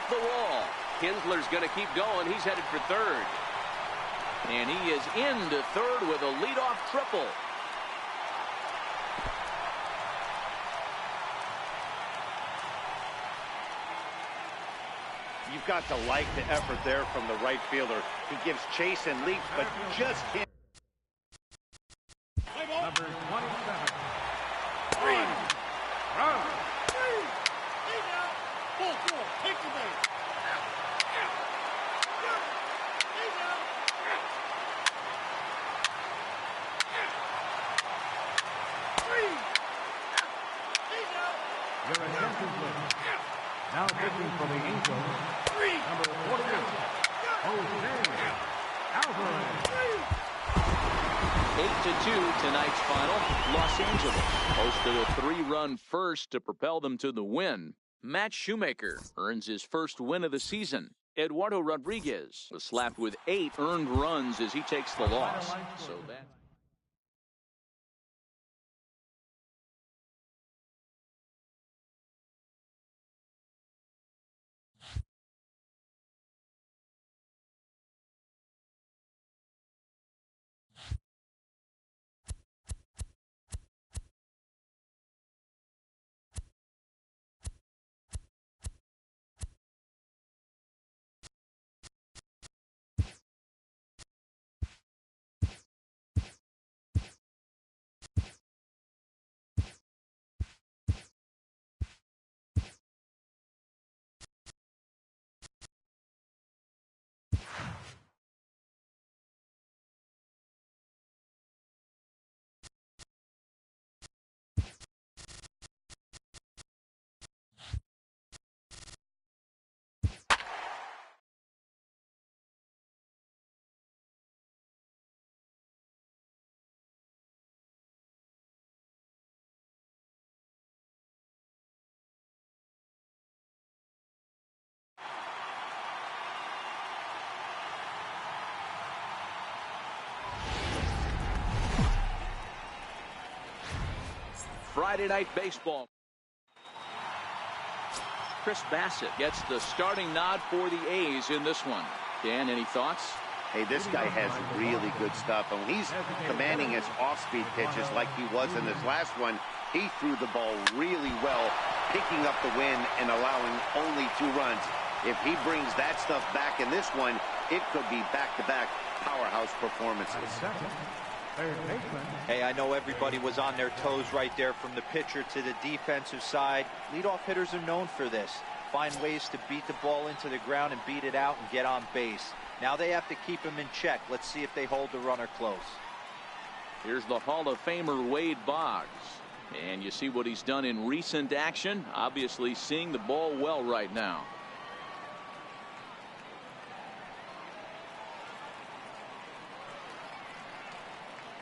off the wall. Kinsler's going to keep going. He's headed for third. And he is into third with a leadoff triple. You've got to like the effort there from the right fielder. He gives chase and leaps, but just can't. Number 27. Run. Ball, take the base. Your attention, please. Now pitching for the Angels, number 48, Jose Alvarez. 8-2 tonight's final. Los Angeles posted a 3-run first to propel them to the win. Matt Shoemaker earns his first win of the season. Eduardo Rodriguez was slapped with 8 earned runs as he takes the loss. So that. Friday Night Baseball. Chris Bassett gets the starting nod for the A's in this one. Dan, any thoughts? Hey, this guy has really good stuff. And when he's commanding his off-speed pitches like he was in this last one, he threw the ball really well, picking up the win and allowing only 2 runs. If he brings that stuff back in this one, it could be back-to-back powerhouse performances. Hey, I know everybody was on their toes right there from the pitcher to the defensive side. Leadoff hitters are known for this. Find ways to beat the ball into the ground and beat it out and get on base. Now they have to keep him in check. Let's see if they hold the runner close. Here's the Hall of Famer Wade Boggs. And you see what he's done in recent action. Obviously seeing the ball well right now.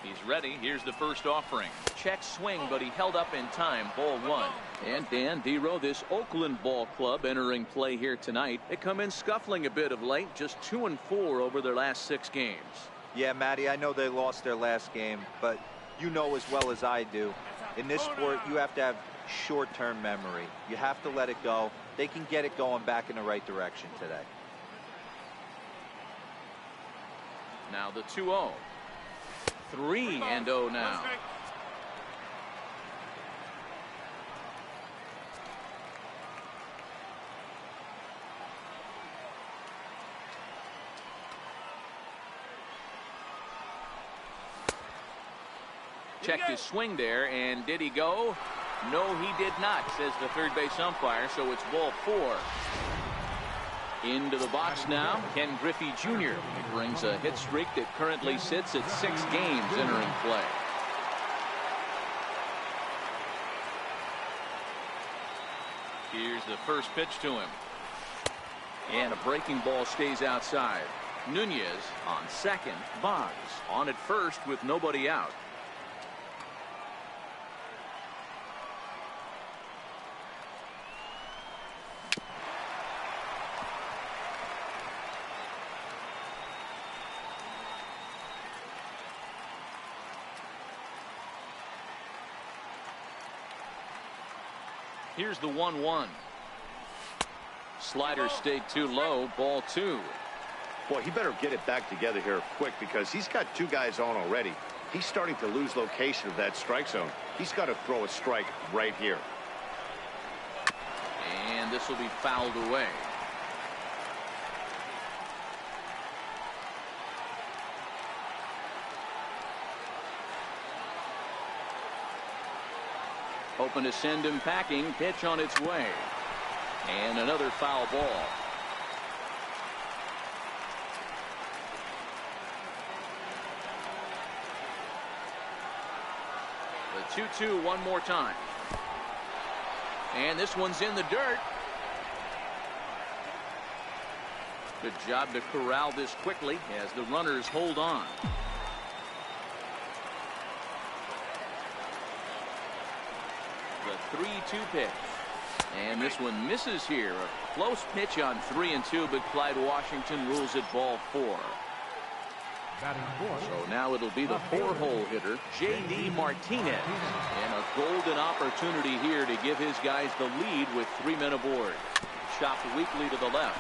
He's ready. Here's the first offering. Check swing, but he held up in time. Ball 1. And Dan Dero, this Oakland ball club entering play here tonight. They come in scuffling a bit of late. Just 2-4 over their last 6 games. Yeah, Matty, I know they lost their last game, but you know as well as I do, in this sport, you have to have short-term memory. You have to let it go. They can get it going back in the right direction today. Now the 2-0. 3-0 now. Checked his swing there, and did he go? No, he did not, says the third base umpire, so it's ball 4. Into the box now, Ken Griffey Jr. He brings a hit streak that currently sits at 6 games entering play. Here's the first pitch to him. And a breaking ball stays outside. Nunez on second, Boggs on at first with nobody out. Here's the 1-1. slider stayed too low. Ball 2. Boy, he better get it back together here quick because he's got 2 guys on already. He's starting to lose location of that strike zone. He's got to throw a strike right here. And this will be fouled away. Hoping to send him packing. Pitch on its way. And another foul ball. The 2-2 one more time. And this one's in the dirt. Good job to corral this quickly as the runners hold on. The 3-2 pitch. And this one misses here. A close pitch on 3-2, but Clyde Washington rules it ball 4. So now it'll be the 4-hole hitter, J.D. Martinez. And a golden opportunity here to give his guys the lead with 3 men aboard. Chopped weakly to the left.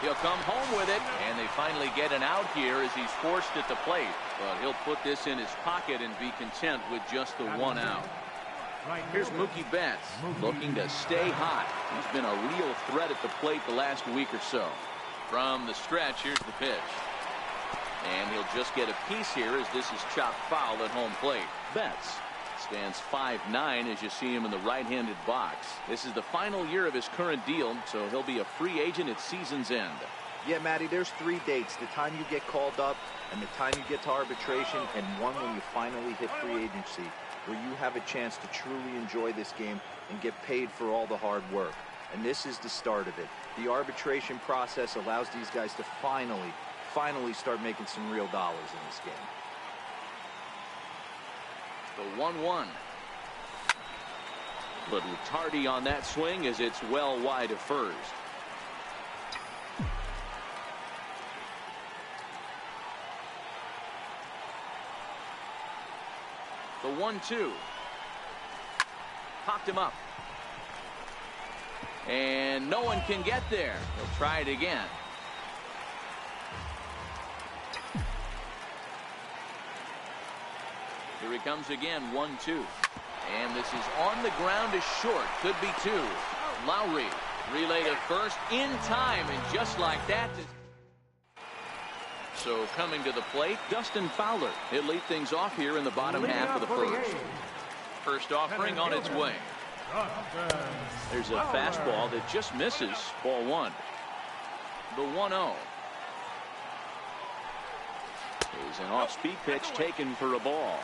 He'll come home with it, and they finally get an out here as he's forced at the plate. But he'll put this in his pocket and be content with just the 1 out. Here's Mookie Betts looking to stay hot. He's been a real threat at the plate the last week or so. From the stretch, here's the pitch. And he'll just get a piece here as this is chopped foul at home plate. Betts stands 5'9" as you see him in the right-handed box. This is the final year of his current deal, so he'll be a free agent at season's end. Yeah, Matty, there's 3 dates. The time you get called up and the time you get to arbitration, and one when you finally hit free agency, where you have a chance to truly enjoy this game and get paid for all the hard work. And this is the start of it. The arbitration process allows these guys to finally start making some real dollars in this game. The 1-1. Little tardy on that swing as it's well wide of first. The 1-2. Popped him up. And no one can get there. He'll try it again. Here he comes again, 1-2. And this is on the ground is short. Could be 2. Lowry relay to first in time, and just like that. So coming to the plate, Dustin Fowler. He'll lead things off here in the bottom half of the first. First offering on its way. There's a fastball that just misses. Ball 1. The 1-0. Is an off-speed pitch taken for a ball.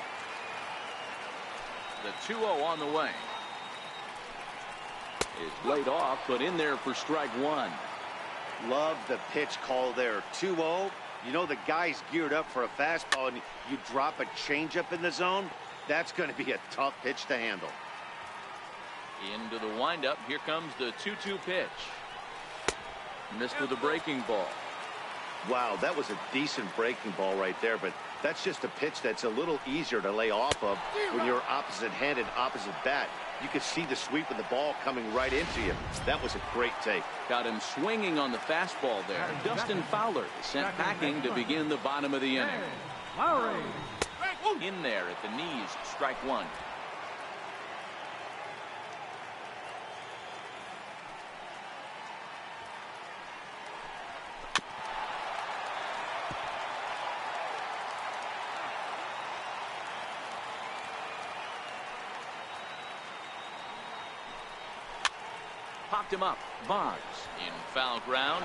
The 2-0 on the way. Is laid off, but in there for strike 1. Love the pitch call there. 2-0. You know the guy's geared up for a fastball, and you drop a changeup in the zone. That's going to be a tough pitch to handle. Into the windup. Here comes the 2-2 pitch. Missed with a breaking ball. Wow, that was a decent breaking ball right there, but that's just a pitch that's a little easier to lay off of when you're opposite-handed, opposite bat. You could see the sweep of the ball coming right into you. That was a great take. Got him swinging on the fastball there. Dustin Fowler is sent packing to begin the bottom of the inning. Lowry. In there at the knees, strike 1. Popped him up. Boggs in foul ground.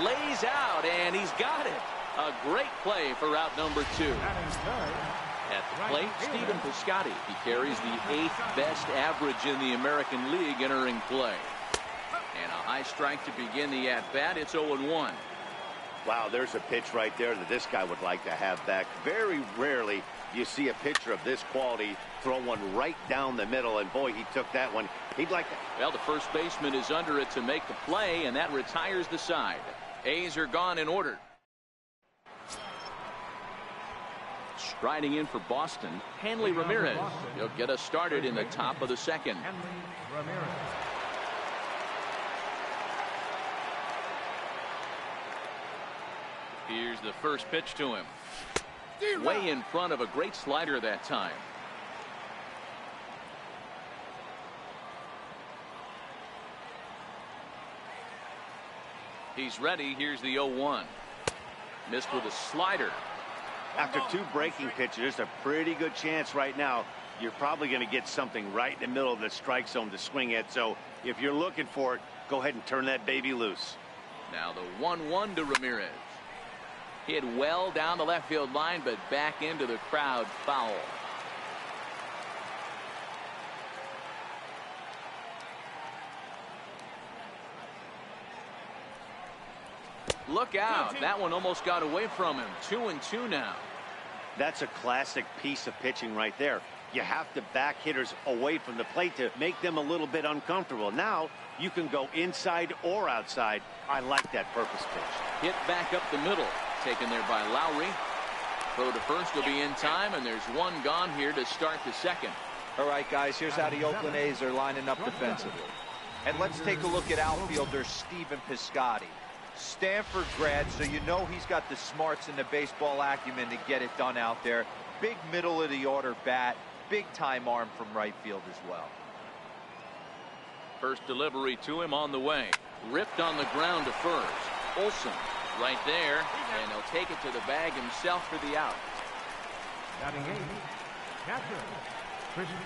Lays out, and he's got it. A great play for out number 2. At the plate, Stephen Piscotty. He carries the 8th best average in the American League entering play. And a high strike to begin the at-bat. It's 0-1. Wow, there's a pitch right there that this guy would like to have back. Very rarely do you see a pitcher of this quality throw one right down the middle, and boy, he took that one. He'd like to. Well, the first baseman is under it to make the play, and that retires the side. A's are gone in order. Striding in for Boston, Hanley Ramirez. He'll get us started in the top of the second. Here's the first pitch to him. Way in front of a great slider that time. He's ready. Here's the 0-1. Missed with a slider. After 2 breaking pitches, there's a pretty good chance right now you're probably going to get something right in the middle of the strike zone to swing at. So if you're looking for it, go ahead and turn that baby loose. Now the 1-1 to Ramirez. Hit well down the left field line, but back into the crowd, foul. Look out. That one almost got away from him. 2-2 now. That's a classic piece of pitching right there. You have to back hitters away from the plate to make them a little bit uncomfortable. Now you can go inside or outside. I like that purpose pitch. Hit back up the middle. Taken there by Lowry. Throw to first will be in time, and there's one gone here to start the second. All right, guys, here's how the Oakland A's are lining up defensively. And let's take a look at outfielder Stephen Piscotty. Stanford grad, so you know he's got the smarts and the baseball acumen to get it done out there. Big middle of the order bat, big time arm from right field as well. First delivery to him on the way. Ripped on the ground to first. Olsen right there, and he'll take it to the bag himself for the out. Batting 8, catcher, Christian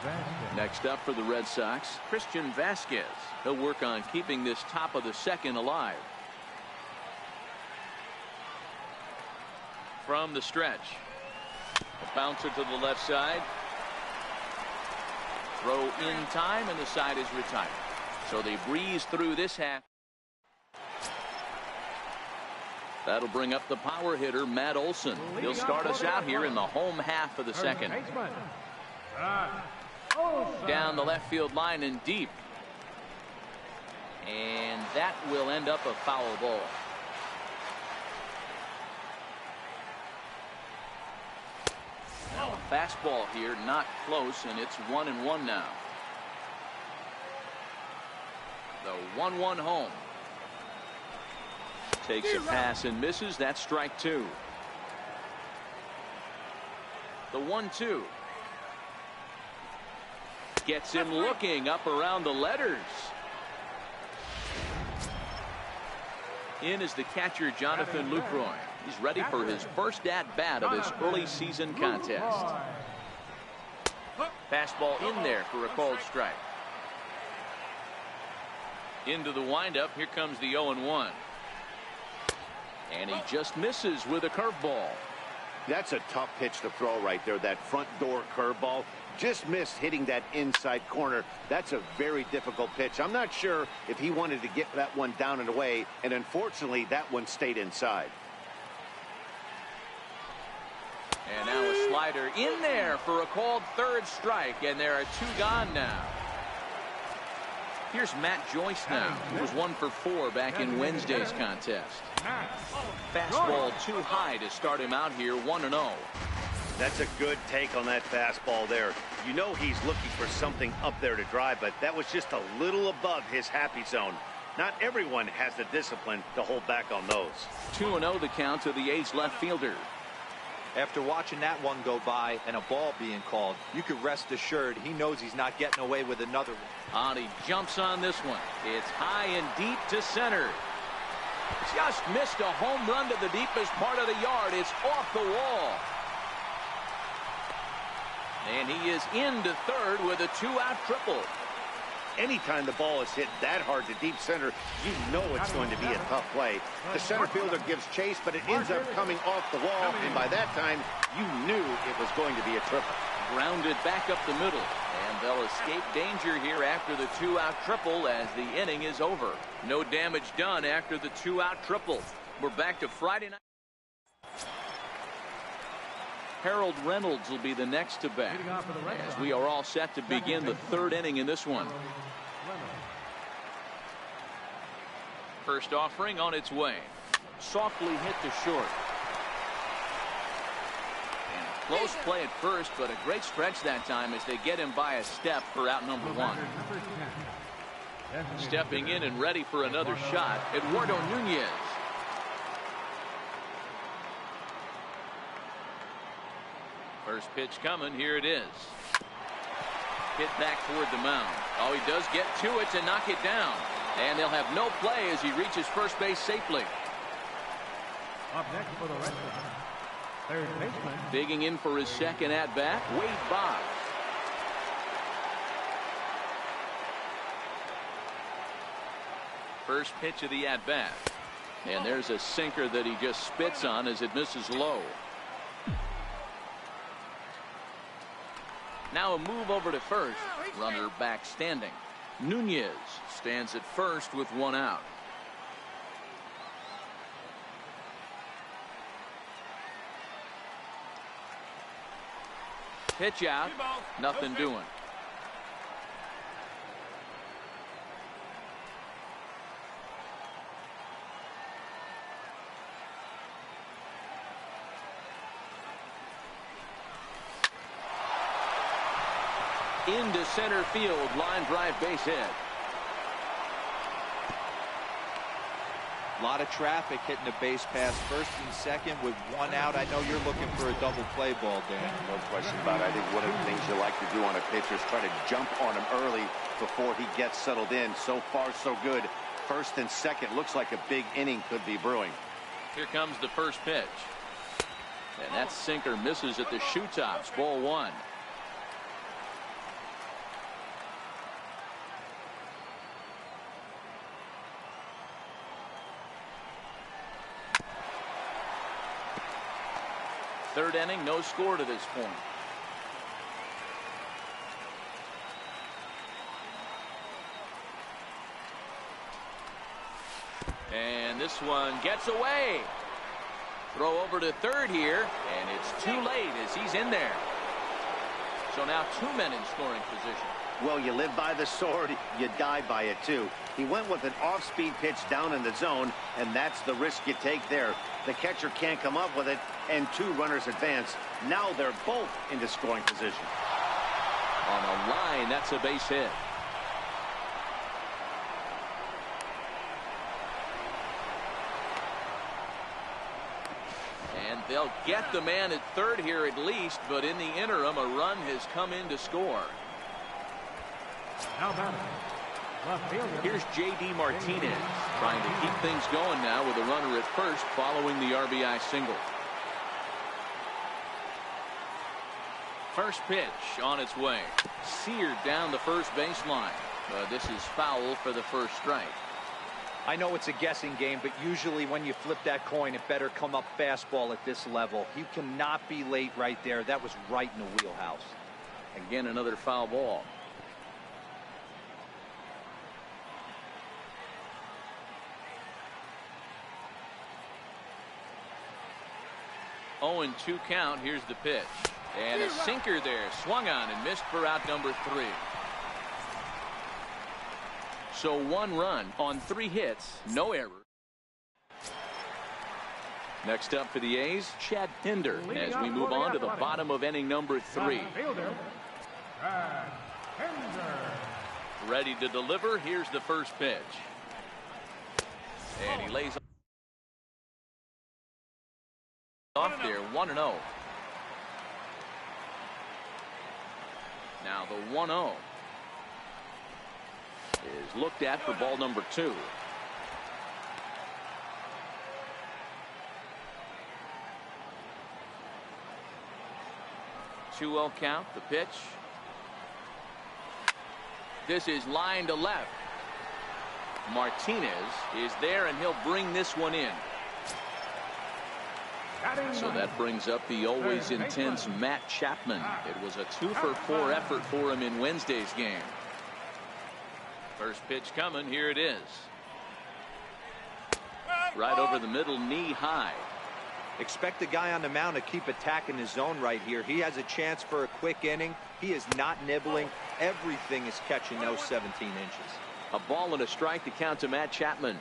Vasquez. Next up for the Red Sox, Christian Vasquez. He'll work on keeping this top of the second alive. From the stretch. A bouncer to the left side. Throw in time, and the side is retired. So they breeze through this half. That'll bring up the power hitter, Matt Olson. He'll start us out here in the home half of the second. Down the left field line and deep. And that will end up a foul ball. Now a fastball here, not close, and it's 1-1 now. The 1-1 home. Takes a pass and misses. That's strike 2. The 1-2. Gets him looking up around the letters. In is the catcher, Jonathan Lucroy. He's ready for his first at-bat of his early season contest. Fastball in there for a called strike. Into the windup. Here comes the 0-1. And he just misses with a curveball. That's a tough pitch to throw right there. That front door curveball. Just missed hitting that inside corner. That's a very difficult pitch. I'm not sure if he wanted to get that one down and away, and unfortunately that one stayed inside. And now a slider in there for a called third strike, and there are 2 gone now. Here's Matt Joyce now, who was 1 for 4 back in Wednesday's contest. Fastball too high to start him out here, 1-0. That's a good take on that fastball there. You know he's looking for something up there to drive, but that was just a little above his happy zone. Not everyone has the discipline to hold back on those. 2-0 the count to the A's left fielder. After watching that one go by and a ball being called, you could rest assured he knows he's not getting away with another one. And he jumps on this one. It's high and deep to center. Just missed a home run to the deepest part of the yard. It's off the wall. And he is into third with a 2-out triple. Anytime the ball is hit that hard to deep center, you know it's going to be a tough play. The center fielder gives chase, but it ends up coming off the wall, and by that time, you knew it was going to be a triple. Grounded back up the middle, and they'll escape danger here after the 2-out triple as the inning is over. No damage done after the 2-out triple. We're back to Friday night. Harold Reynolds will be the next to bat as we are all set to begin the 3rd inning in this one. First offering on its way. Softly hit to short. And close play at first, but a great stretch that time as they get him by a step for out number 1. Stepping in and ready for another shot, Eduardo Nunez. First pitch coming. Here it is. Hit back toward the mound. Oh, he does get to it to knock it down. And they'll have no play as he reaches first base safely. Up next for the Red Sox, third baseman. Digging in for his second at-bat, Wade Boggs. First pitch of the at-bat. And there's a sinker that he just spits on as it misses low. Now a move over to first. Runner back standing. Nunez stands at first with one out. Pitch out. Nothing doing. Into center field, line drive, base hit. A lot of traffic hitting the base pass first and second with one out. I know you're looking for a double play ball, Dan. No question about it. I think one of the things you like to do on a pitcher is try to jump on him early before he gets settled in. So far, so good. First and second, looks like a big inning could be brewing. Here comes the first pitch. And that sinker misses at the shoe tops. Ball one. Third inning, no score to this point. And this one gets away. Throw over to third here, and it's too late as he's in there. So now two men in scoring position. Well, you live by the sword, you die by it too. He went with an off-speed pitch down in the zone, and that's the risk you take there. The catcher can't come up with it, and two runners advance. Now they're both into scoring position. On a line, that's a base hit. And they'll get the man at third here at least, but in the interim, a run has come in to score. Now batting, left fielder. Here's J.D. Martinez trying to keep things going now with a runner at first following the RBI single. First pitch on its way. Seared down the first baseline. This is foul for the first strike. I know it's a guessing game, but usually when you flip that coin, it better come up fastball at this level. You cannot be late right there. That was right in the wheelhouse. Again, another foul ball. Oh, and 2 count. Here's the pitch. And a sinker there. Swung on and missed for out number 3. So 1 run on 3 hits. No error. Next up for the A's, Chad Pinder, as we move on to the bottom of inning number 3. Ready to deliver. Here's the first pitch. And he lays off there, 1-0. Now the 1-0 is looked at for ball number 2. Two-0 count. The pitch. This is line to left. Martinez is there, and he'll bring this one in. So that brings up the always intense Matt Chapman. It was a 2-for-4 effort for him in Wednesday's game. First pitch coming. Here it is. Right over the middle, knee high. Expect the guy on the mound to keep attacking his zone right here. He has a chance for a quick inning. He is not nibbling. Everything is catching those 17 inches. A ball and a strike to count to Matt Chapman.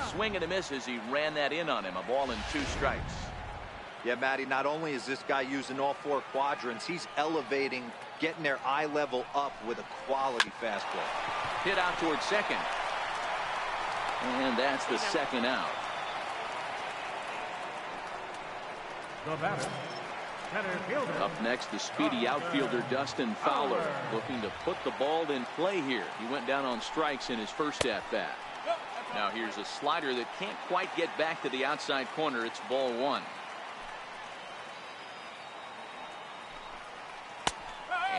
Swing and a miss as he ran that in on him. A ball and 2 strikes. Yeah, Matty, not only is this guy using all 4 quadrants, he's elevating, getting their eye level up with a quality fastball. Hit out towards second. And that's the second out. The batter, center fielder. Up next, the speedy outfielder Dustin Fowler, looking to put the ball in play here. He went down on strikes in his first at-bat. Now here's a slider that can't quite get back to the outside corner. It's ball one.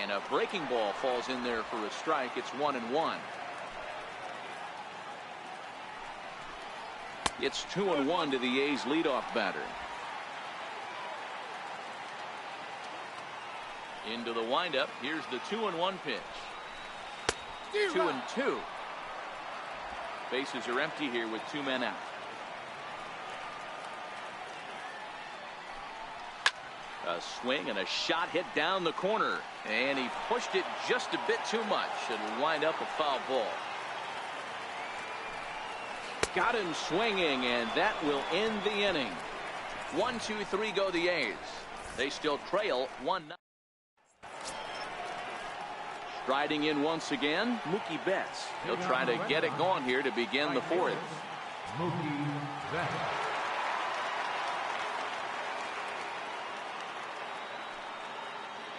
And a breaking ball falls in there for a strike. It's 1-1. It's 2-1 to the A's leadoff batter. Into the windup. Here's the 2-1 pitch. 2-2. Bases are empty here with 2 men out. A swing and a shot hit down the corner, and he pushed it just a bit too much. It'll wind up a foul ball. Got him swinging, and that will end the inning. 1, 2, 3 go the A's. They still trail 1-0. Striding in once again, Mookie Betts. He'll try to get it going here to begin the fourth. Mookie Betts.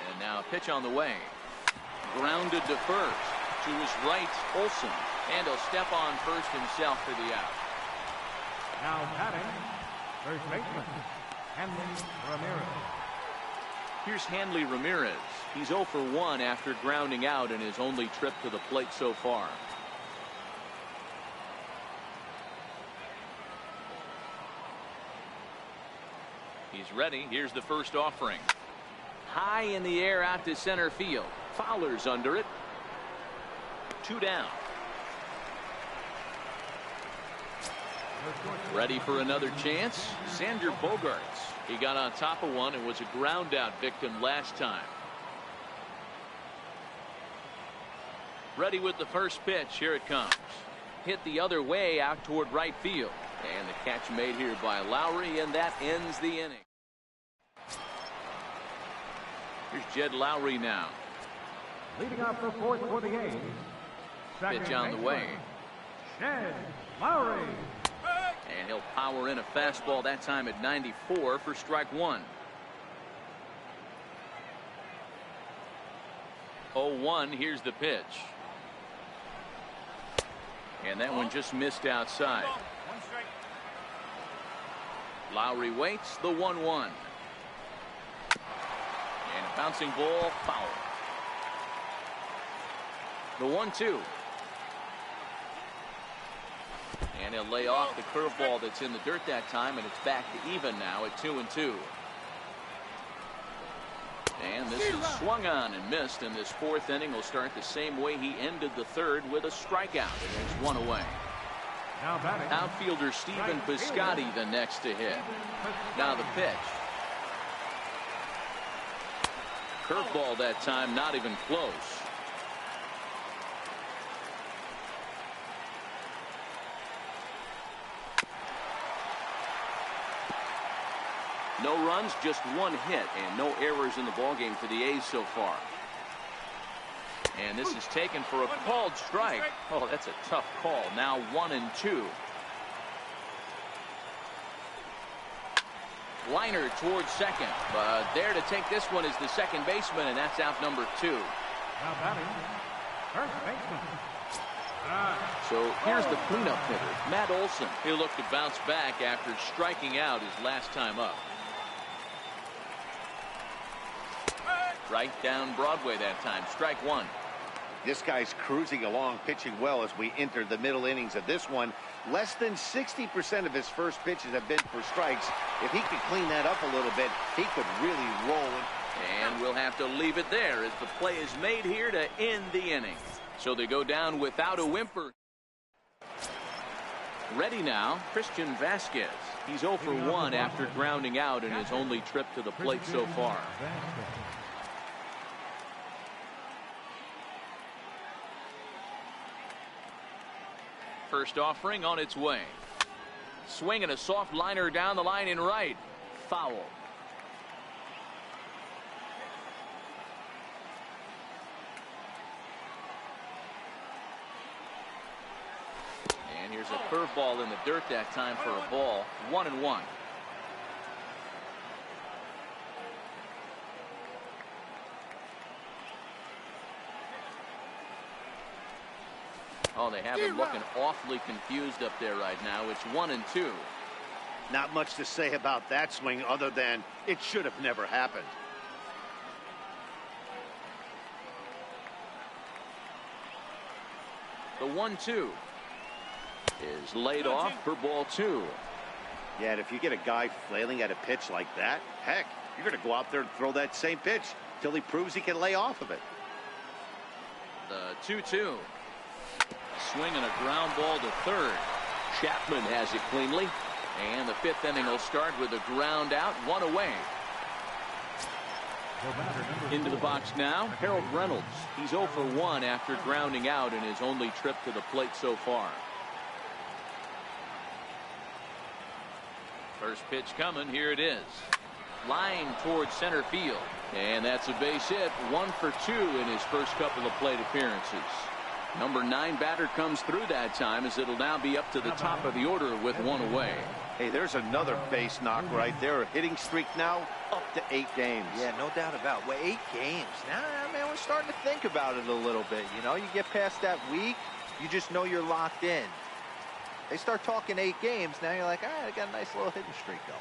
And now a pitch on the way. Grounded to first. To his right, Olsen. And he'll step on first himself for the out. Now batting, first baseman, Hanley Ramirez. Here's Hanley Ramirez. He's 0 for 1 after grounding out in his only trip to the plate so far. He's ready. Here's the first offering. High in the air out to center field. Fowler's under it. 2 down. Ready for another chance. Xander Bogaerts. He got on top of one and was a ground out victim last time. Ready with the first pitch. Here it comes. Hit the other way out toward right field. And the catch made here by Lowry, and that ends the inning. Here's Jed Lowry now. Leading off the fourth for the A's. Pitch on the way. Jed Lowry. And he'll power in a fastball that time at 94 for strike one. 0-1. Here's the pitch. And that one just missed outside. Lowry waits. The 1-1. And a bouncing ball foul. The 1-2. And he'll lay off the curveball that's in the dirt that time, and it's back to even now at 2-2. And this is swung on and missed, and this fourth inning will start the same way he ended the third, with a strikeout, and there's one away. Now batting, outfielder Stephen Piscotty the next to hit. Now the pitch. Curveball that time, not even close. No runs, just one hit, and no errors in the ballgame for the A's so far. And this is taken for a called strike. Oh, that's a tough call. Now 1-2. Liner towards second, but there to take this one is the second baseman, and that's out number 2. now batting, first baseman. So here's the cleanup hitter, Matt Olson. He'll look to bounce back after striking out his last time up. Right down Broadway that time. Strike one. This guy's cruising along, pitching well as we enter the middle innings of this one. Less than 60% of his first pitches have been for strikes. If he could clean that up a little bit, he could really roll it. And we'll have to leave it there as the play is made here to end the inning. So they go down without a whimper. Ready now, Christian Vasquez. He's 0 for 1 after grounding out in his only trip to the plate so far. First offering on its way. Swing and a soft liner down the line in right. Foul. And here's a curveball in the dirt that time for a ball. 1-1. Oh, they have him looking awfully confused up there right now. It's 1-2. Not much to say about that swing other than it should have never happened. The 1-2 is laid off for ball 2. Yeah, and if you get a guy flailing at a pitch like that, heck, you're going to go out there and throw that same pitch till he proves he can lay off of it. The 2-2. Swing and a ground ball to third. Chapman has it cleanly. And the 5th inning will start with a ground out, 1 away. Into the box now, Harold Reynolds. He's 0 for 1 after grounding out in his only trip to the plate so far. First pitch coming, here it is. Line towards center field. And that's a base hit, 1 for 2 in his first couple of plate appearances. Number 9 batter comes through that time, as it'll now be up to the top of the order with 1 away. Hey, there's another base knock right there. A hitting streak now up to 8 games. Yeah, no doubt about it. Well, 8 games. Now, man, we're starting to think about it a little bit. You know, you get past that week, you just know you're locked in. They start talking 8 games, now you're like, all right, I got a nice little hitting streak going.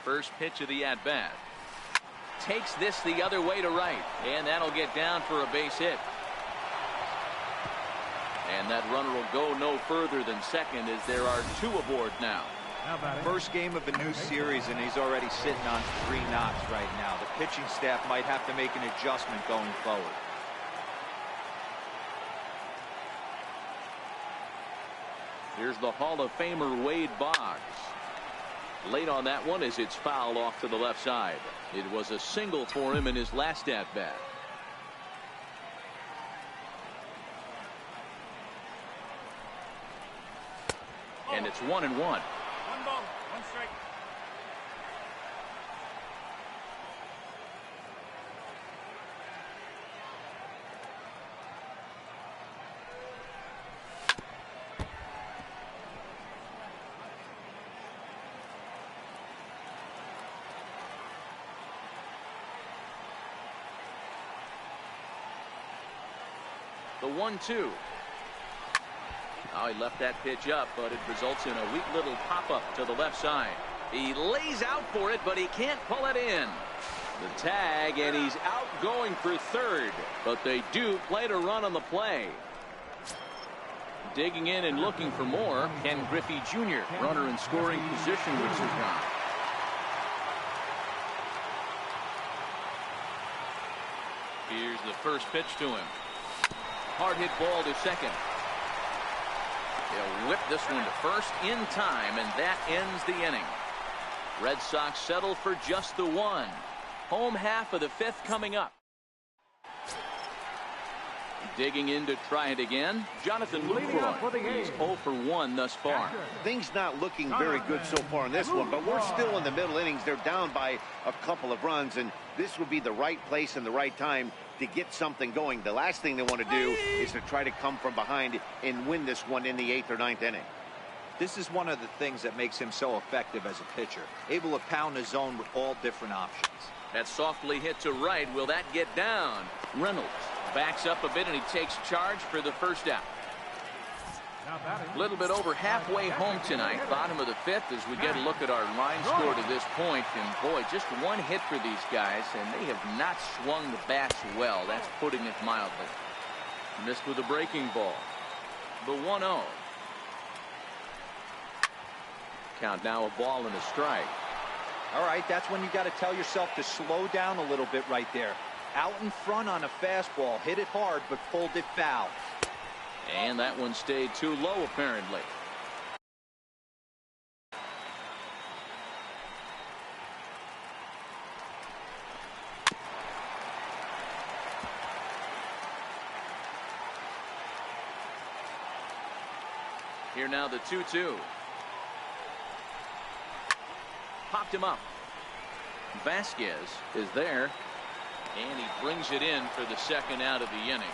First pitch of the at-bat. Takes this the other way to right, and that'll get down for a base hit. And that runner will go no further than second, as there are 2 aboard now. First game of a new series, and he's already sitting on 3 knocks right now. The pitching staff might have to make an adjustment going forward. Here's the Hall of Famer Wade Boggs. Late on that one as it's fouled off to the left side. It was a single for him in his last at-bat. And it's 1-1. 1 ball, 1 strike. The 1-2. Now he left that pitch up, but it results in a weak little pop-up to the left side. He lays out for it, but he can't pull it in. The tag, and he's out going for third. But they do play to run on the play. Digging in and looking for more, Ken Griffey Jr., runner in scoring position with Zergon. Here's the first pitch to him. Hard hit ball to second. They'll whip this one to first in time, and that ends the inning. Red Sox settle for just the 1. Home half of the 5th coming up. Digging in to try it again, Jonathan Lucroy. He's 0 for 1 thus far. Things not looking very good so far in this one, but we're still in the middle innings. They're down by a couple of runs, and this would be the right place and the right time to get something going. The last thing they want to do is to try to come from behind and win this one in the 8th or 9th inning. This is one of the things that makes him so effective as a pitcher, able to pound the zone with all different options. That softly hit to right. Will that get down? Reynolds backs up a bit, and he takes charge for the first out. A little bit over halfway home tonight, bottom of the 5th, as we get a look at our line score to this point. And boy, just 1 hit for these guys, and they have not swung the bats well. That's putting it mildly. Missed with a breaking ball. The 1-0. Count now, a ball and a strike. All right, that's when you got to tell yourself to slow down a little bit right there. Out in front on a fastball, hit it hard, but pulled it foul. And that one stayed too low, apparently. Here now the 2-2. Popped him up. Vasquez is there, and he brings it in for the second out of the inning.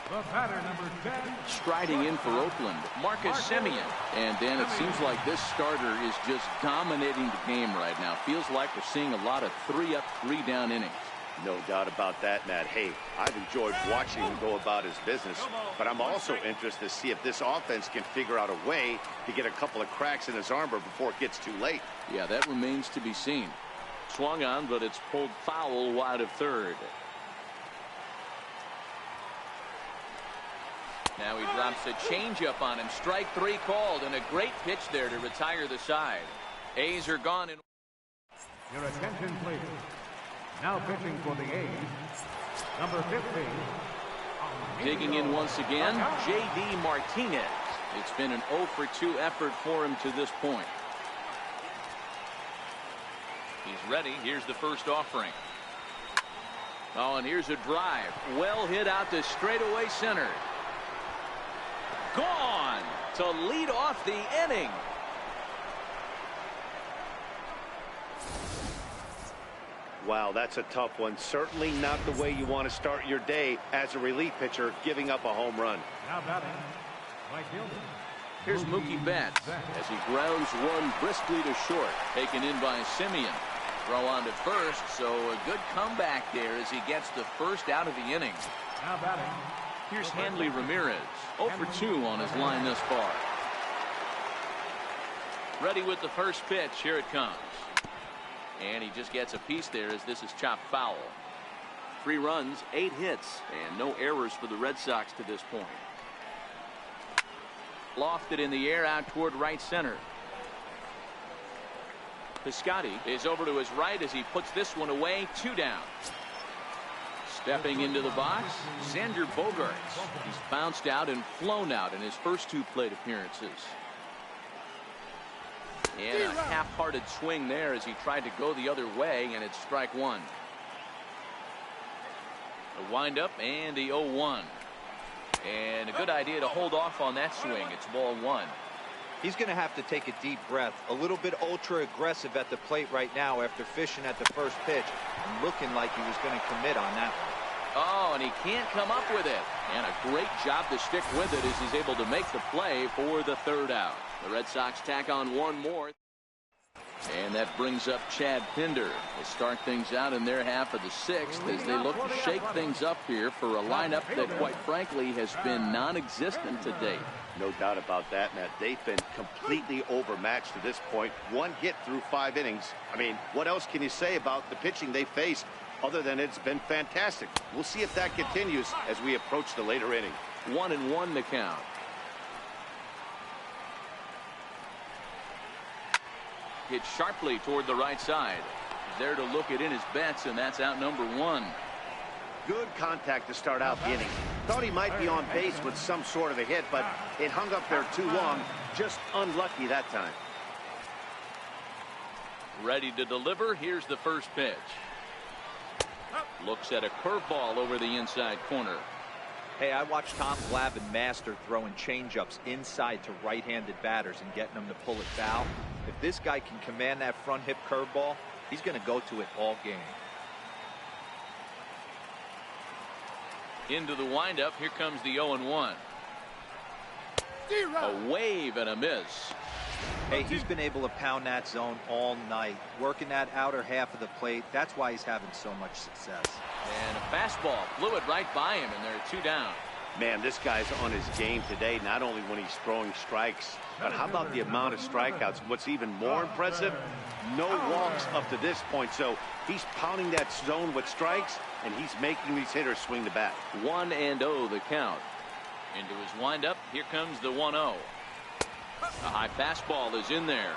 The batter, number 10. Striding in for Oakland, Marcus Semien. And Dan, it seems like this starter is just dominating the game right now. Feels like we're seeing a lot of 3-up, 3-down innings. No doubt about that, Matt. Hey, I've enjoyed watching him go about his business, but I'm also interested to see if this offense can figure out a way to get a couple of cracks in his armor before it gets too late. Yeah, that remains to be seen. Swung on, but it's pulled foul wide of third. Now he drops a changeup on him. Strike three called, and a great pitch there to retire the side. A's are gone. Your attention, please. Now pitching for the A's, number 15. Digging in once again, J.D. Martinez. It's been an 0 for 2 effort for him to this point. He's ready. Here's the first offering. Oh, and here's a drive. Well hit out to straightaway center. Gone to lead off the inning. Wow, that's a tough one. Certainly not the way you want to start your day as a relief pitcher, giving up a home run. Now batting, right fielder. Here's Mookie Betts as he grounds one briskly to short. Taken in by Simeon. Throw on to first, so a good comeback there as he gets the first out of the inning. Now batting. Here's Hanley Ramirez. 0 for 2 on his line thus far. Ready with the first pitch. Here it comes. And he just gets a piece there as this is chopped foul. 3 runs, 8 hits, and no errors for the Red Sox to this point. Lofted in the air out toward right center. Piscotty is over to his right as he puts this one away. 2 down. Stepping into the box, Xander Bogaerts. He's bounced out and flown out in his first 2 plate appearances. And a half-hearted swing there as he tried to go the other way, and it's strike 1. The windup and the 0-1. And a good idea to hold off on that swing. It's ball 1. He's going to have to take a deep breath. A little bit ultra-aggressive at the plate right now after fishing at the first pitch and looking like he was going to commit on that one. Oh, and he can't come up with it. And a great job to stick with it as he's able to make the play for the 3rd out. The Red Sox tack on 1 more. And that brings up Chad Pinder to start things out in their half of the 6th as they look to shake things up here for a lineup that, quite frankly, has been non-existent to date. No doubt about that, Matt. They've been completely overmatched to this point. 1 hit through 5 innings. I mean, what else can you say about the pitching they faced other than it's been fantastic? We'll see if that continues as we approach the later inning. 1-1 the count. Hit sharply toward the right side. There to look it in his bets, and that's out number 1. Good contact to start out the inning. Thought he might be on base with some sort of a hit, but it hung up there too long. Just unlucky that time. Ready to deliver. Here's the first pitch. Looks at a curveball over the inside corner. Hey, I watched Tom Glavine master throwing changeups inside to right-handed batters and getting them to pull it foul. If this guy can command that front hip curveball, he's going to go to it all game. Into the windup. Here comes the 0-1. A wave and a miss. Hey, he's been able to pound that zone all night, working that outer half of the plate. That's why he's having so much success. And a fastball flew it right by him, and there are 2 down. Man, this guy's on his game today, not only when he's throwing strikes, but how about the amount of strikeouts? What's even more impressive, no walks up to this point. So he's pounding that zone with strikes, and he's making these hitters swing the bat. 1-0 the count. Into his windup. Here comes the 1-0. A high fastball is in there.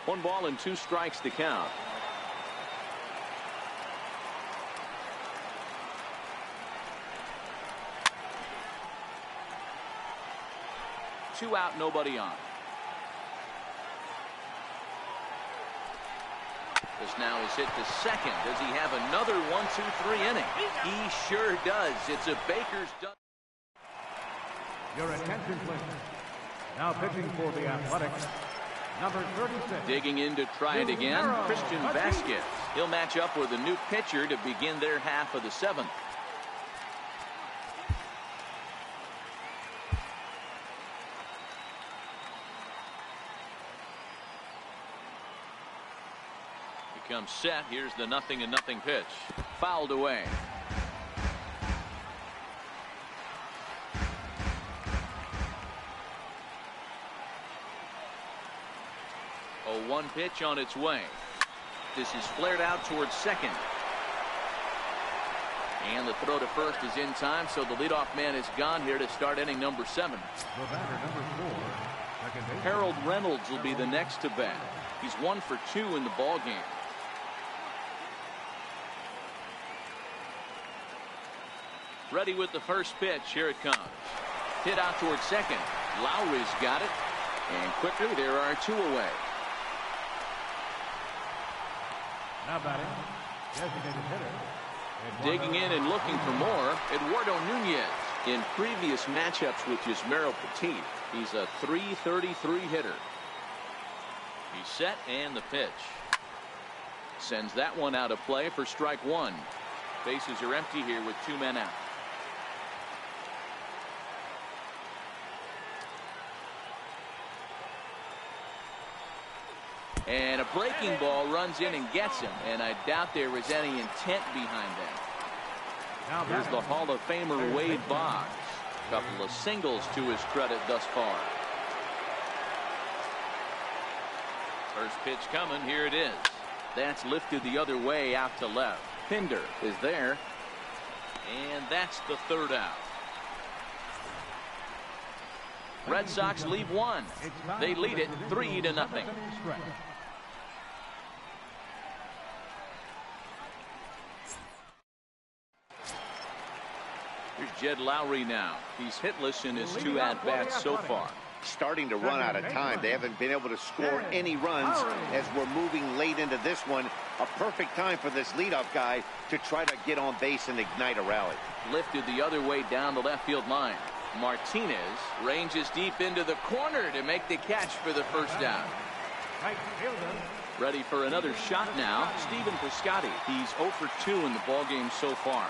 One ball and 2 strikes to count. Two out, nobody on. This now is hit to second. Does he have another 1-2-3 inning? He sure does. It's a Baker's done. Your attention, please. Now pitching for the Athletics, Number 36. Digging in to try it again, Christian Vasquez. He'll match up with a new pitcher to begin their half of the seventh. He comes set. Here's the 0-0 pitch. Fouled away. A 1 pitch on its way. This is flared out towards second. And the throw to first is in time, so the leadoff man is gone here to start inning number 7. The batter, number 4, second base. Harold Reynolds will be the next to bat. He's 1 for 2 in the ball game. Ready with the first pitch. Here it comes. Hit out towards second. Lowry's got it. And quickly there are 2 away. Now batting, designated hitter. Digging in and looking for more, Eduardo Nunez. In previous matchups with Yusmeiro Petit, he's a .333 hitter. He's set and the pitch. Sends that one out of play for strike 1. Bases are empty here with 2 men out. And a breaking ball runs in and gets him, and I doubt there was any intent behind that. Here's the Hall of Famer Wade Boggs. A couple of singles to his credit thus far. First pitch coming. Here it is. That's lifted the other way out to left. Pinder is there. And that's the 3rd out. Red Sox leave 1. They lead it 3-0. Here's Jed Lowry now. He's hitless in his 2 at-bats so far. Starting to run out of time. They haven't been able to score any runs as we're moving late into this one. A perfect time for this leadoff guy to try to get on base and ignite a rally. Lifted the other way down the left field line. Martinez ranges deep into the corner to make the catch for the first down. Ready for another shot now. Stephen Piscotty. He's 0 for 2 in the ballgame so far.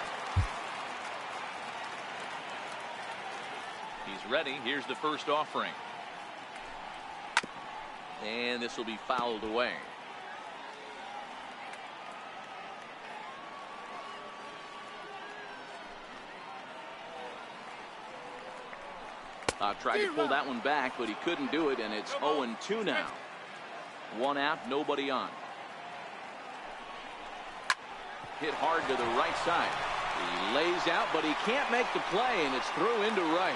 He's ready. Here's the first offering. And this will be fouled away. Tried to pull that one back, but he couldn't do it, and it's 0-2 now. 1 out, nobody on. Hit hard to the right side. He lays out, but he can't make the play, and it's through into right.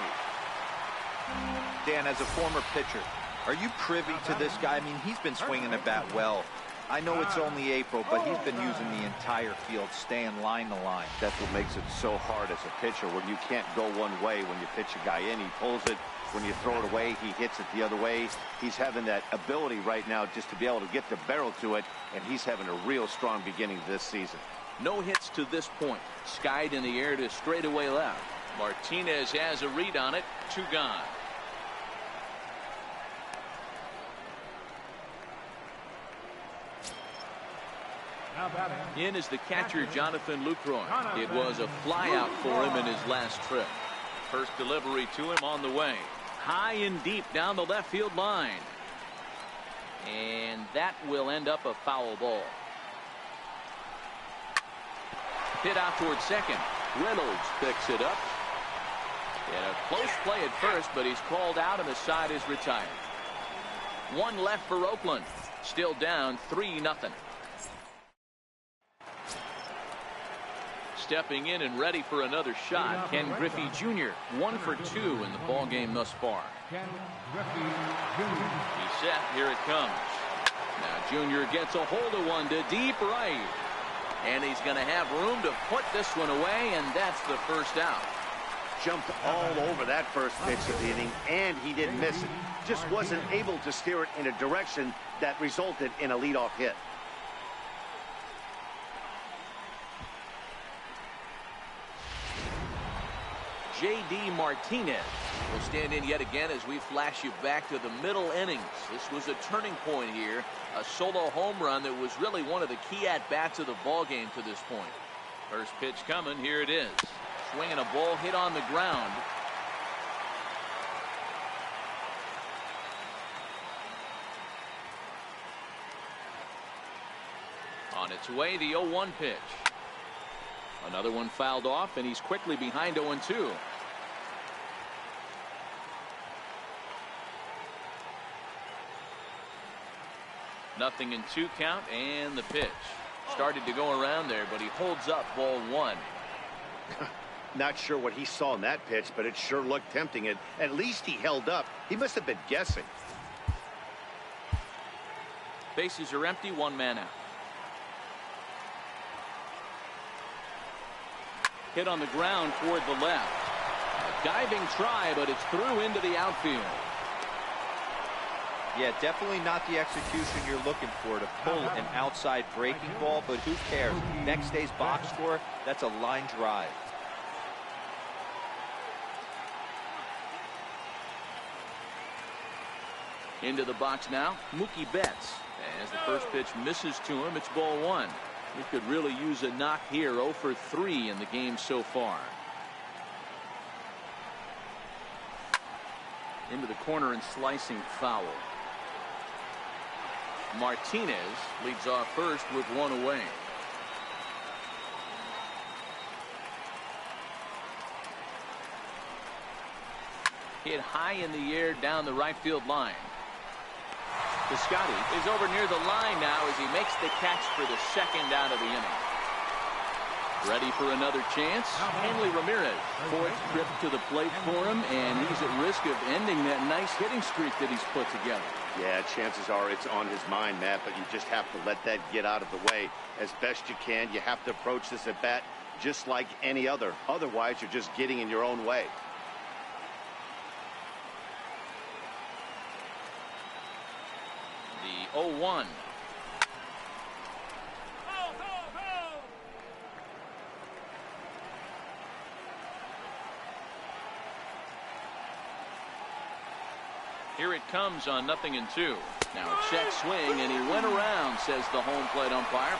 Dan, as a former pitcher, are you privy to this guy? I mean, he's been swinging the bat well. I know it's only April, but he's been using the entire field, staying line to line. That's what makes it so hard as a pitcher, when you can't go one way when you pitch a guy in. He pulls it. When you throw it away, he hits it the other way. He's having that ability right now just to be able to get the barrel to it, and he's having a real strong beginning this season. No hits to this point. Skied in the air to straightaway left. Martinez has a read on it. 2 gone. In is the catcher, Jonathan Lucroy. It was a flyout for him in his last trip. First delivery to him on the way. High and deep down the left field line. And that will end up a foul ball. Hit out towards second. Reynolds picks it up. And a close play at first, but he's called out and the side is retired. 1 left for Oakland. Still down 3-0. Stepping in and ready for another shot, Ken Griffey Jr. 1 for 2 in the ball game thus far. Ken Griffey Jr. He's set. Here it comes. Now Jr. gets a hold of one to deep right. And he's going to have room to put this one away, and that's the first out. Jumped all over that first pitch of the inning, and he didn't miss it. Just wasn't able to steer it in a direction that resulted in a leadoff hit. J.D. Martinez will stand in yet again as we flash you back to the middle innings. This was a turning point here. A solo home run that was really one of the key at-bats of the ball game to this point. First pitch coming. Here it is. Swinging a ball hit on the ground. On its way, the 0-1 pitch. Another one fouled off, and he's quickly behind 0-2. Nothing in 2 count, and the pitch. Started to go around there, but he holds up ball 1. Not sure what he saw in that pitch, but it sure looked tempting. At least he held up. He must have been guessing. Bases are empty, 1 man out. Hit on the ground toward the left. A diving try, but it's through into the outfield. Yeah, definitely not the execution you're looking for to pull an outside breaking ball, but who cares? Next day's box score, that's a line drive. Into the box now, Mookie Betts. As the first pitch misses to him, it's ball 1. He could really use a knock here. 0 for 3 in the game so far. Into the corner and slicing foul. Martinez leads off first with 1 away. Hit high in the air down the right field line. Piscotty is over near the line now as he makes the catch for the second out of the inning. Ready for another chance. Hanley Ramirez, 4th trip to the plate for him, and he's at risk of ending that nice hitting streak that he's put together. Yeah, chances are it's on his mind, Matt, but you just have to let that get out of the way as best you can. You have to approach this at bat just like any other. Otherwise, you're just getting in your own way. The 0-1. Here it comes on 0-2. Now a check swing, and he went around, says the home plate umpire.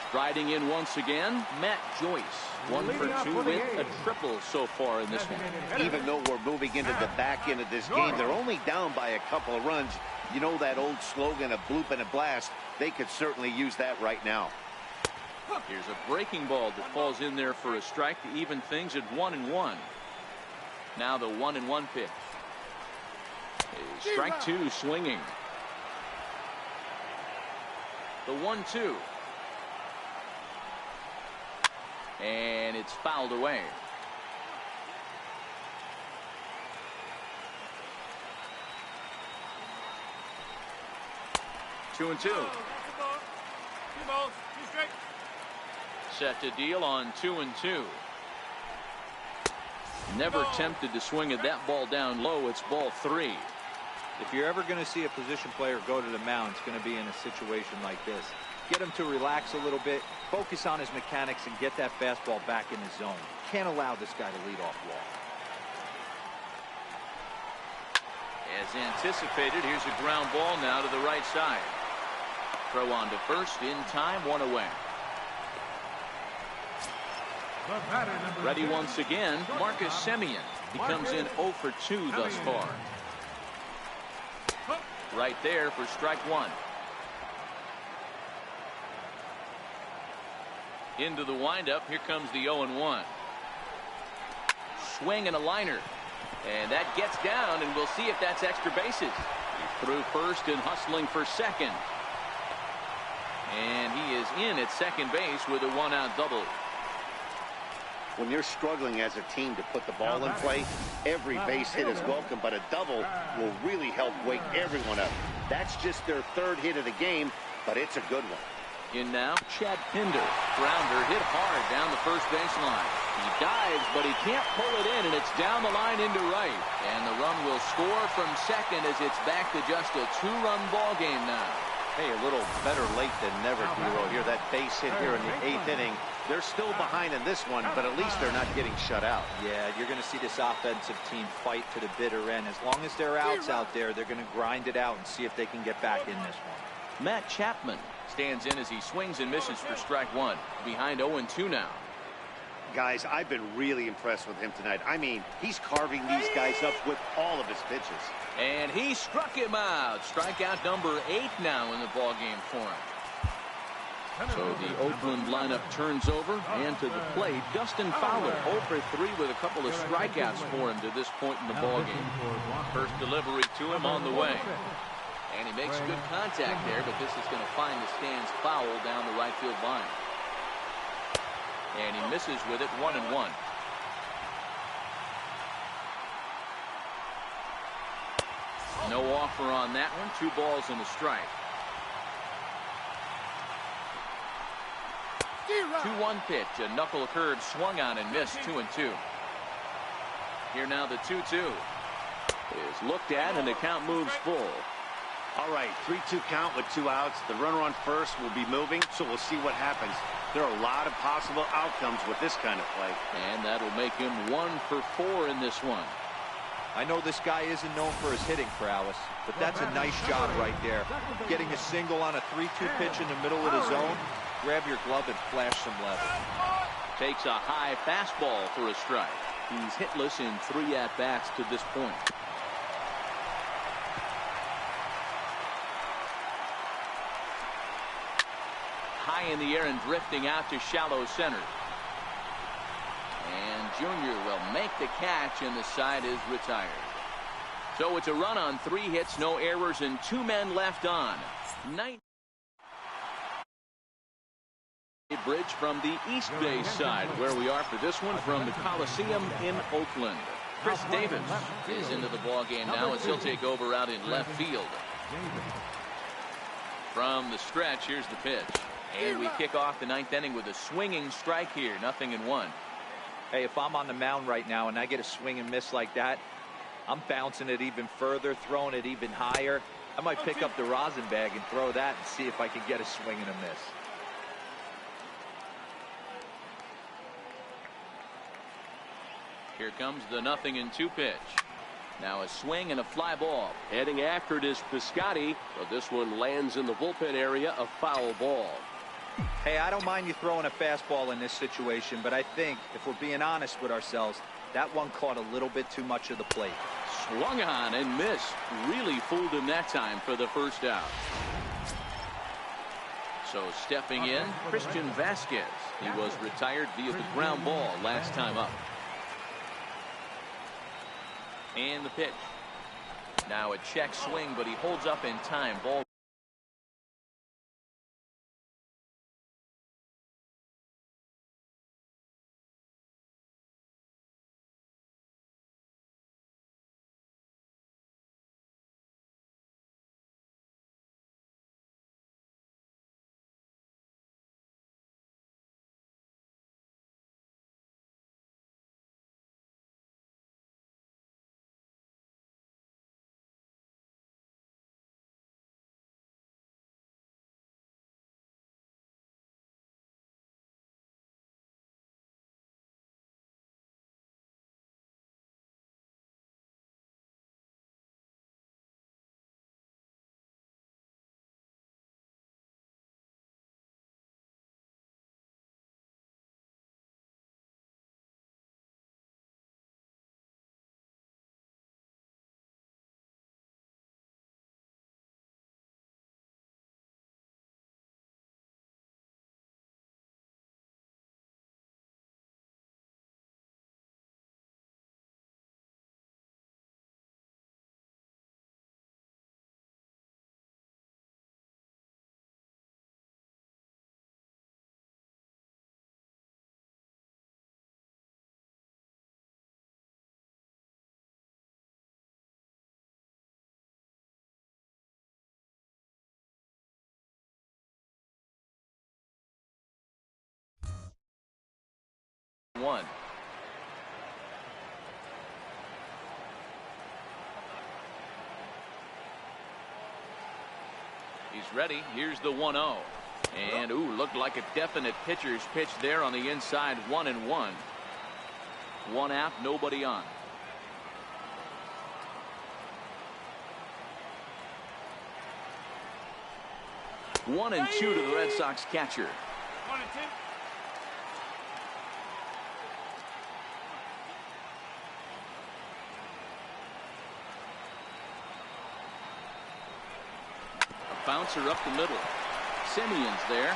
Striding in once again, Matt Joyce. 1 for 2 with a triple so far in this one. Even though we're moving into the back end of this game, they're only down by a couple of runs. You know that old slogan of bloop and a blast? They could certainly use that right now. Here's a breaking ball that falls in there for a strike to even things at 1-1. Now the 1-1 pitch. Strike 2 swinging. The 1-2. And it's fouled away. Two and two. Set to deal on 2-2. Never tempted to swing at that ball down low. It's ball 3. If you're ever going to see a position player go to the mound, it's going to be in a situation like this. Get him to relax a little bit, focus on his mechanics, and get that fastball back in his zone. Can't allow this guy to lead off walk. As anticipated, here's a ground ball now to the right side. Throw on to first in time, 1 away. Ready once again, Marcus Semien. He comes in 0 for 2 thus far. Right there for strike 1. Into the windup. Here comes the 0-1. Swing and a liner. And that gets down, and we'll see if that's extra bases. He threw first and hustling for second. And he is in at second base with a 1-out double. When you're struggling as a team to put the ball in play, every base hit is welcome, but a double will really help wake everyone up. That's just their 3rd hit of the game, but it's a good one. In now, Chad Pinder. Grounder hit hard down the first baseline. He dives, but he can't pull it in, and it's down the line into right. And the run will score from second as it's back to just a 2-run ball game now. Hey, a little better late than never, Hero. Here, that base hit here in the 8th inning They're still behind in this one, but at least they're not getting shut out. Yeah, you're going to see this offensive team fight to the bitter end. As long as there are outs out there, they're going to grind it out and see if they can get back in this one. Matt Chapman stands in as he swings and misses for strike one. Behind 0-2 now. Guys, I've been really impressed with him tonight. I mean, he's carving these guys up with all of his pitches. And he struck him out. Strikeout number 8 now in the ballgame for him. So the Oakland lineup turns over, and to the plate, Dustin Fowler, 0 for 3 with a couple of strikeouts for him to this point in the ballgame. First delivery to him on the way. And he makes good contact there, but this is going to find the stands foul down the right field line. And he misses with it, 1-1. No offer on that one. 2 balls and a strike. 2-1 pitch. A knuckle curve swung on and missed. 2-2. Here now the 2-2 is looked at, and the count moves full. All right, 3-2 count with 2 outs. The runner on first will be moving, so we'll see what happens. There are a lot of possible outcomes with this kind of play. And that'll make him 1 for 4 in this one. I know this guy isn't known for his hitting prowess, but that's a nice job right there. Getting a single on a 3-2 pitch in the middle of the zone. Grab your glove and flash some left. Takes a high fastball for a strike. He's hitless in 3 at-bats to this point. High in the air and drifting out to shallow center. And Junior will make the catch, and the side is retired. So it's a run on 3 hits, no errors, and 2 men left on. Bridge from the East Bay side, where we are for this one from the Coliseum in Oakland. Chris Davis is into the ball game now, as he'll take over out in left field. From the stretch, here's the pitch. And we kick off the 9th inning with a swinging strike here. 0-1. Hey, if I'm on the mound right now and I get a swing and miss like that, I'm bouncing it even further, throwing it even higher. I might pick up the rosin bag and throw that and see if I can get a swing and a miss. Here comes the 0-2 pitch. Now a swing and a fly ball. Heading after it is Piscotty, but this one lands in the bullpen area, a foul ball. Hey, I don't mind you throwing a fastball in this situation, but I think if we're being honest with ourselves, that one caught a little bit too much of the plate. Swung on and missed. Really fooled him that time for the first out. So stepping in, Christian Vasquez. He was retired via the ground ball last time up. And the pitch. Now a check swing, but he holds up in time. Ball. One. He's ready. Here's the 1-0. And, ooh, looked like a definite pitcher's pitch there on the inside. 1-1. One out, nobody on. One and two to the Red Sox catcher. 1-2. A bouncer up the middle. Simeon's there.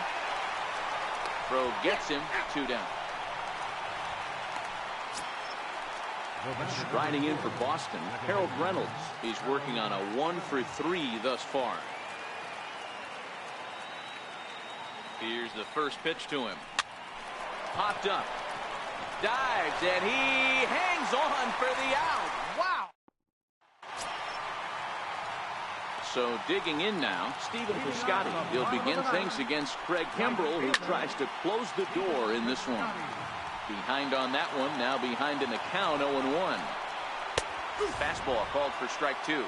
Throw gets him. 2 down. Striding in for Boston, Harold Reynolds. He's working on a 1-for-3 thus far. Here's the first pitch to him. Popped up. Dives, and he hangs on for the out. Wow. So digging in now, Stephen Piscotty. He'll begin things against Craig Kimbrell, who tries to close the door in this one. Behind on that one, now behind in the count, 0-1. Fastball called for strike 2.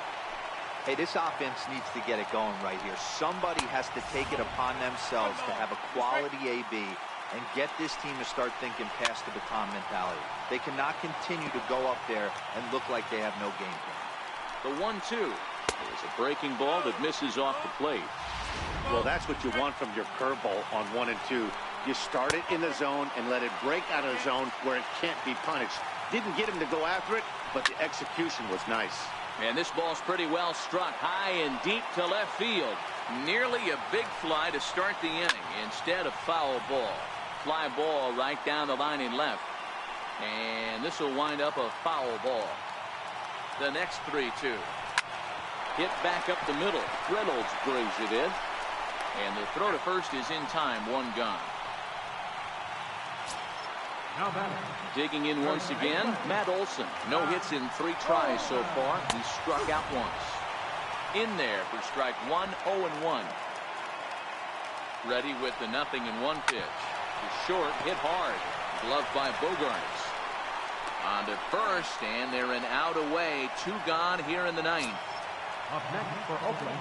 Hey, this offense needs to get it going right here. Somebody has to take it upon themselves to have a quality AB and get this team to start thinking past the baton mentality. They cannot continue to go up there and look like they have no game plan. The 1-2 is a breaking ball that misses off the plate. Well, that's what you want from your curveball on 1 and 2. You start it in the zone and let it break out of the zone where it can't be punished. Didn't get him to go after it, but the execution was nice. And this ball's pretty well struck high and deep to left field. Nearly a big fly to start the inning instead of foul ball. Fly ball right down the line in left. And this will wind up a foul ball. The next 3-2. Hit back up the middle. Reynolds brings it in. And the throw to first is in time. 1 gone. Now batting. Digging in once again, Matt Olson. No hits in 3 tries so far. He struck out once. In there for strike 1, 0-1. Ready with the 0-1 pitch. The short hit hard. Gloved by Bogarts. On to first, and they're an out away. 2 gone here in the 9th. Up next for Oakland.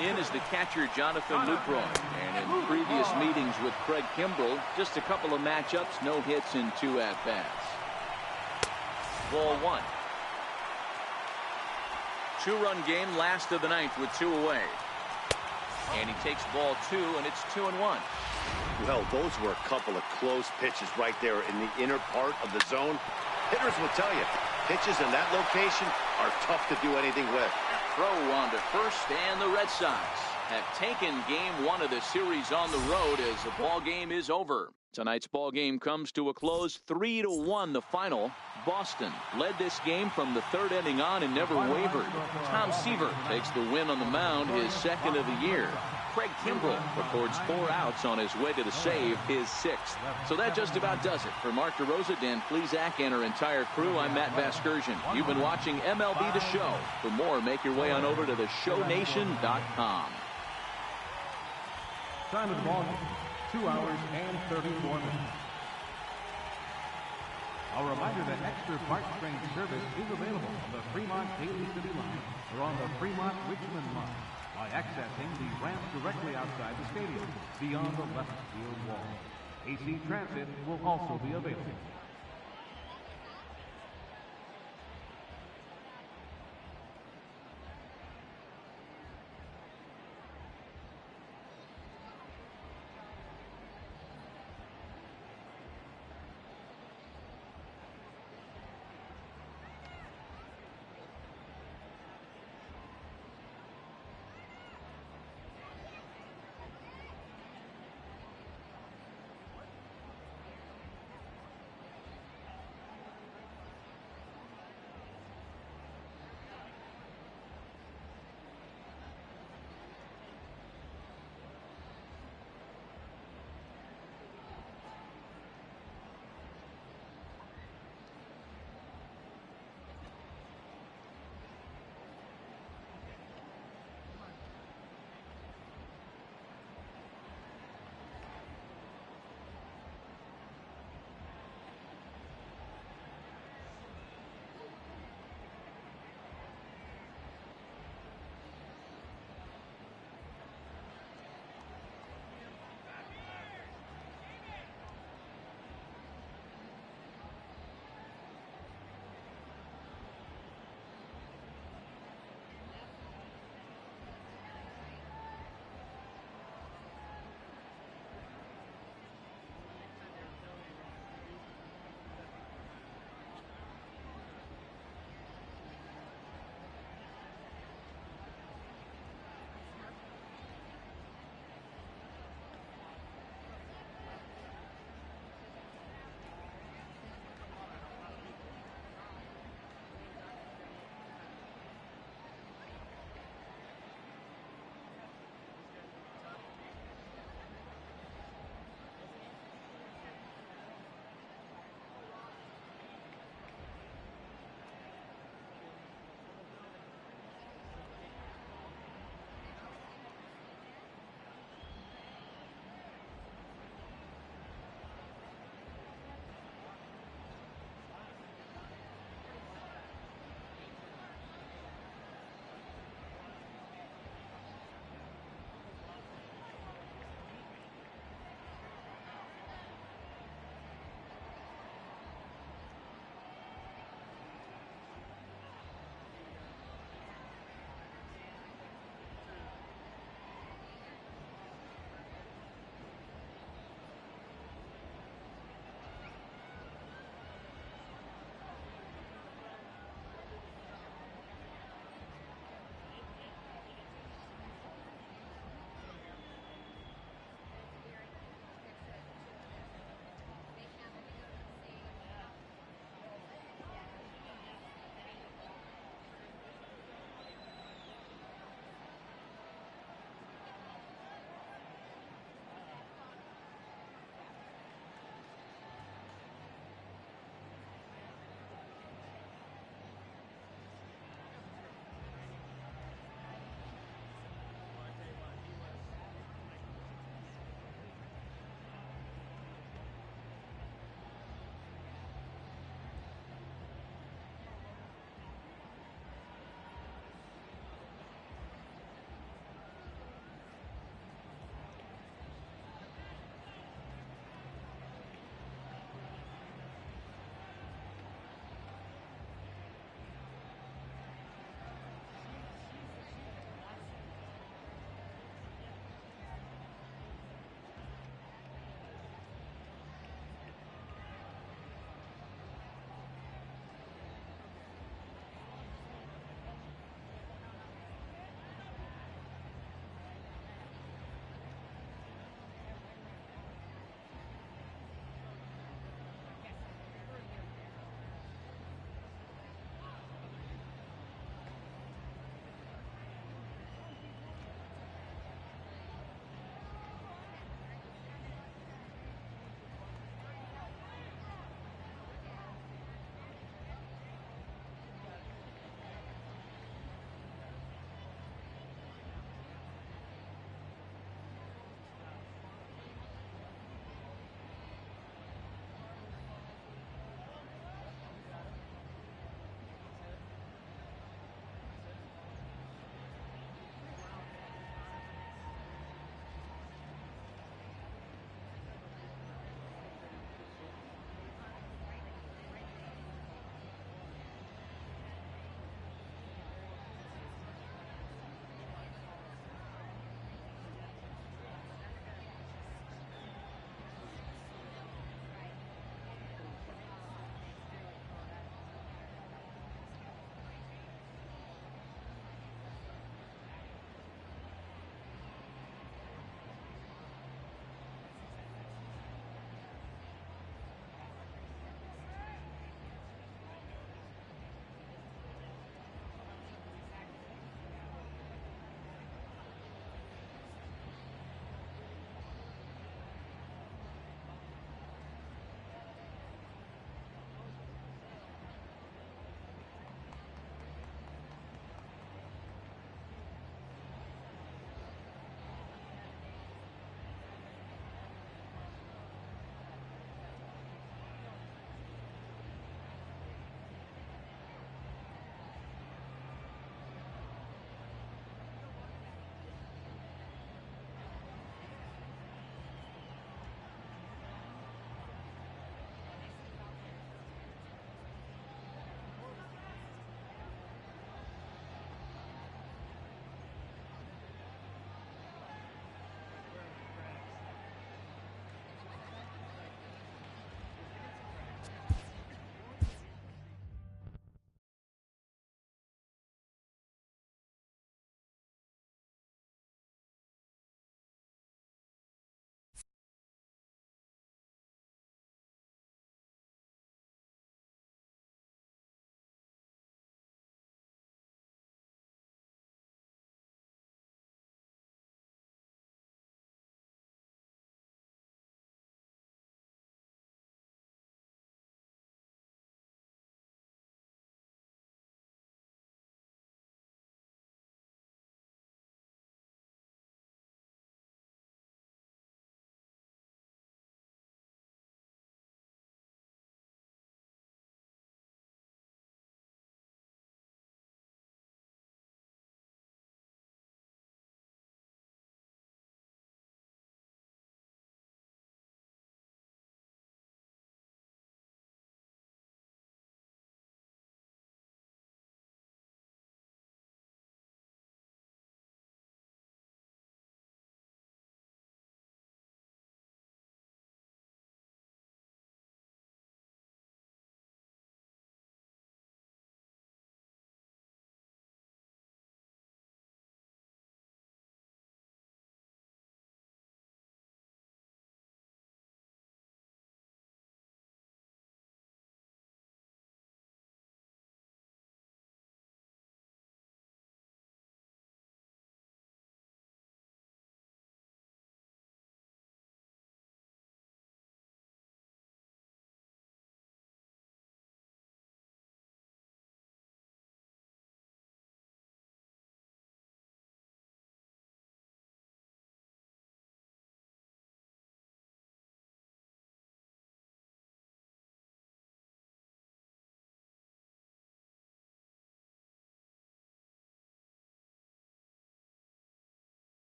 In is the catcher, Jonathan Lucroy. And in previous meetings with Craig Kimbrell, just a couple of matchups, no hits in 2 at-bats. Ball 1. 2-run game, last of the 9th with 2 away. And he takes ball 2, and it's 2-1. Well, those were a couple of close pitches right there in the inner part of the zone. Hitters will tell you, pitches in that location are tough to do anything with. Throw on to first, and the Red Sox have taken game 1 of the series on the road as the ball game is over. Tonight's ball game comes to a close, 3-1 the final. Boston led this game from the 3rd inning on and never wavered. Tom Seaver takes the win on the mound, his 2nd of the year. Craig Kimbrell records 4 outs on his way to the save, his 6th. So that just about does it. For Mark DeRosa, Dan Plesac, and our entire crew, I'm Matt Vasgersian. You've been watching MLB The Show. For more, make your way on over to theshownation.com. Time of the ball game, 2 hours and 34 minutes. A reminder that extra parts train service is available on the Fremont Daly City line or on the Fremont Richmond line by accessing the ramp directly outside the stadium beyond the left field wall. AC Transit will also be available.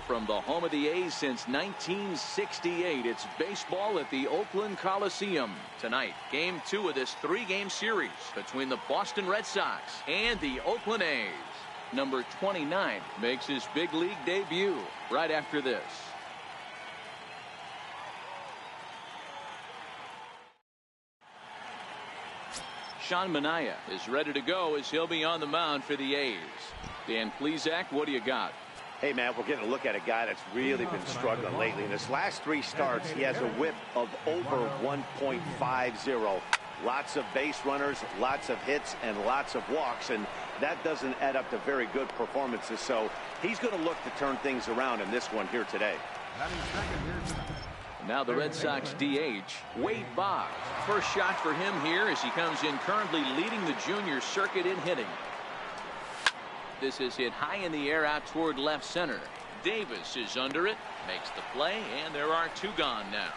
from the home of the A's since 1968. It's baseball at the Oakland Coliseum. Tonight, game 2 of this 3-game series between the Boston Red Sox and the Oakland A's. Number 29 makes his big league debut right after this. Sean Manaea is ready to go as he'll be on the mound for the A's. Dan Plesac, what do you got? Hey, man, we're getting a look at a guy that's really been struggling lately. In his last 3 starts, he has a whip of over 1.50. Lots of base runners, lots of hits, and lots of walks, and that doesn't add up to very good performances. So he's going to look to turn things around in this one here today. Now the Red Sox DH, Wade Boggs. First shot for him here as he comes in currently leading the junior circuit in hitting. This is hit high in the air out toward left center. Davis is under it, makes the play, and there are 2 gone now.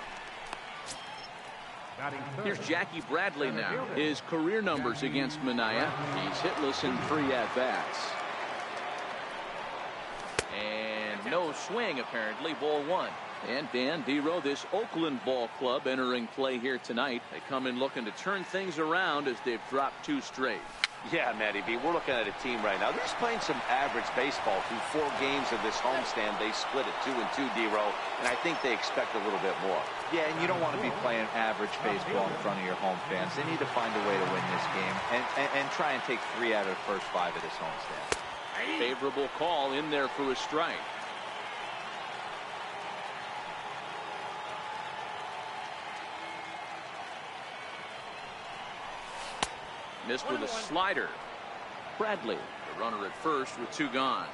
Here's Jackie Bradley now. His career numbers against Manaea. He's hitless in 3 at-bats. And no swing apparently, ball 1. And Dan Dero, this Oakland ball club entering play here tonight. They come in looking to turn things around as they've dropped 2 straight. Yeah, Matty B, we're looking at a team right now. They're just playing some average baseball. Through 4 games of this homestand, they split it 2-2, Dero, and I think they expect a little bit more. Yeah, and you don't want to be playing average baseball in front of your home fans. They need to find a way to win this game and try and take 3 out of the first 5 of this homestand. Favorable call in there for a strike. Missed with a slider. Bradley, the runner at first with 2 gone.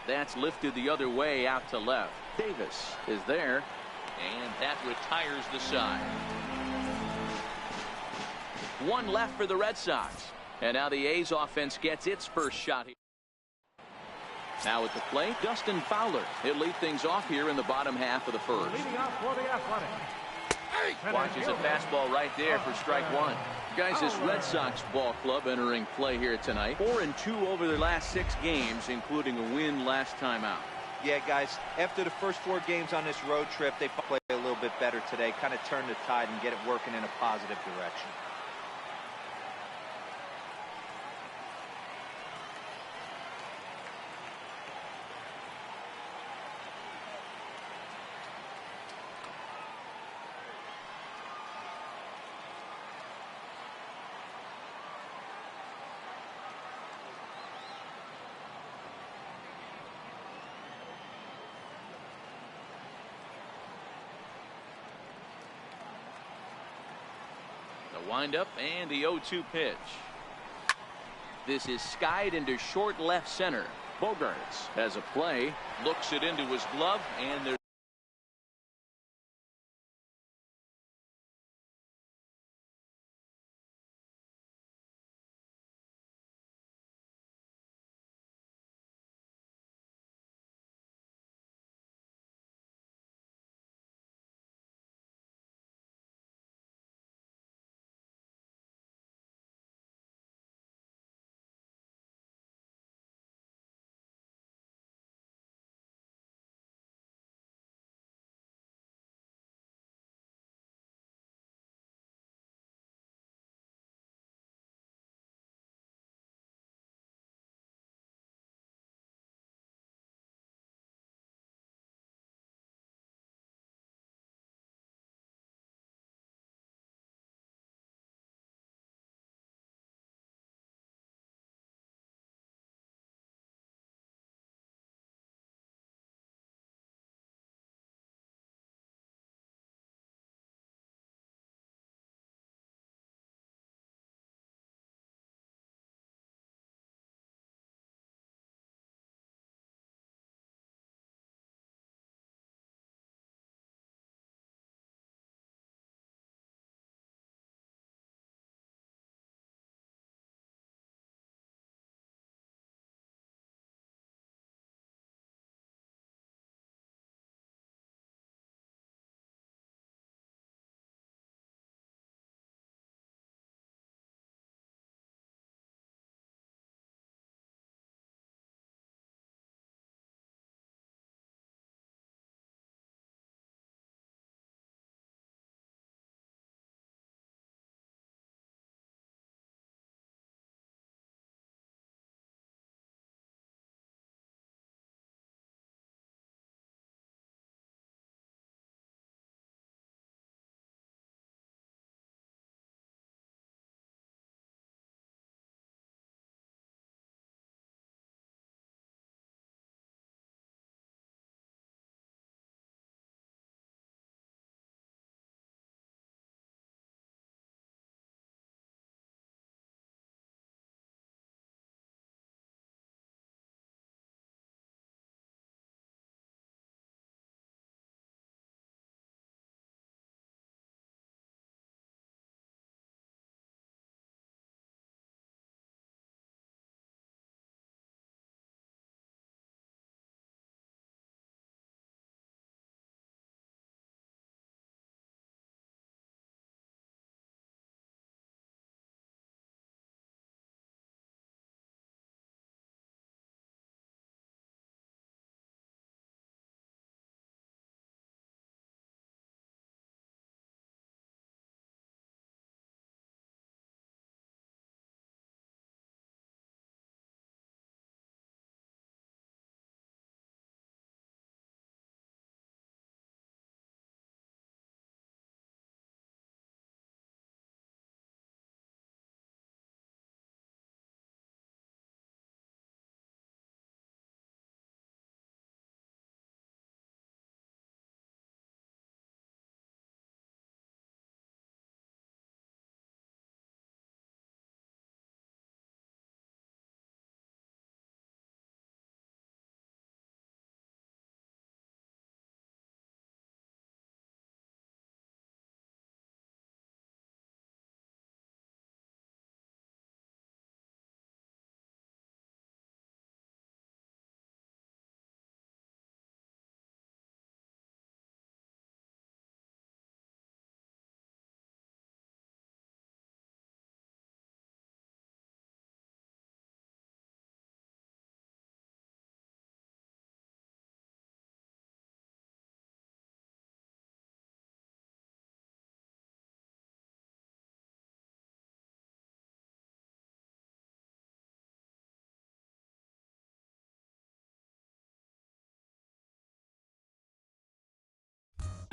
That's lifted the other way out to left. Davis is there, and that retires the side. 1 left for the Red Sox, and now the A's offense gets its first shot here. Now at the plate, Dustin Fowler. He'll lead things off here in the bottom half of the first. Watches a fastball right there for strike 1. Guys, this Red Sox ball club entering play here tonight. 4-2 over their last 6 games, including a win last time out. Yeah, guys, after the first 4 games on this road trip, they play a little bit better today. Kind of turn the tide and get it working in a positive direction. Windup and the 0-2 pitch. This is skied into short left center. Bogaerts has a play, looks it into his glove, and there's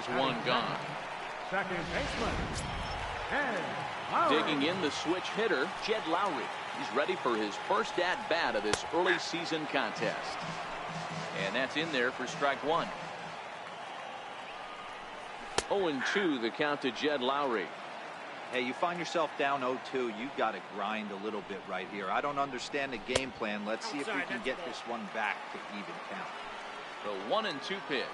One gone. Second baseman, Jed Lowry. Digging in the switch hitter, Jed Lowry. He's ready for his first at-bat of this early season contest. And that's in there for strike one. 0-2 the count to Jed Lowry. Hey, you find yourself down 0-2, you've got to grind a little bit right here. I don't understand the game plan. Let's see if we can get this one back to even count. The 1-2 pitch.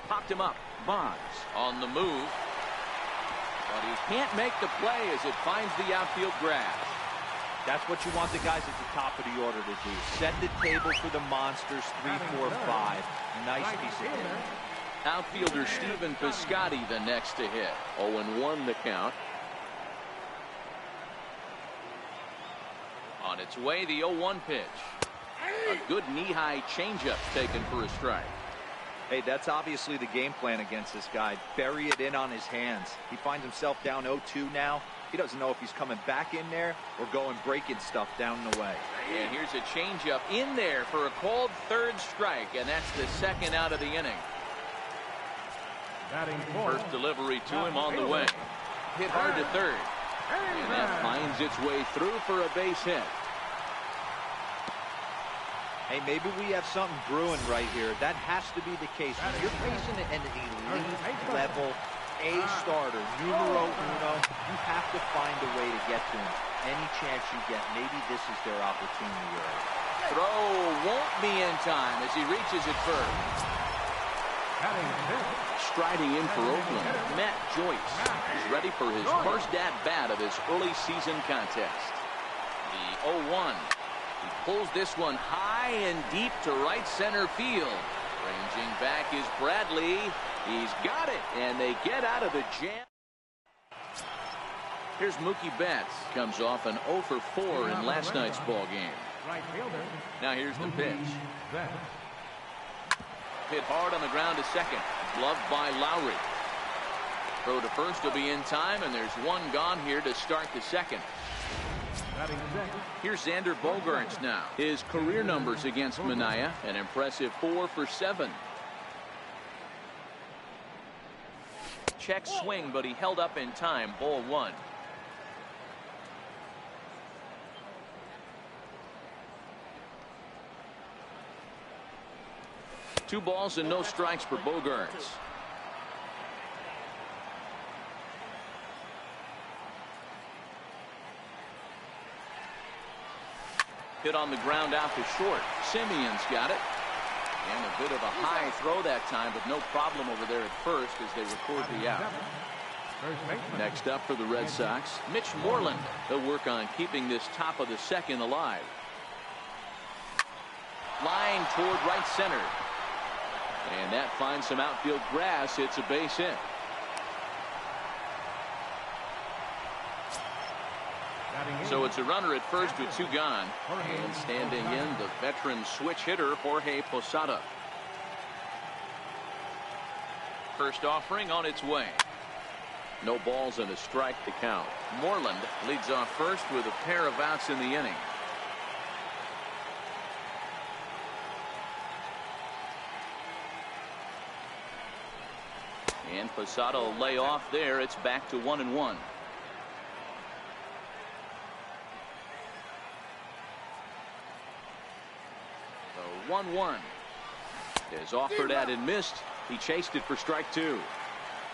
Popped him up. Bonds on the move. But he can't make the play as it finds the outfield grass. That's what you want the guys at the top of the order to do. Set the table for the monsters. 3, 4, 5. Nice piece of hitting. Outfielder Stephen Piscotty the next to hit. 0-1 the count. On its way, the 0-1 pitch. A good knee-high changeup taken for a strike. Hey, that's obviously the game plan against this guy. Bury it in on his hands. He finds himself down 0-2 now. He doesn't know if he's coming back in there or going breaking stuff down the way. And here's a changeup in there for a called third strike, and that's the second out of the inning. First delivery to him on the way. Hit hard to third. And that finds its way through for a base hit. Hey, maybe we have something brewing right here. That has to be the case. When you're facing an elite level A starter, numero uno, you have to find a way to get to him. Any chance you get, maybe this is their opportunity area. Throw won't be in time as he reaches it first. Striding in for Oakland, Matt Joyce is ready for his first at-bat of this early season contest. The 0-1. He pulls this one high and deep to right center field. Ranging back is Bradley. He's got it, and they get out of the jam. Here's Mookie Betts. Comes off an 0 for 4 in last night's ball game. Now here's the pitch. Hit hard on the ground to second. Gloved by Lowry. Throw to first will be in time, and there's one gone here to start the second. Here's Xander Bogaerts now. His career numbers against Manaea, an impressive 4 for 7. Check swing, but he held up in time. Ball 1. Two balls and no strikes for Bogaerts. Hit on the ground out to short. Simeon's got it. And a bit of a high throw that time, but no problem over there at first as they record the out. Next up for the Red Sox, Mitch Moreland. They'll work on keeping this top of the second alive. Line toward right center. And that finds some outfield grass. It's a base hit. So it's a runner at first with 2 gone. And standing in, the veteran switch hitter, Jorge Posada. First offering on its way. No balls and a strike to count. Moreland leads off first with a pair of outs in the inning. And Posada will lay off there. It's back to 1-1. The 1-1 is offered at and missed. He chased it for strike 2.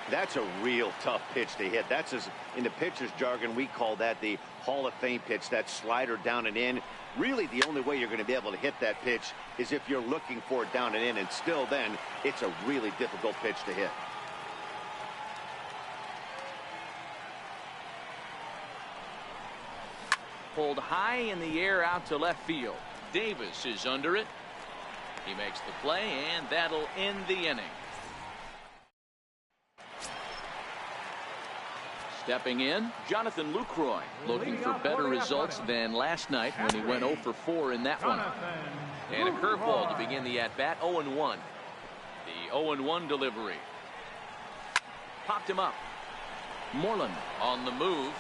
That's a real tough pitch to hit. That's, as in the pitcher's jargon, we call that the Hall of Fame pitch. That slider down and in. Really, the only way you're going to be able to hit that pitch is if you're looking for it down and in. And still then, it's a really difficult pitch to hit. Pulled high in the air out to left field. Davis is under it. He makes the play, and that'll end the inning. Stepping in, Jonathan Lucroy, looking for better results than last night when he went 0 for 4 in that one. And a curveball to begin the at-bat, 0-1. The 0-1 delivery. Popped him up. Moreland on the move.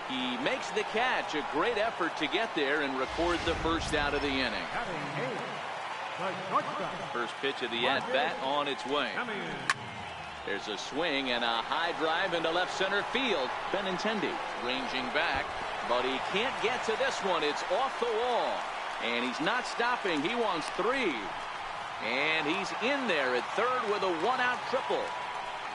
He makes the catch. A great effort to get there and record the first out of the inning. The shortstop. First pitch of the at-bat on its way. There's a swing and a high drive into left center field. Benintendi ranging back, but he can't get to this one. It's off the wall, and he's not stopping. He wants 3, and he's in there at third with a 1-out triple.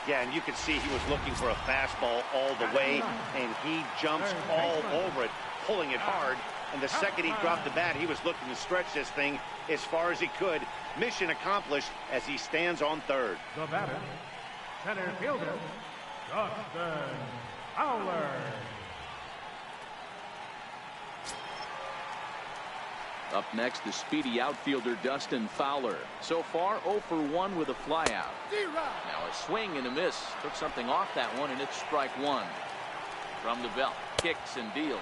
Yeah, and you can see he was looking for a fastball all the way, and he jumps all over it, pulling it hard. And the second he dropped the bat, he was looking to stretch this thing as far as he could. Mission accomplished as he stands on third. The batter, center fielder, Dustin Fowler. Up next, the speedy outfielder Dustin Fowler. So far, 0 for 1 with a flyout. Now a swing and a miss. Took something off that one, and it's strike 1. From the belt, kicks and deals.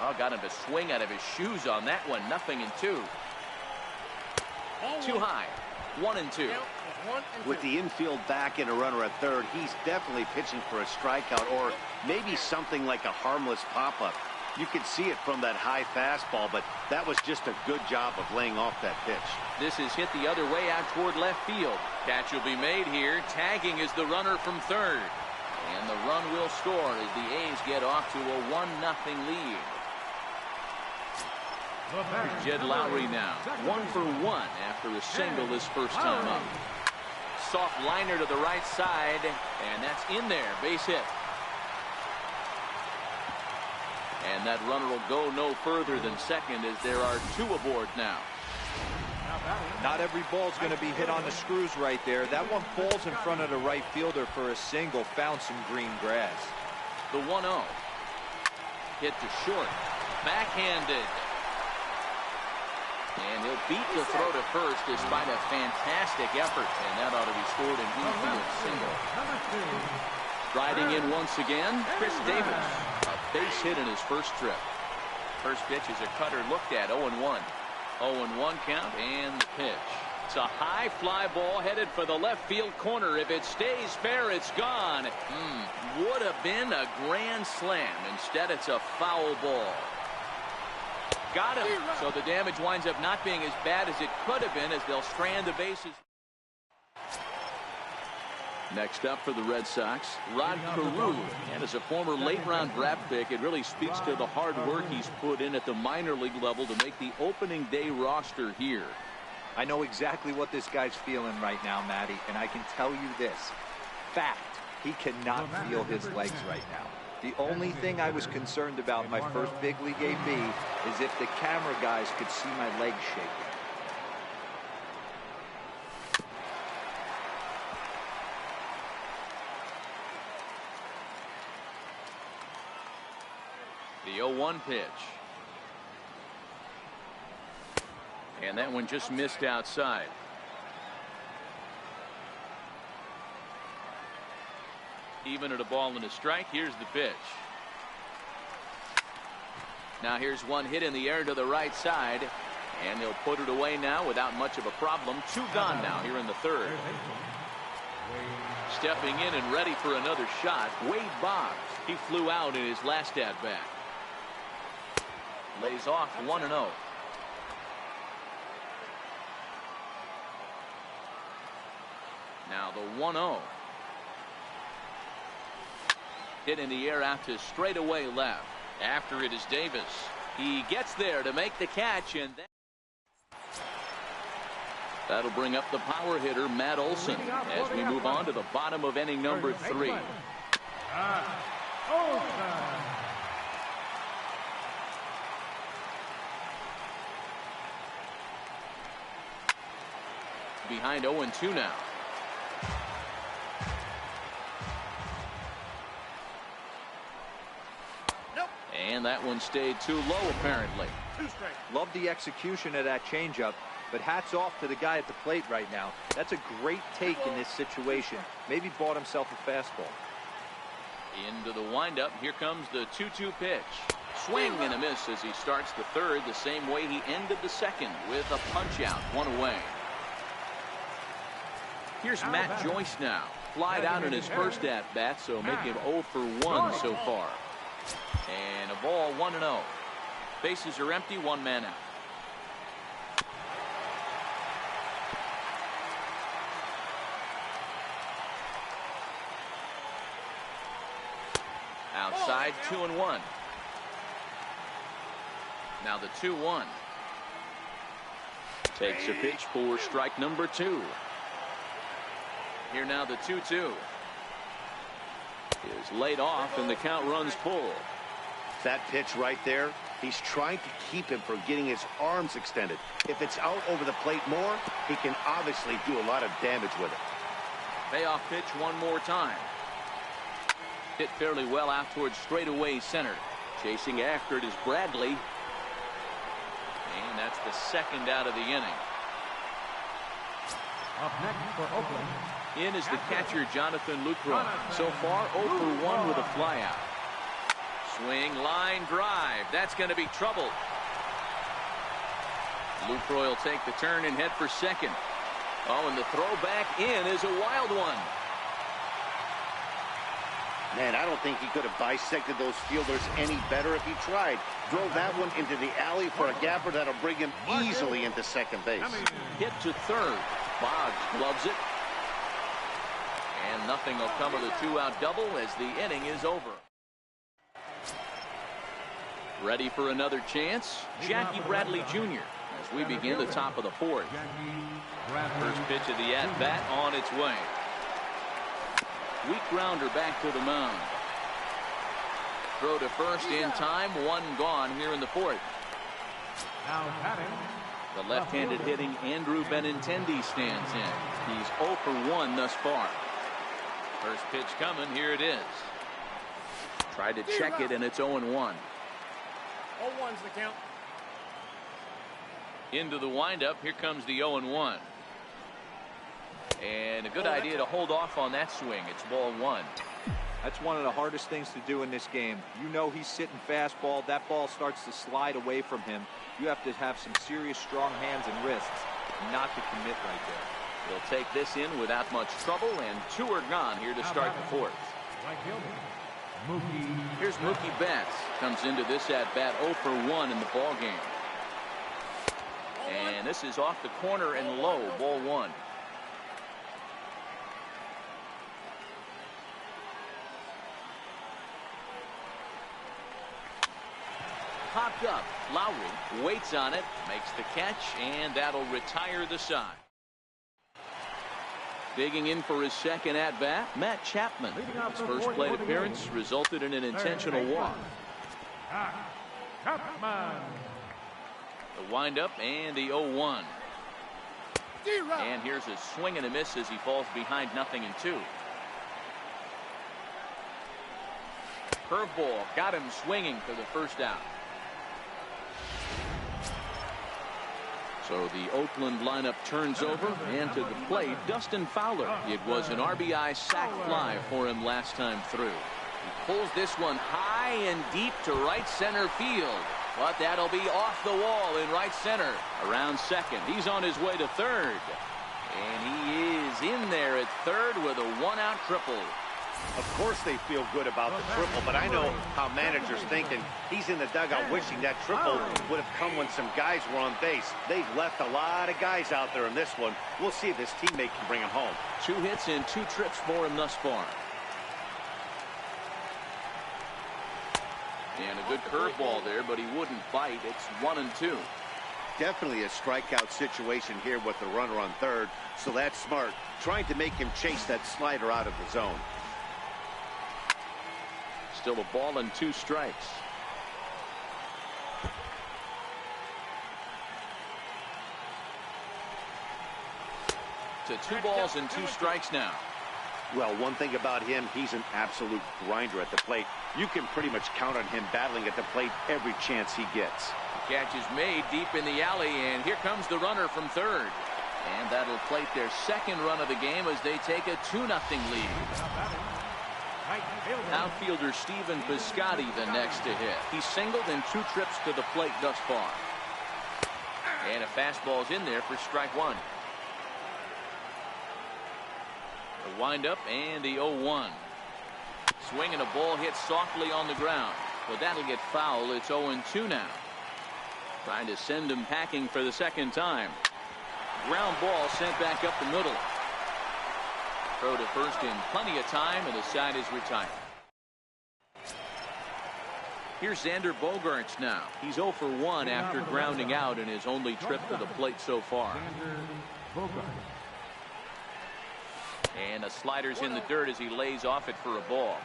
Oh, got him to swing out of his shoes on that one. 0-2. Too high. 1-2. With the infield back and a runner at third, he's definitely pitching for a strikeout or maybe something like a harmless pop-up. You could see it from that high fastball, but that was just a good job of laying off that pitch. This is hit the other way out toward left field. Catch will be made here. Tagging is the runner from third. And the run will score as the A's get off to a 1-0 lead. Jed Lowry now, 1 for 1 after a single his first time up. Soft liner to the right side, and that's in there. Base hit. And that runner will go no further than second as there are 2 aboard now. Not every ball's going to be hit on the screws right there. That one falls in front of the right fielder for a single. Found some green grass. The 1-0. Hit to short. Backhanded. And he'll beat the throw to first despite a fantastic effort. And that ought to be scored in infield single. Striding in once again, Chris Davis. A base hit in his first trip. First pitch is a cutter looked at. 0-1. 0-1 count and the pitch. It's a high fly ball headed for the left field corner. If it stays fair, it's gone. Would have been a grand slam. Instead, it's a foul ball. Got him. So the damage winds up not being as bad as it could have been as they'll strand the bases. Next up for the Red Sox, Rod Carew. And as a former late-round draft pick, it really speaks to the hard work he's put in at the minor league level to make the opening day roster here. I know exactly what this guy's feeling right now, Matty, and I can tell you this. Fact, he cannot feel his legs right now. The only thing I was concerned about my first big league AB is if the camera guys could see my legs shaking. The 0-1 pitch. And that one just missed outside. Even at a ball and a strike, here's the pitch. Now here's one hit in the air to the right side. And they'll put it away now without much of a problem. 2 gone now here in the third. Stepping in and ready for another shot, Wade Boggs. He flew out in his last at-bat. Lays off 1-0. Now the 1-0. Hit in the air out to straightaway left. After it is Davis. He gets there to make the catch, and that'll bring up the power hitter, Matt Olson, as we move on to the bottom of inning number 3. Behind 0-2 now. And that one stayed too low, apparently. Love the execution of that changeup, but hats off to the guy at the plate right now. That's a great take in this situation. Maybe bought himself a fastball. Into the windup. Here comes the 2-2 pitch. Swing and a miss as he starts the third the same way he ended the second with a punch out. 1 away. Here's Matt Joyce now. Flied out in his first at-bat, so make him 0 for 1 so far. And a ball, 1-0. Bases are empty, 1 man out. Outside, 2-1. Now the 2-1. Takes a pitch for strike number 2. Here now the 2-2. Is laid off and the count runs full. That pitch right there, he's trying to keep him from getting his arms extended. If it's out over the plate more, he can obviously do a lot of damage with it. Payoff pitch one more time. Hit fairly well out towards straightaway center. Chasing after it is Bradley. And that's the second out of the inning. Up next for Oakland. In is the catcher, Jonathan Lucroy. So far, 0 for 1 with a flyout. Swing, line drive. That's going to be trouble. Lucroy will take the turn and head for second. Oh, and the throw back in is a wild one. Man, I don't think he could have bisected those fielders any better if he tried. Drove that one into the alley for a gapper that'll bring him easily into second base. Hit to third. Boggs gloves it. And nothing will come of the 2-out double as the inning is over. Ready for another chance? Jackie Bradley Jr. as we begin the top of the 4th. First pitch of the at-bat on its way. Weak grounder back to the mound. Throw to first in time. 1 gone here in the 4th. Now batting. The left-handed hitting Andrew Benintendi stands in. He's 0 for 1 thus far. First pitch coming. Here it is. Tried to check it, and it's 0-1. 0-1's the count. Into the windup. Here comes the 0-1. And a good idea to hold off on that swing. It's ball 1. That's one of the hardest things to do in this game. You know he's sitting fastball. That ball starts to slide away from him. You have to have some serious strong hands and wrists not to commit right there. He'll take this in without much trouble, and 2 are gone here to start the 4th. Right fielder. Mookie. Here's Mookie Betts. Comes into this at-bat 0 for 1 in the ball game. And this is off the corner and low. Ball 1. Popped up. Lowry waits on it, makes the catch, and that'll retire the side. Digging in for his second at-bat, Matt Chapman. His first plate appearance resulted in an intentional walk. Chapman. The windup and the 0-1. And here's a swing and a miss as he falls behind 0-2. Curveball got him swinging for the first out. So the Oakland lineup turns over, and to the plate, Dustin Fowler. It was an RBI sac fly for him last time through. He pulls this one high and deep to right center field. But that'll be off the wall in right center. Around second. He's on his way to third. And he is in there at third with a 1-out triple. Of course they feel good about the triple, but I know how managers think, and he's in the dugout wishing that triple would have come when some guys were on base. They've left a lot of guys out there in this one. We'll see if his teammate can bring him home. 2 hits and 2 trips for him thus far. And a good curveball there, but he wouldn't bite. It's 1-2. Definitely a strikeout situation here with the runner on third, so that's smart. Trying to make him chase that slider out of the zone. Still a ball and 2 strikes. To 2 balls and 2 strikes now. Well, one thing about him, he's an absolute grinder at the plate. You can pretty much count on him battling at the plate every chance he gets. The catch is made deep in the alley, and here comes the runner from third. And that'll plate their second run of the game as they take a 2-0 lead. Outfielder Stephen Piscotty the next to hit. He's singled in 2 trips to the plate thus far. And a fastball's in there for strike 1. The windup and the 0-1. Swing and a ball hit softly on the ground. Well, that'll get foul. It's 0-2 now. Trying to send him packing for the second time. Ground ball sent back up the middle. Throw to first in plenty of time, and the side is retired. Here's Xander Bogaerts now. He's 0 for 1 after grounding out in his only trip to the plate so far. And a slider's in the dirt as he lays off it for a ball.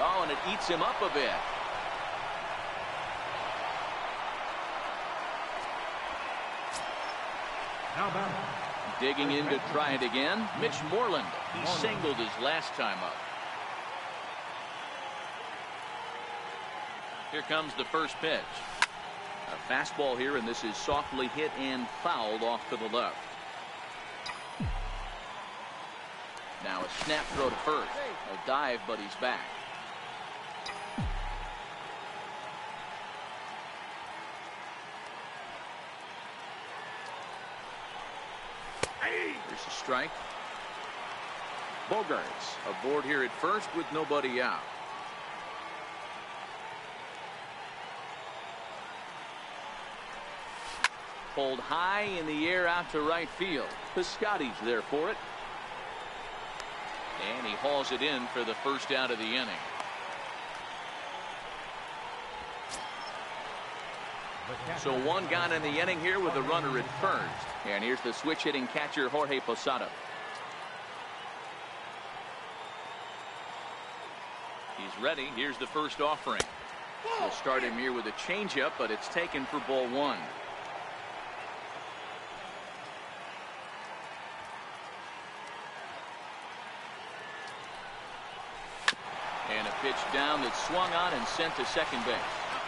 Oh, and it eats him up a bit. Digging in to try it again, Mitch Moreland. He singled his last time up. Here comes the first pitch. A fastball here, and this is softly hit and fouled off to the left. Now a snap throw to first. A dive, but he's back. There's a strike. Bogaerts aboard here at first with nobody out. Pulled high in the air out to right field. Piscotty's there for it. And he hauls it in for the first out of the inning. So one gone in the inning here with a runner at first. And here's the switch hitting catcher Jorge Posada. He's ready. Here's the first offering. We'll start him here with a changeup, but it's taken for ball one. And a pitch down that's swung on and sent to second base.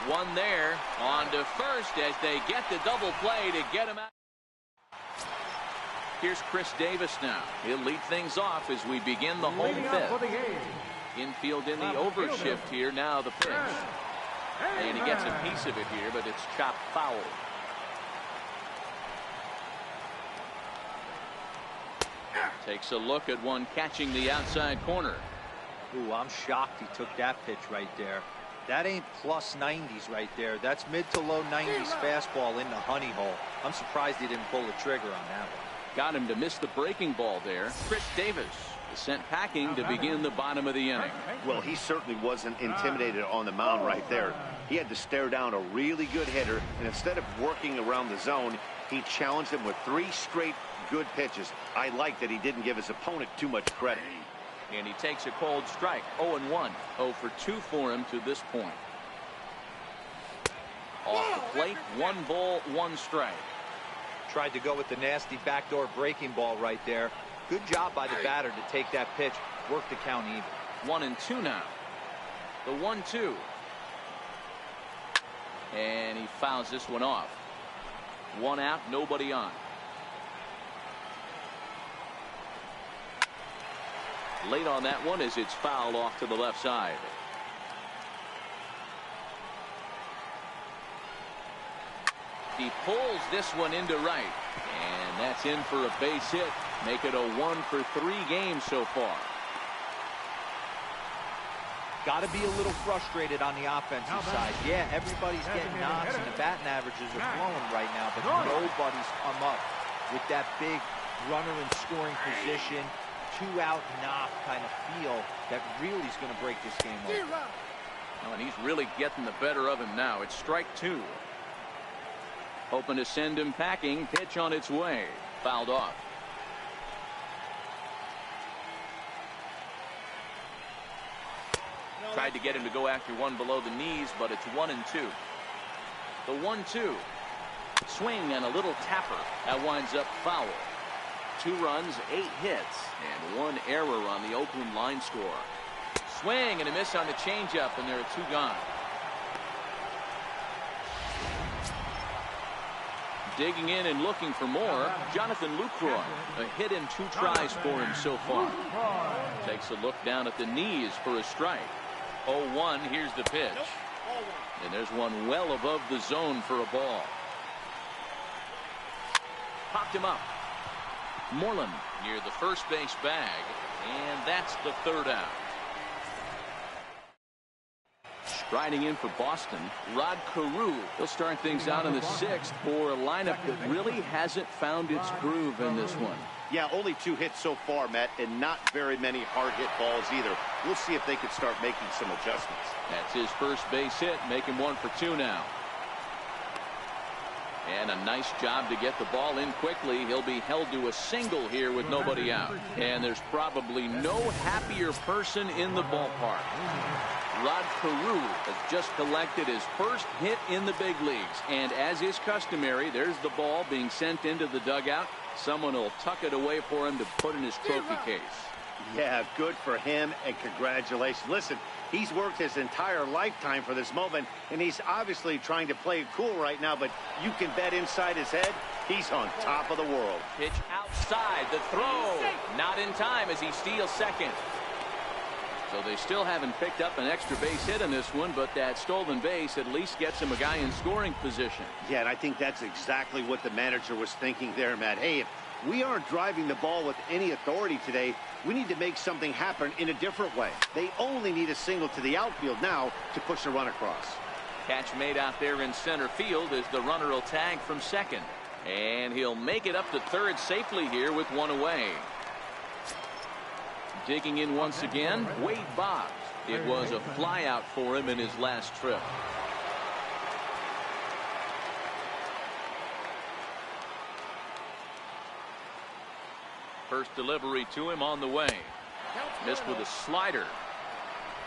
One there, on to first as they get the double play to get him out. Here's Chris Davis now. He'll lead things off as we begin the home fifth. Infield in the overshift here. Now the pitch. And he gets a piece of it here, but it's chopped foul. Takes a look at one catching the outside corner. Ooh, I'm shocked he took that pitch right there. That ain't plus 90s right there. That's mid to low 90s fastball in the honey hole. I'm surprised he didn't pull the trigger on that one. Got him to miss the breaking ball there. Chris Davis is sent packing to begin the bottom of the inning. Well, he certainly wasn't intimidated on the mound right there. He had to stare down a really good hitter, and instead of working around the zone, he challenged him with 3 straight good pitches. I like that he didn't give his opponent too much credit. And he takes a cold strike. 0-1. 0 for 2 for him to this point. Off the plate, 1 ball, 1 strike. Tried to go with the nasty backdoor breaking ball right there. Good job by the batter to take that pitch. Work the count even. 1-2 now. The 1-2. And he fouls this one off. 1 out, nobody on. Late on that one as it's fouled off to the left side. He pulls this one into right. And that's in for a base hit. Make it a 1 for 3 games so far. Got to be a little frustrated on the offensive side. Yeah, everybody's getting knocks and the batting averages are flowing right now, but nobody's come up with that big runner in scoring position, 2-out knock kind of feel that really is going to break this game open. Oh, and he's really getting the better of him now. It's strike 2. Hoping to send him packing. Pitch on its way. Fouled off. Tried to get him to go after one below the knees, but it's 1-2. The 1-2. Swing and a little tapper. That winds up foul. 2 runs, 8 hits, and 1 error on the Oakland line score. Swing and a miss on the changeup, and there are 2 gone. Digging in and looking for more, Jonathan Lucroy. A hit in 2 tries for him so far. Takes a look down at the knees for a strike. 0-1, here's the pitch. And there's one well above the zone for a ball. Popped him up. Moreland near the first base bag, and that's the 3rd out. Riding in for Boston, Rod Carew. He'll start things out in the 6th for a lineup that really hasn't found its groove in this one. Yeah, only 2 hits so far, Matt, and not very many hard hit balls either. We'll see if they can start making some adjustments. That's his first base hit, making 1 for 2 now. And a nice job to get the ball in quickly. He'll be held to a single here with nobody out. And there's probably no happier person in the ballpark. Rod Carew has just collected his first hit in the big leagues. And as is customary, there's the ball being sent into the dugout. Someone will tuck it away for him to put in his trophy case. Yeah, good for him, and congratulations. Listen, he's worked his entire lifetime for this moment, and he's obviously trying to play it cool right now, but you can bet inside his head, he's on top of the world. Pitch outside, the throw. Not in time as he steals second. So they still haven't picked up an extra base hit in this one, but that stolen base at least gets him a guy in scoring position. Yeah, and I think that's exactly what the manager was thinking there, Matt. Hey, if we aren't driving the ball with any authority today, we need to make something happen in a different way. They only need a single to the outfield now to push the run across. Catch made out there in center field as the runner will tag from second. And he'll make it up to third safely here with 1 away. Digging in once again, Wade Boggs. It was a fly out for him in his last trip. First delivery to him on the way. Missed with a slider.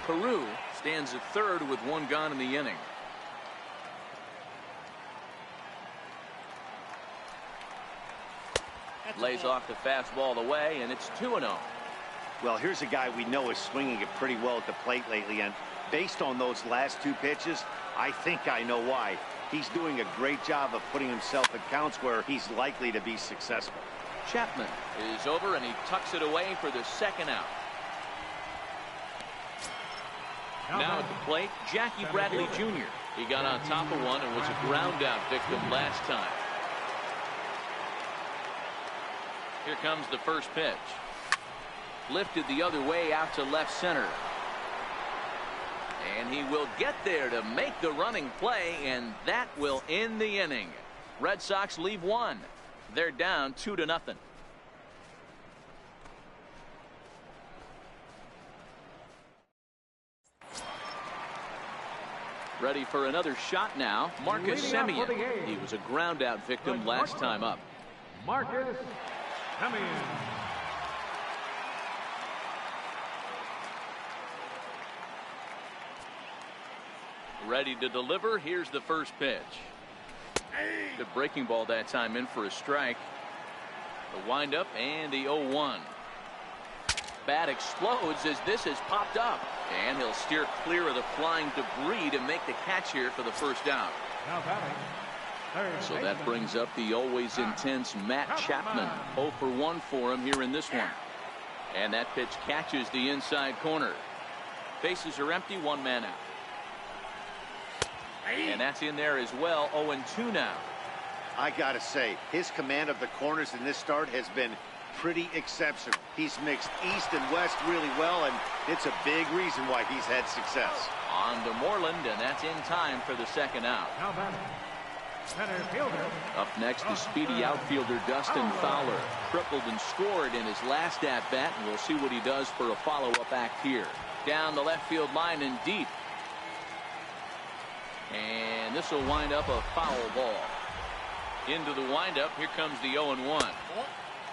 Carew stands at third with 1 gone in the inning. Lays off the fastball away, and it's 2-0. Well, here's a guy we know is swinging it pretty well at the plate lately, and based on those last 2 pitches, I think I know why. He's doing a great job of putting himself at counts where he's likely to be successful. Chapman is over, and he tucks it away for the second out. Now at the plate, Jackie Bradley Jr. He got on top of one and was a ground out victim last time. Here comes the first pitch. Lifted the other way out to left center. And he will get there to make the running play, and that will end the inning. Red Sox leave 1. They're down 2-0. Ready for another shot now. Marcus Semien. He was a ground out victim last time up. Marcus Semien. Ready to deliver. Here's the first pitch. The breaking ball that time in for a strike. The windup and the 0-1. Bat explodes as this has popped up, and he'll steer clear of the flying debris to make the catch here for the first out. So that brings up the always intense Matt Chapman. 0 for 1 for him here in this one. And that pitch catches the inside corner. Bases are empty, 1 man out. And that's in there as well. 0-2 now. I gotta say, his command of the corners in this start has been pretty exceptional. He's mixed east and west really well, and it's a big reason why he's had success. On to Moreland, and that's in time for the second out. Up next, the speedy outfielder Dustin Fowler. Tripled and scored in his last at-bat, and we'll see what he does for a follow-up act here. Down the left field line and deep. And this will wind up a foul ball. Into the windup, here comes the 0-1.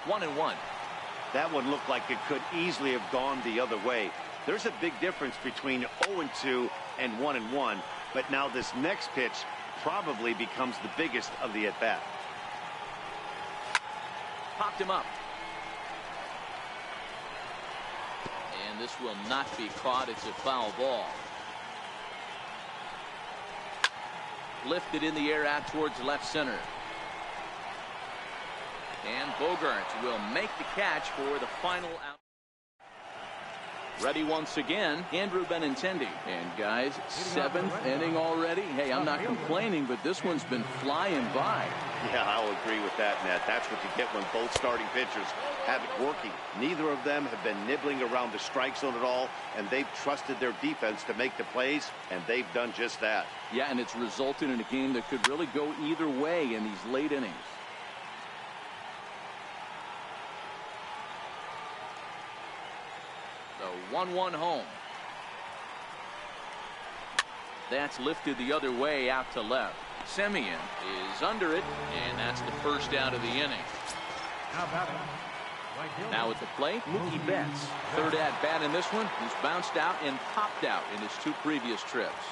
1-1. That one looked like it could easily have gone the other way. There's a big difference between 0-2 and 1-1, but now this next pitch probably becomes the biggest of the at-bat. Popped him up. And this will not be caught. It's a foul ball. Lifted in the air out towards left center. And Bogaerts will make the catch for the final out. Ready once again, Andrew Benintendi. And guys, 7th inning already. Hey, I'm not complaining, but this one's been flying by. Yeah, I'll agree with that, Matt. That's what you get when both starting pitchers have it working. Neither of them have been nibbling around the strike zone at all, and they've trusted their defense to make the plays, and they've done just that. Yeah, and it's resulted in a game that could really go either way in these late innings. The 1-1 home. That's lifted the other way out to left. Semien is under it, and that's the first out of the inning. Now at the plate, Mookie Betts. Third at bat in this one. He's bounced out and popped out in his 2 previous trips.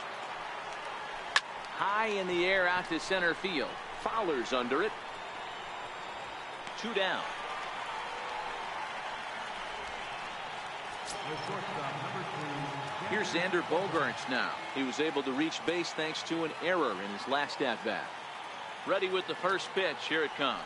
High in the air out to center field. Fowler's under it. 2 down. Here's Xander Bogaerts now. He was able to reach base thanks to an error in his last at bat. Ready with the first pitch. Here it comes.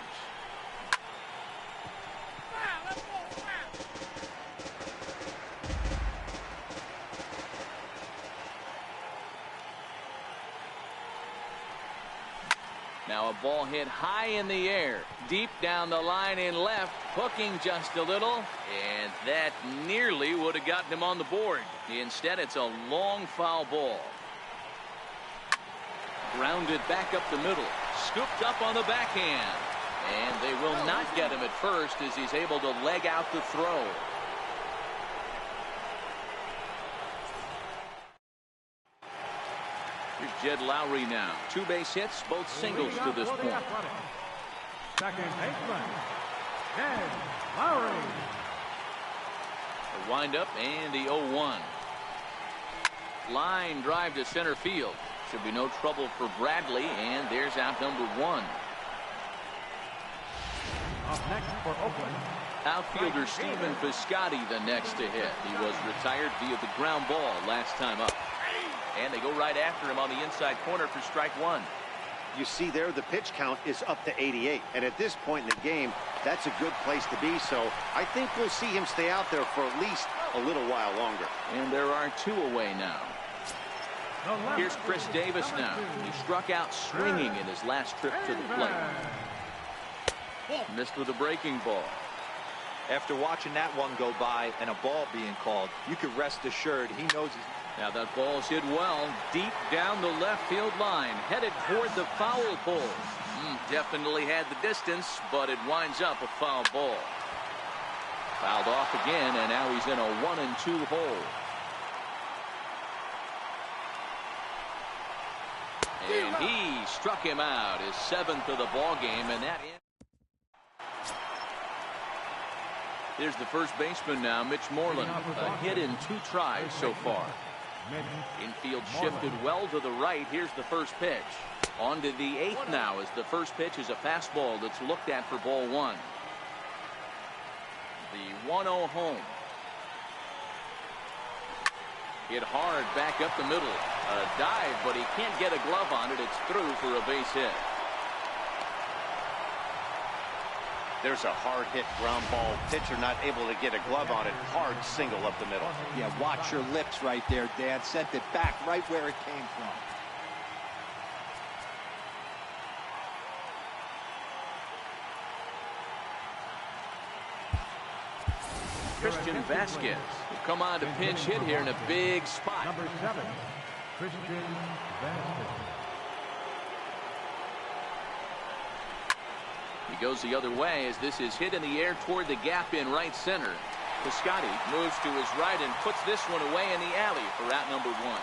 Now a ball hit high in the air, deep down the line in left, hooking just a little, and that nearly would have gotten him on the board. Instead, it's a long foul ball. Grounded back up the middle, scooped up on the backhand, and they will not get him at first as he's able to leg out the throw. Here's Jed Lowry now. 2 base hits, both singles to this point. Second baseman, Jed Lowry. A windup and the 0-1. Line drive to center field. Should be no trouble for Bradley, and there's out number 1. Up next for Oakland, Outfielder Stephen Piscotty the next to hit. He was retired via the ground ball last time up. And they go right after him on the inside corner for strike 1. You see there, the pitch count is up to 88. And at this point in the game, that's a good place to be. So I think we'll see him stay out there for at least a little while longer. And there are 2 away now. Here's Chris Davis now. He struck out swinging in his last trip to the plate. Missed with a breaking ball. After watching that one go by and a ball being called, you could rest assured he knows he's... Now that ball's hit well, deep down the left field line, headed toward the foul pole. Definitely had the distance, but it winds up a foul ball. Fouled off again, and now he's in a 1-2 hole. And he struck him out, his 7th of the ball game, and that ends. Here's the first baseman now, Mitch Moreland. A hit in 2 tries so far. Infield shifted well to the right. Here's the first pitch. On to the 8th now, as the first pitch is a fastball that's looked at for ball 1. The 1-0 home. Hit hard back up the middle. A dive, but he can't get a glove on it. It's through for a base hit. There's a hard-hit ground ball. Pitcher not able to get a glove on it. Hard single up the middle. Yeah, watch your lips right there, Dan. Sent it back right where it came from. Christian Vasquez will come on to pinch hit here in a big spot. Number 7, Christian Vasquez. He goes the other way as this is hit in the air toward the gap in right center. Piscotty moves to his right and puts this one away in the alley for out number 1.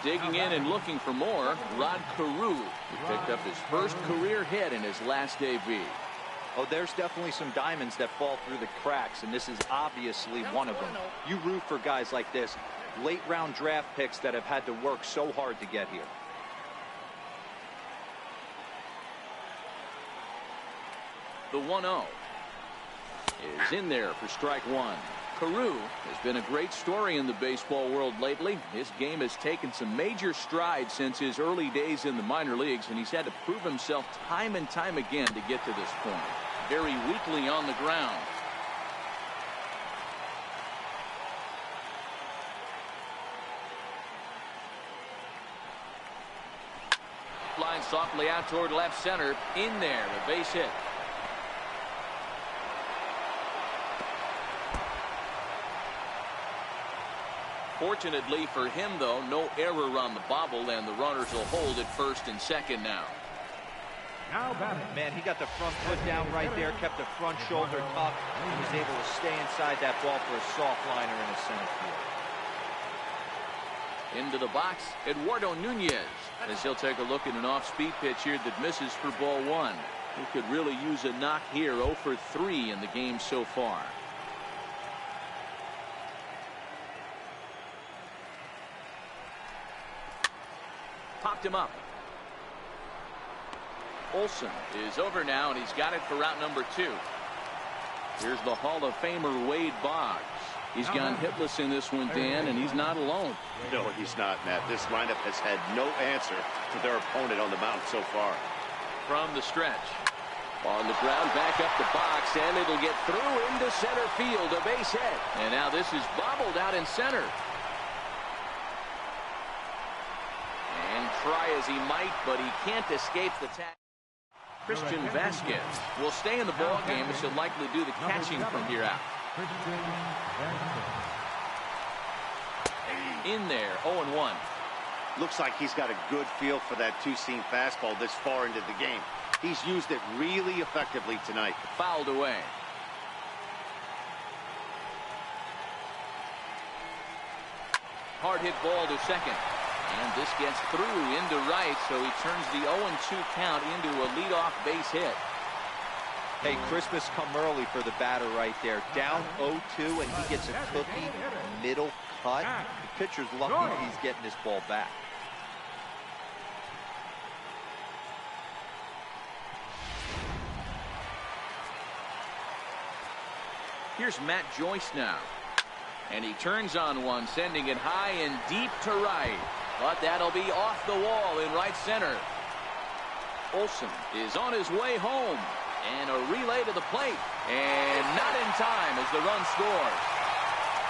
Digging in and looking for more, Rod Carew, who picked up his first career hit in his last debut. Oh, there's definitely some diamonds that fall through the cracks, and this is obviously one of them. You root for guys like this, late round draft picks that have had to work so hard to get here. The 1-0 is in there for strike 1. Carew has been a great story in the baseball world lately. His game has taken some major strides since his early days in the minor leagues, and he's had to prove himself time and time again to get to this point. Very weakly on the ground. line, softly out toward left center. In there, a base hit. Fortunately for him, though, no error on the bobble, and the runners will hold at first and second now. Man, he got the front foot down right there, kept the front shoulder tucked, and was able to stay inside that ball for a soft liner in the center field. Into the box, Eduardo Nunez, as he'll take a look at an off-speed pitch here that misses for ball one. He could really use a knock here. 0 for 3 in the game so far. Popped him up. Olsen is over now, and he's got it for route number 2. Here's the Hall of Famer Wade Boggs. He's gone hitless in this one, Dan, and he's not alone. No, he's not, Matt. This lineup has had no answer to their opponent on the mound so far. From the stretch. On the ground, back up the box, and it'll get through into center field, a base hit. And now this is bobbled out in center. And try as he might, but he can't escape the tackle. Christian Vasquez will stay in the ball game, and should likely do the catching from here out. In there, 0-1. Looks like he's got a good feel for that two-seam fastball this far into the game. He's used it really effectively tonight. Fouled away. Hard hit ball to second. And this gets through into right, so he turns the 0-2 count into a leadoff base hit. Hey, Christmas come early for the batter right there. Down 0-2, and he gets a cookie middle cut. The pitcher's lucky he's getting this ball back. Here's Matt Joyce now. And he turns on one, sending it high and deep to right. But that'll be off the wall in right center. Olsen is on his way home. And a relay to the plate. And not in time as the run scores.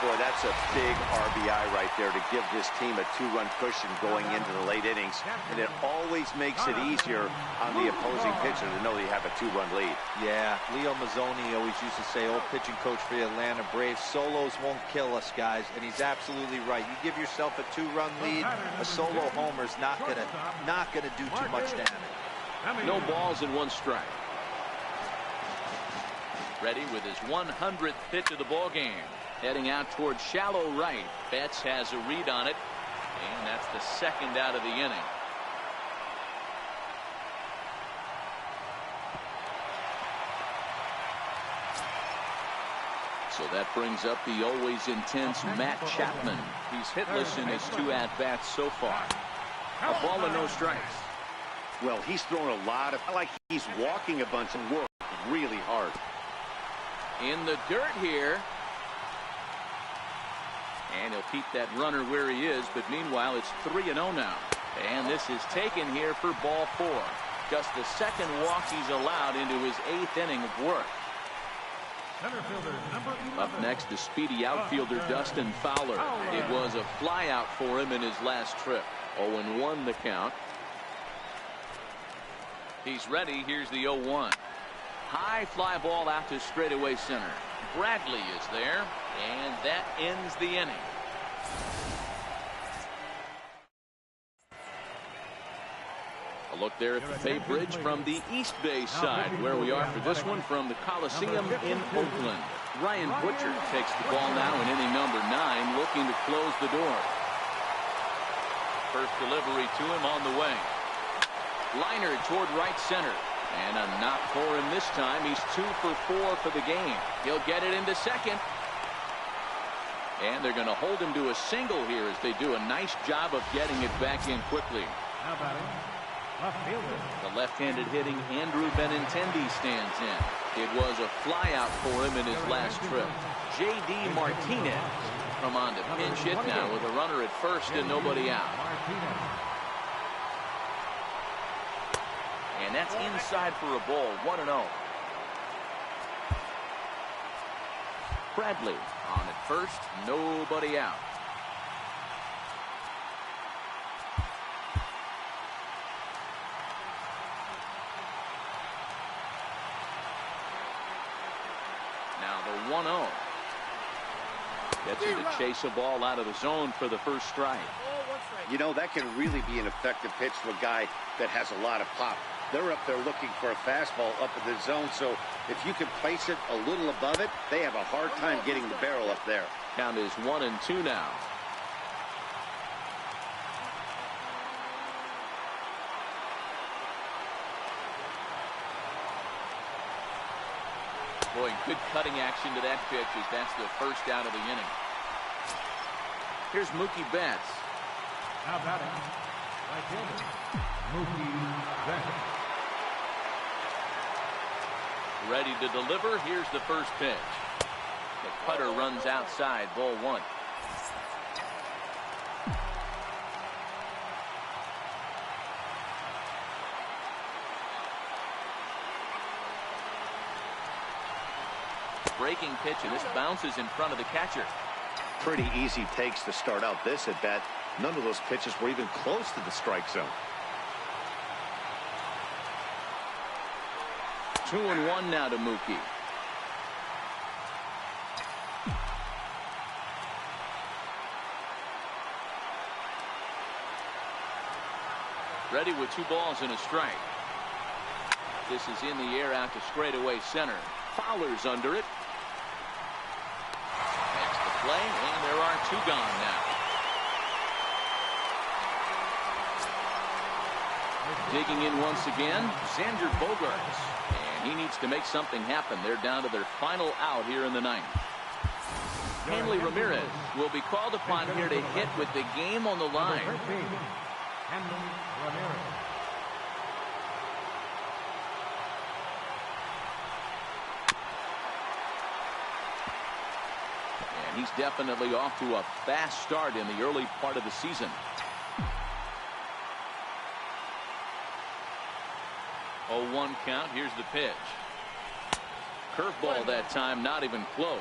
Boy, that's a big RBI right there to give this team a 2-run cushion going into the late innings. And it always makes it easier on the opposing pitcher to know they have a 2-run lead. Yeah, Leo Mazzoni always used to say, old pitching coach for the Atlanta Braves, solos won't kill us, guys. And he's absolutely right. You give yourself a 2-run lead, a solo homer's not gonna do too much damage. No balls and 1 strike. Ready with his 100th pitch of the ball game. Heading out towards shallow right. Betts has a read on it. And that's the second out of the inning. So that brings up the always intense Matt Chapman. He's hitless in his 2 at-bats so far. A ball and no strikes. Well, he's thrown a lot of, like he's walking a bunch and worked really hard. In the dirt here. And he'll keep that runner where he is, but meanwhile it's 3-0 now. And this is taken here for ball 4. Just the second walk he's allowed into his 8th inning of work. Up next, the speedy outfielder Dustin Fowler. It was a flyout for him in his last trip. 0-1 the count. He's ready. Here's the 0-1. High fly ball out to straightaway center. Bradley is there, and that ends the inning. A look there at the Bay Bridge from the East Bay side, where we are for this one from the Coliseum in Oakland. Ryan Butcher takes the ball now in inning number 9, looking to close the door. First delivery to him on the way. Liner toward right center. And a knock for him this time. He's 2 for 4 for the game. He'll get it into second. And they're going to hold him to a single here as they do a nice job of getting it back in quickly. The left-handed hitting Andrew Benintendi stands in. It was a flyout for him in his last trip. J.D. Martinez come on to pinch hit now with a runner at first and nobody out. And that's inside for a ball. 1-0. Bradley on at first, nobody out. 1-0. Gets him to chase a ball out of the zone for the first strike. You know, that can really be an effective pitch to a guy that has a lot of pop. They're up there looking for a fastball up in the zone, so if you can place it a little above it, they have a hard time getting the barrel up there. Count is 1-2 now. Boy, good cutting action to that pitch as that's the first out of the inning. Here's Mookie Betts. Now batting, right fielder, Mookie Betts. Ready to deliver. Here's the first pitch. The cutter runs outside, ball 1. Breaking pitch, and this bounces in front of the catcher. Pretty easy takes to start out this at bat. None of those pitches were even close to the strike zone. 2-1 now to Mookie. Ready with 2 balls and a strike. This is in the air out to straightaway center. Fowler's under it. Makes the play, and there are 2 gone now. Digging in once again, Xander Bogaerts. And he needs to make something happen. They're down to their final out here in the 9th. Hanley Ramirez will be called upon here to hit with the game on the line. Hanley Ramirez. And he's definitely off to a fast start in the early part of the season. 0-1 count. Here's the pitch. Curveball that time, not even close.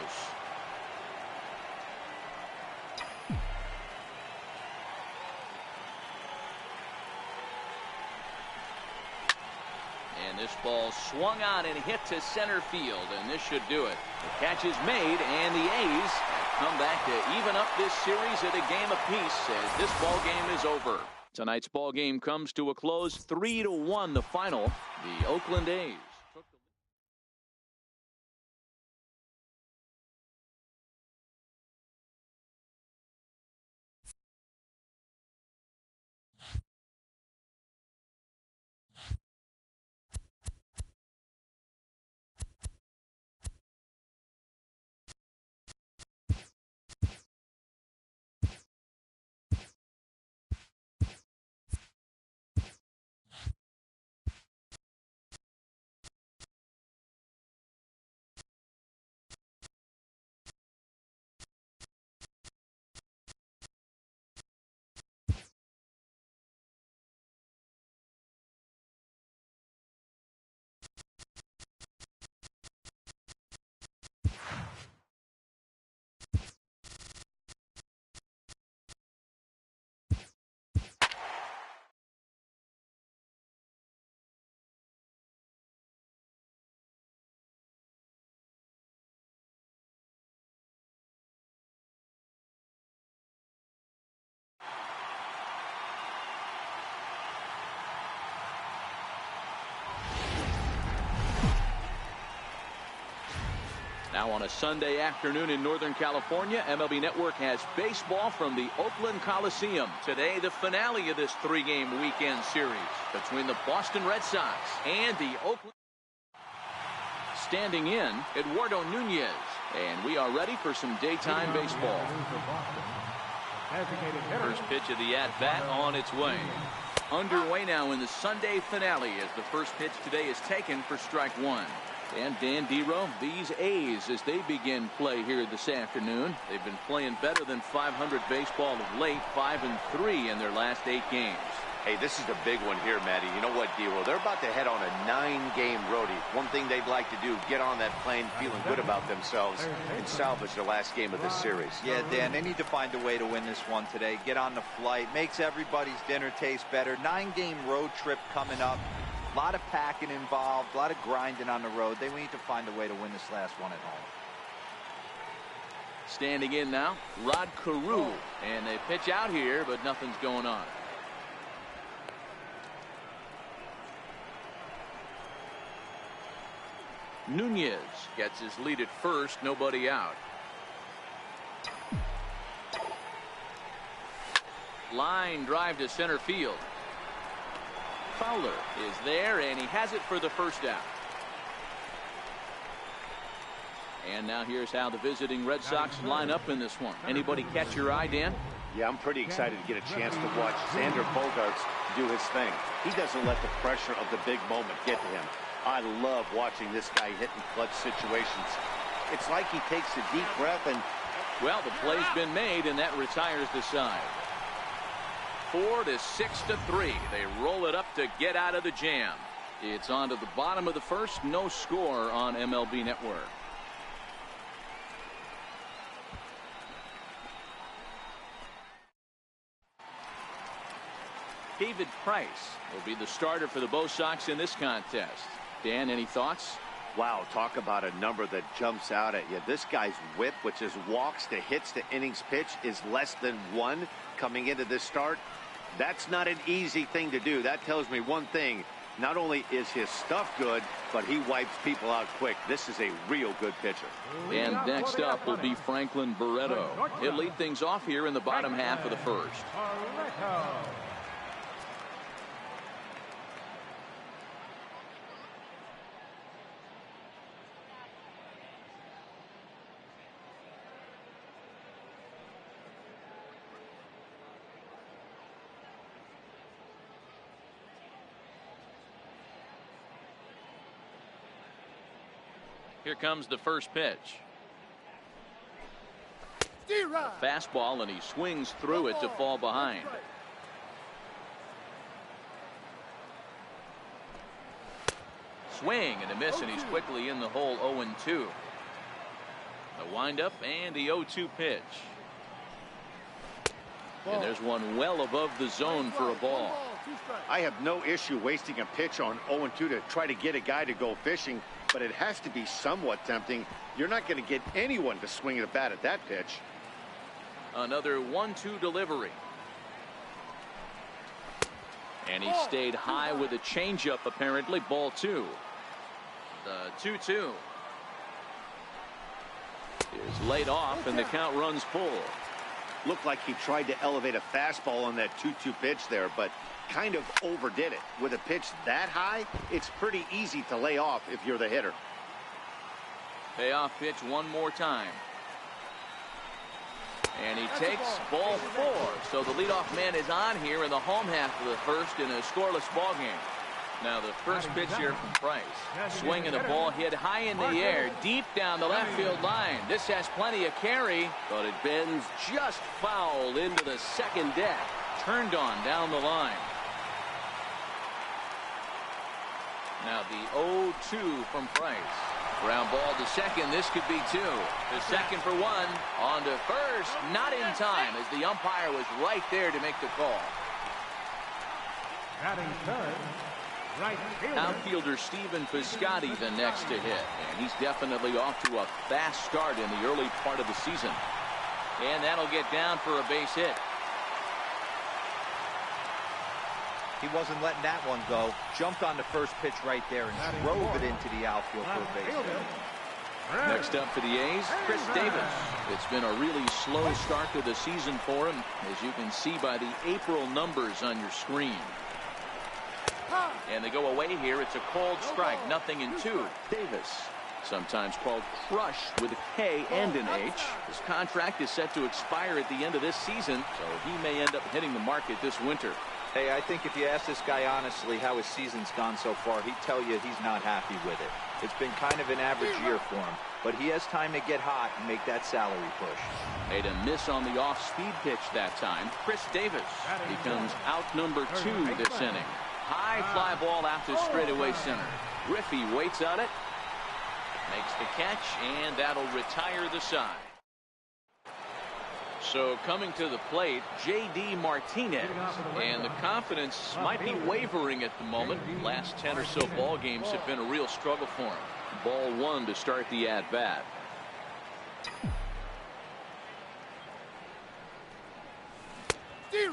And this ball swung on and hit to center field, and this should do it. The catch is made, and the A's have come back to even up this series at a game apiece as this ball game is over. Tonight's ball game comes to a close, 3-1 the final. The Oakland A's took the Now on a Sunday afternoon in Northern California, MLB Network has baseball from the Oakland Coliseum. Today, the finale of this 3-game weekend series between the Boston Red Sox and the Oakland. Standing in, Eduardo Nunez. And we are ready for some daytime baseball. First pitch of the at-bat on its way. Underway now in the Sunday finale as the first pitch today is taken for strike 1. And Dan Dero, these A's, as they begin play here this afternoon, they've been playing better than 500 baseball of late, 5-3 in their last 8 games. Hey, this is the big one here, Matty. You know what, Dero? They're about to head on a 9-game roadie. One thing they'd like to do, get on that plane feeling good about themselves and salvage the last game of this series. Yeah, Dan, they need to find a way to win this one today. Get on the flight, makes everybody's dinner taste better. 9-game road trip coming up. A lot of packing involved, a lot of grinding on the road. They need to find a way to win this last one at home. Standing in now, Rod Carew. And they pitch out here, but nothing's going on. Nunez gets his lead at first, nobody out. Line drive to center field. Fowler is there, and he has it for the first out. And now here's how the visiting Red Sox line up in this one. Anybody catch your eye, Dan? Yeah, I'm pretty excited to get a chance to watch Xander Bogaerts do his thing. He doesn't let the pressure of the big moment get to him. I love watching this guy hit in clutch situations. It's like he takes a deep breath and... Well, the play's been made, and that retires the side. 4-6-3. They roll it up to get out of the jam. It's on to the bottom of the first. No score on MLB Network. David Price will be the starter for the Bo Sox in this contest. Dan, any thoughts? Wow, talk about a number that jumps out at you. This guy's whip, which is walks to hits to innings pitch, is less than 1 coming into this start. That's not an easy thing to do. That tells me one thing. Not only is his stuff good, but he wipes people out quick. This is a real good pitcher. And next up will be Franklin Barreto. He'll lead things off here in the bottom half of the first. Here comes the first pitch. A fastball, and he swings through it to fall behind. Swing and a miss, and he's quickly in the hole. 0-2. The windup and the 0-2 pitch. And there's one well above the zone for a ball. I have no issue wasting a pitch on 0-2 to try to get a guy to go fishing, but it has to be somewhat tempting. You're not going to get anyone to swing a bat at that pitch. Another 1-2 delivery. And he stayed high with a changeup, apparently. Ball 2. The 2-2 is laid off, and the count runs full. Looked like he tried to elevate a fastball on that 2-2 pitch there, but kind of overdid it. With a pitch that high, it's pretty easy to lay off if you're the hitter. Payoff pitch one more time. And he takes ball 4. So the leadoff man is on here in the home half of the first in a scoreless ball game. Now the first pitch here from Price. Swinging the ball hit high in the air, deep down the left field line. This has plenty of carry, but it bends just foul into the second deck. Turned on down the line. Now the 0-2 from Price. Ground ball to second. This could be 2. To second for 1. On to first. Not in time, as the umpire was right there to make the call. Batting third, right fielder. Outfielder Stephen Piscotty the next to hit. And he's definitely off to a fast start in the early part of the season. And that'll get down for a base hit. He wasn't letting that one go. Jumped on the first pitch right there and drove it into the outfield for a base hit. Next up for the A's, Chris Davis. It's been a really slow start to the season for him, as you can see by the April numbers on your screen. And they go away here. It's a called strike. 0-2. Davis, sometimes called Crush with a K and an H. His contract is set to expire at the end of this season, so he may end up hitting the market this winter. Hey, I think if you ask this guy honestly how his season's gone so far, he'd tell you he's not happy with it. It's been kind of an average year for him, but he has time to get hot and make that salary push. Made a miss on the off-speed pitch that time. Chris Davis becomes out number 2 this inning. High fly ball out to straightaway center. Griffey waits on it, makes the catch, and that'll retire the side. So coming to the plate, J.D. Martinez, and the confidence might be wavering at the moment. Last 10 or so ball games have been a real struggle for him. Ball 1 to start the at-bat.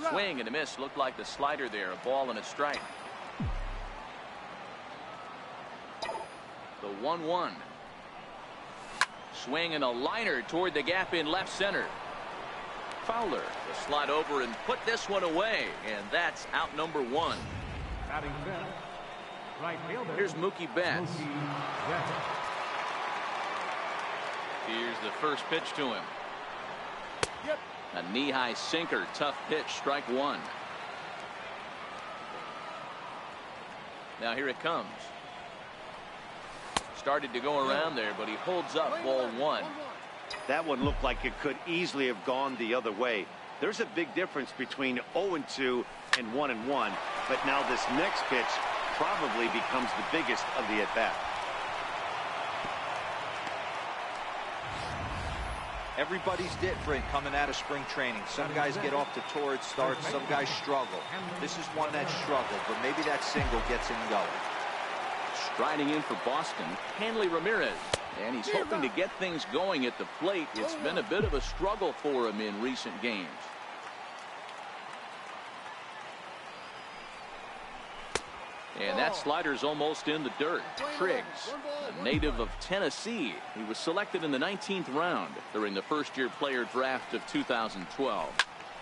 Swing and a miss. Looked like the slider there. A ball and a strike. The 1-1. Swing and a liner toward the gap in left center. Fowler will slide over and put this one away, and that's out number 1. Batting fifth, right fielder. Here's Mookie Betts. Mookie Betts. Here's the first pitch to him. A knee-high sinker, tough pitch, strike 1. Now here it comes. Started to go around there, but he holds up ball 1. That one looked like it could easily have gone the other way. There's a big difference between 0-2 and 1-1, but now this next pitch probably becomes the biggest of the at-bat. Everybody's different coming out of spring training. Some guys get off to torrid starts, some guys struggle. This is one that struggled, but maybe that single gets him going. Striding in for Boston, Hanley Ramirez. And he's hoping to get things going at the plate. It's been a bit of a struggle for him in recent games. And that slider's almost in the dirt. Triggs, a native of Tennessee. He was selected in the 19th round during the first-year player draft of 2012.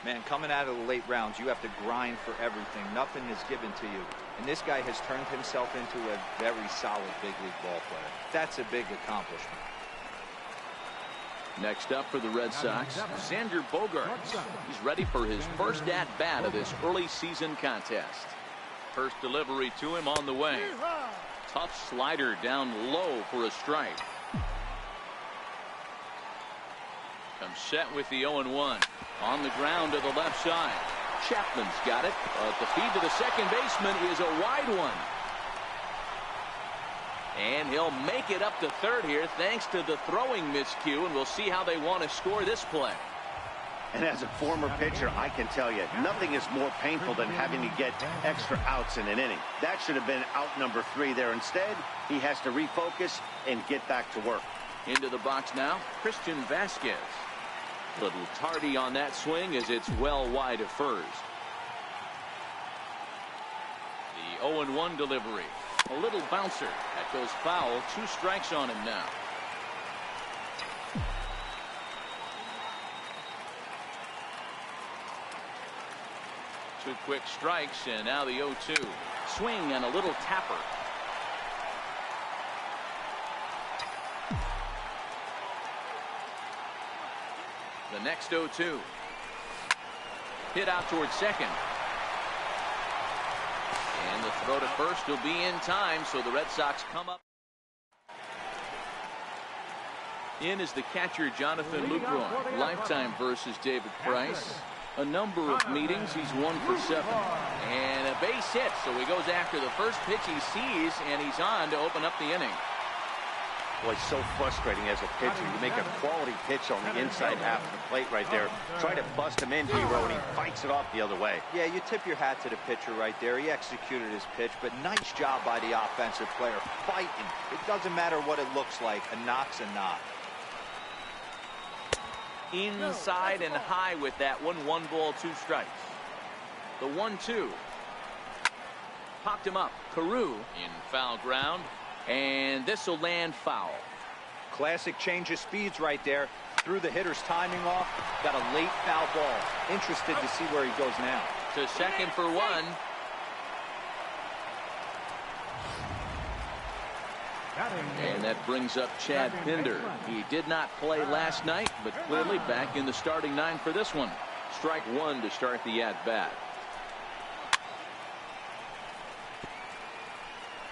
Man, coming out of the late rounds, you have to grind for everything. Nothing is given to you. And this guy has turned himself into a very solid big league ball player. That's a big accomplishment. Next up for the Red Sox, Xander Bogaerts. He's ready for his first at-bat of this early season contest. First delivery to him on the way. Tough slider down low for a strike. Comes set with the 0-1. On the ground to the left side. Chapman's got it. But the feed to the second baseman is a wide one. And he'll make it up to third here thanks to the throwing miscue, and we'll see how they want to score this play. And as a former pitcher, I can tell you, nothing is more painful than having to get extra outs in an inning. That should have been out number 3 there. Instead, he has to refocus and get back to work. Into the box now, Christian Vasquez. Little tardy on that swing as it's well wide of first. The 0-1 delivery. A little bouncer. That goes foul. 2 strikes on him now. Two quick strikes, and now the 0-2. Swing and a little tapper. The next 0-2. Hit out towards second. And the throw to first will be in time, so the Red Sox come up. In is the catcher, Jonathan Lucroy. Lifetime versus David Price. A number of meetings. He's 1 for 7. And a base hit, so he goes after the first pitch he sees, and he's on to open up the inning. Boy, so frustrating as a pitcher. You make a quality pitch on the inside half of the plate right there. Try to bust him in, D-Row, and he fights it off the other way. Yeah, you tip your hat to the pitcher right there. He executed his pitch, but nice job by the offensive player fighting. It doesn't matter what it looks like. A knock's a knock. Inside and high with that 1 ball, 2 strikes. The 1-2. Popped him up. Carew in foul ground. And this will land foul. Classic change of speeds right there. Threw the hitter's timing off. Got a late foul ball. Interested to see where he goes now. To second for 1. And that brings up Chad Pinder. He did not play last night, but clearly back in the starting 9 for this one. Strike 1 to start the at-bat.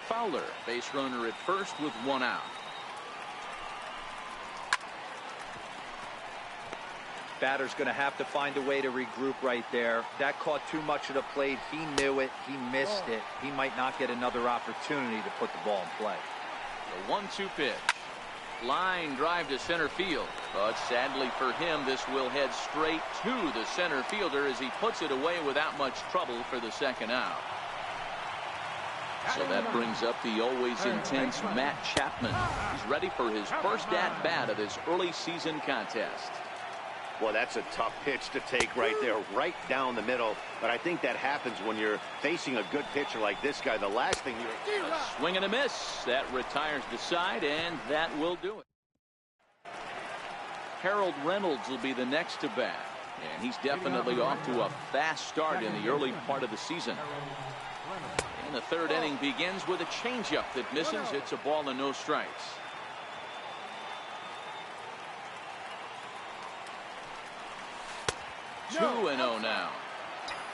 Fowler, base runner at first with 1 out. Batter's going to have to find a way to regroup right there. That caught too much of the plate. He knew it. He missed it. He might not get another opportunity to put the ball in play. The 1-2 pitch. Line drive to center field. But sadly for him, this will head straight to the center fielder as he puts it away without much trouble for the second out. So that brings up the always intense Matt Chapman. He's ready for his first at-bat of this early season contest. Well, that's a tough pitch to take right there, right down the middle. But I think that happens when you're facing a good pitcher like this guy. The last thing you're... A swing and a miss. That retires the side, and that will do it. Harold Reynolds will be the next to bat. And he's definitely off to a fast start in the early part of the season. And the third inning begins with a changeup that misses. It's a ball and no strikes. No. 2-0 now.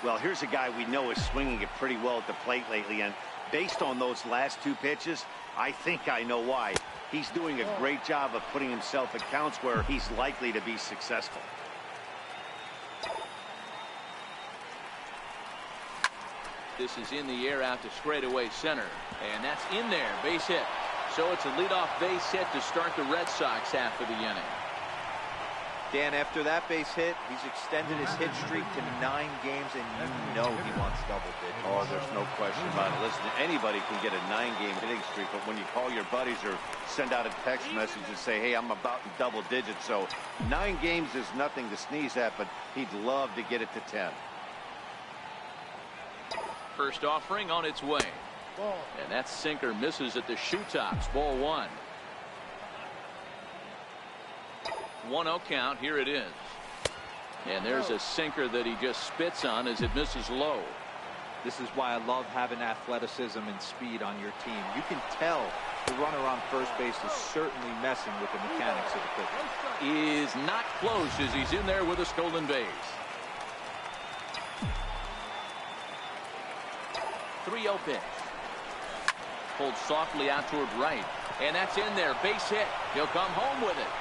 Well, here's a guy we know is swinging it pretty well at the plate lately, and based on those last two pitches, I think I know why. He's doing a great job of putting himself at counts where he's likely to be successful. This is in the air out to straightaway center, and that's in there, base hit. So it's a leadoff base hit to start the Red Sox half of the inning. Dan, after that base hit, he's extended his hit streak to 9 games, and you know he wants double digits. Oh, there's no question about it. Listen, anybody can get a 9-game hitting streak, but when you call your buddies or send out a text message and say, hey, I'm about in double digits, so 9 games is nothing to sneeze at, but he'd love to get it to 10. First offering on its way. And that sinker misses at the shoe tops. Ball 1. 1-0 count. Here it is. And there's a sinker that he just spits on as it misses low. This is why I love having athleticism and speed on your team. You can tell the runner on first base is certainly messing with the mechanics of the pitch. Is not close as he's in there with a stolen base. 3-0 pitch. Pulled softly out toward right. And that's in there. Base hit. He'll come home with it.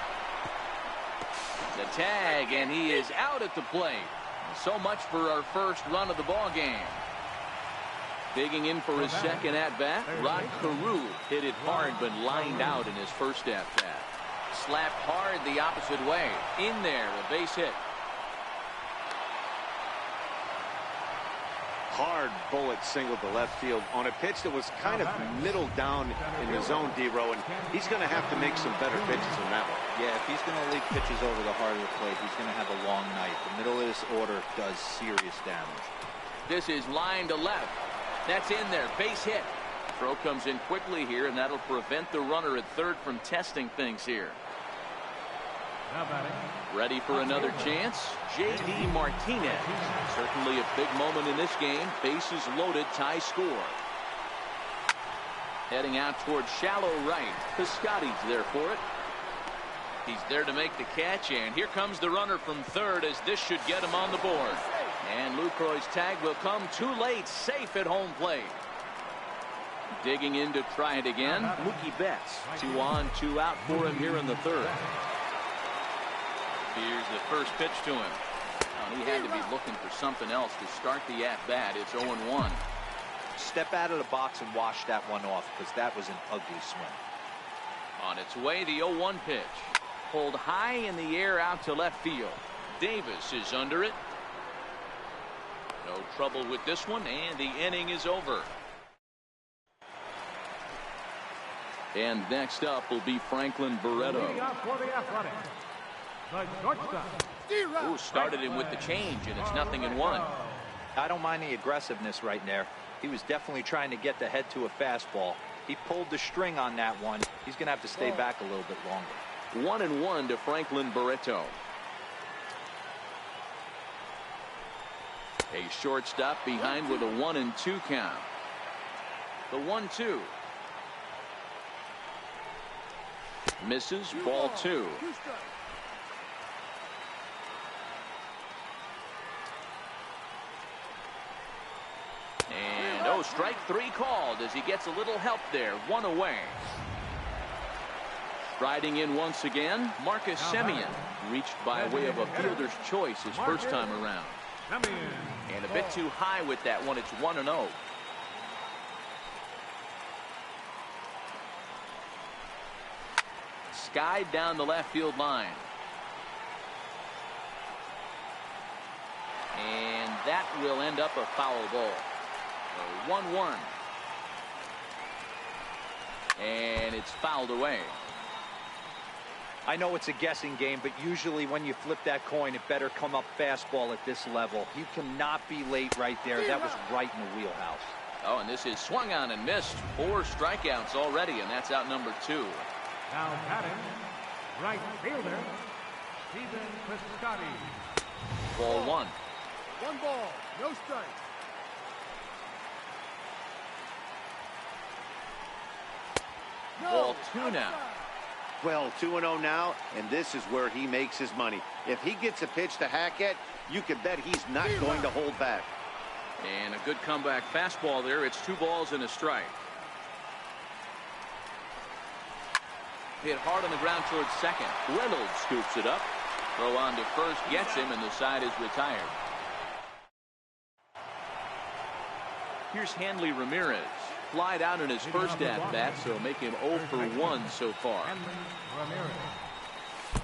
The tag, and he is out at the plate. So much for our first run of the ball game. Digging in for his second at-bat, Rod Carew hit it hard but lined out in his first at-bat. Slapped hard the opposite way. In there, a base hit. Hard bullet single to left field on a pitch that was kind of middle down in the zone, D-Row, and he's going to have to make some better pitches than that one. Yeah, if he's going to leak pitches over the heart of the plate, he's going to have a long night. The middle of this order does serious damage. This is line to left. That's in there. Base hit. Throw comes in quickly here, and that'll prevent the runner at third from testing things here. Ready for another chance? J.D. Martinez. Certainly a big moment in this game. Bases loaded, tie score. Heading out towards shallow right. Piscotty's there for it. He's there to make the catch, and here comes the runner from third as this should get him on the board. And Lucroy's tag will come too late, safe at home plate. Digging in to try it again, Mookie Betts. 2 on, 2 out for him here in the third. Here's the first pitch to him. He had to be looking for something else to start the at-bat. It's 0-1. Step out of the box and wash that one off, because that was an ugly swing. On its way, the 0-1 pitch. Pulled high in the air out to left field. Davis is under it. No trouble with this one, and the inning is over. And next up will be Franklin Barreto. Who started him with the change, and it's 0-1. I don't mind the aggressiveness right there. He was definitely trying to get the head to a fastball. He pulled the string on that one. He's going to have to stay back a little bit longer. 1-1 to Franklin Barreto. A shortstop behind with a 1-2 count. The 1-2. Misses, ball 2. And strike 3 called as he gets a little help there. 1 away. Striding in once again, Marcus Semien. Reached by way of a fielder's choice his first time around. And a bit too high with that one. It's 1-0. Skied down the left field line. And that will end up a foul ball. 1-1. And it's fouled away. I know it's a guessing game, but usually when you flip that coin, it better come up fastball at this level. You cannot be late right there. That was right in the wheelhouse. Oh, and this is swung on and missed. 4 strikeouts already, and that's out number 2. Now batting, right fielder, Stephen Piscotty. Ball 1. 1 ball, no strike. Ball 2 now. Well, 2-0 now, and this is where he makes his money. If he gets a pitch to hack at, you can bet he's not going to hold back. And a good comeback fastball there. It's 2 balls and a strike. Hit hard on the ground towards second. Reynolds scoops it up. Throw on to first, gets him, and the side is retired. Here's Hanley Ramirez. Flied out in his first at-bat, so make him 0 for 1 so far.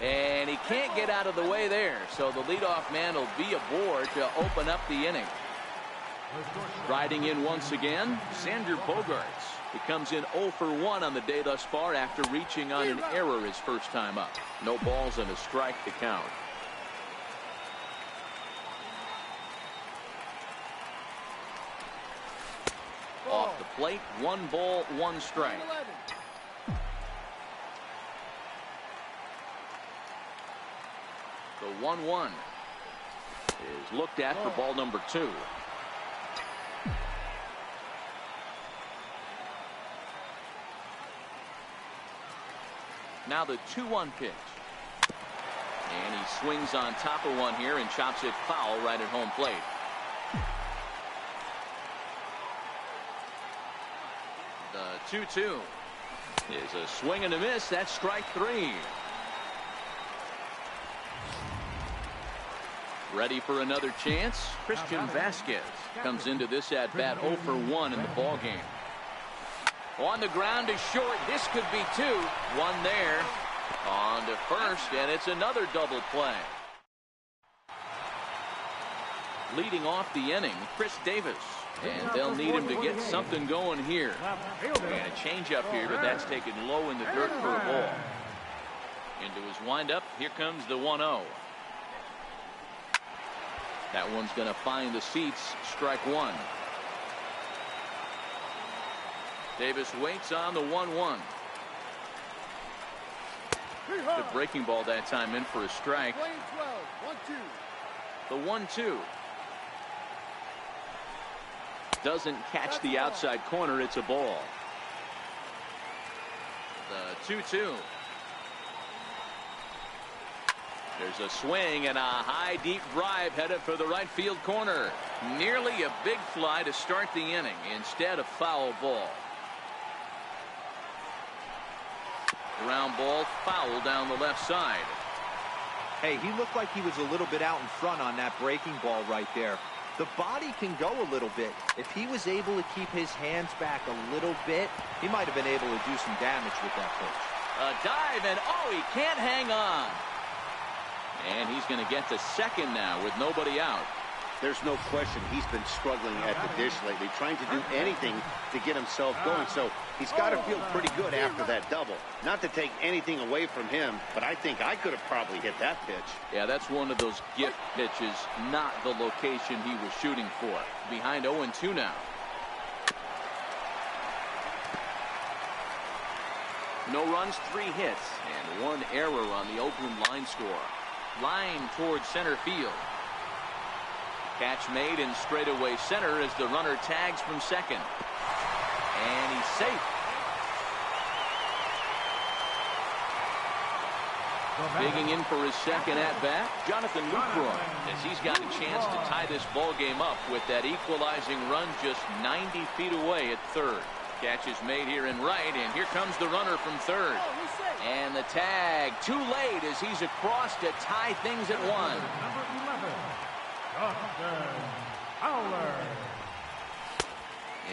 And he can't get out of the way there, so the leadoff man will be aboard to open up the inning. Riding in once again, Xander Bogaerts. He comes in 0 for 1 on the day thus far after reaching on an error his first time up. No balls and a strike to count. Off the plate, 1 ball, 1 strike. The 1-1 is looked at for ball number 2. Now the 2-1 pitch. And he swings on top of one here and chops it foul right at home plate. The 2-2 is a swing and a miss. That's strike 3. Ready for another chance. Christian Vasquez comes into this at bat 0 for 1 in the ball game. On the ground to short. This could be 2. 1 there. On to first, and it's another double play. Leading off the inning, Chris Davis. And they'll need him to get something going here. And a changeup here, but that's taken low in the dirt for a ball. Into his windup. Here comes the 1-0. That one's going to find the seats. Strike 1. Davis waits on the 1-1. The breaking ball that time in for a strike. The 1-2. Doesn't catch the outside corner. It's a ball. The 2-2. There's a swing and a high deep drive headed for the right field corner. Nearly a big fly to start the inning. Instead a foul ball. Ground ball foul down the left side. Hey, he looked like he was a little bit out in front on that breaking ball right there. The body can go a little bit. If he was able to keep his hands back a little bit, he might have been able to do some damage with that pitch. A dive, and oh, he can't hang on. And he's going to get to second now with nobody out. There's no question he's been struggling at the dish lately, trying to do anything to get himself going. So he's got to feel pretty good after that double. Not to take anything away from him, but I think I could have probably hit that pitch. Yeah, that's one of those gift pitches, not the location he was shooting for. Behind 0-2 now. No runs, 3 hits, and 1 error on the Oakland line score. Line towards center field. Catch made in straightaway center as the runner tags from second. And he's safe. Digging in for his second at-bat, Jonathan Lucroy, as he's got a chance to tie this ball game up with that equalizing run just 90 feet away at third. Catch is made here in right, and here comes the runner from third. And the tag too late as he's across to tie things at 1. Number 11, Justin Fowler.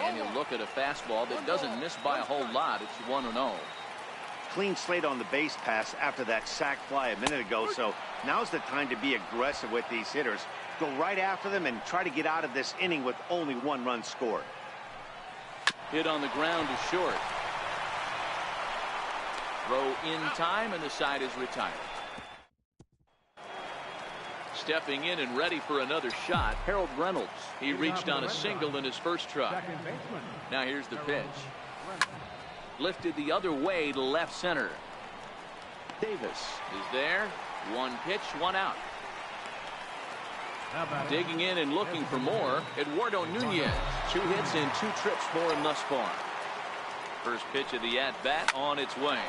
And you look at a fastball that doesn't miss by a whole lot. It's 1-0. Clean slate on the base pass after that sac fly a minute ago, so now's the time to be aggressive with these hitters. Go right after them and try to get out of this inning with only 1 run scored. Hit on the ground to short. Throw in time, and the side is retired. Stepping in and ready for another shot, Harold Reynolds. He reached on a single in his first try. Now here's the pitch. Lifted the other way to left center. Davis is there. One pitch, one out. Digging in and looking for more, Eduardo Nunez. 2 hits and 2 trips for him thus far. First pitch of the at-bat on its way.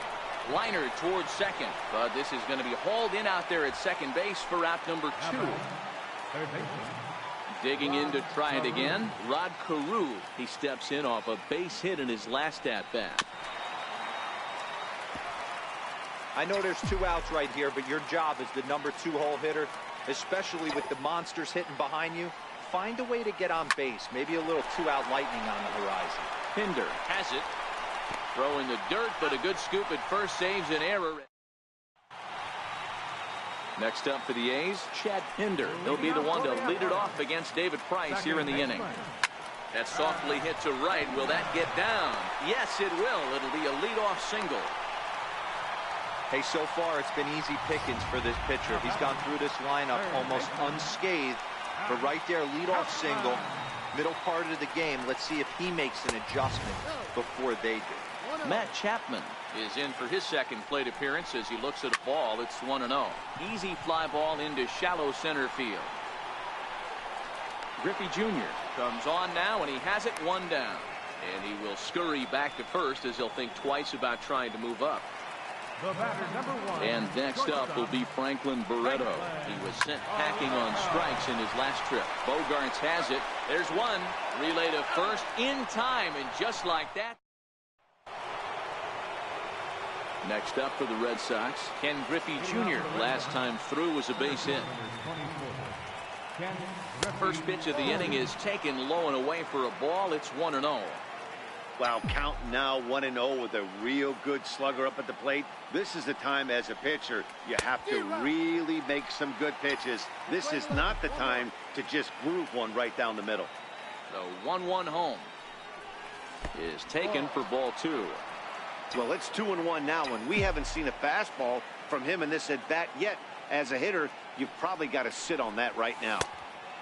Liner towards second, but this is going to be hauled in out there at second base for out number 2. Digging in to try it again, Rod Carew. He steps in off a base hit in his last at-bat. I know there's 2 outs right here, but your job as the number 2 hole hitter, especially with the monsters hitting behind you, find a way to get on base. Maybe a little 2-out lightning on the horizon. Pinder has it. Throw in the dirt, but a good scoop at first, saves an error. Next up for the A's, Chad Pinder. He'll be the one to lead it off against David Price here in the inning. That softly hit to right. Will that get down? Yes, it will. It'll be a leadoff single. Hey, so far it's been easy pickings for this pitcher. He's gone through this lineup almost unscathed. But right there, leadoff single, middle part of the game. Let's see if he makes an adjustment before they do. Matt Chapman is in for his second plate appearance as he looks at a ball. It's 1-0. Easy fly ball into shallow center field. Griffey Jr. comes on now, and he has it 1 down. And he will scurry back to first as he'll think twice about trying to move up. And next up will be Franklin Barreto. He was sent packing on strikes in his last trip. Bogarts has it. There's one. Relay to first in time, and just like that. Next up for the Red Sox, Ken Griffey Jr. Last time through was a base hit. First pitch of the inning is taken low and away for a ball. It's 1-0. Wow, counting now 1-0 with a real good slugger up at the plate. This is the time as a pitcher you have to really make some good pitches. This is not the time to just groove one right down the middle. The 1-1 home is taken for ball 2. Well, it's 2-1 now, and we haven't seen a fastball from him in this at-bat yet. As a hitter, you've probably got to sit on that right now.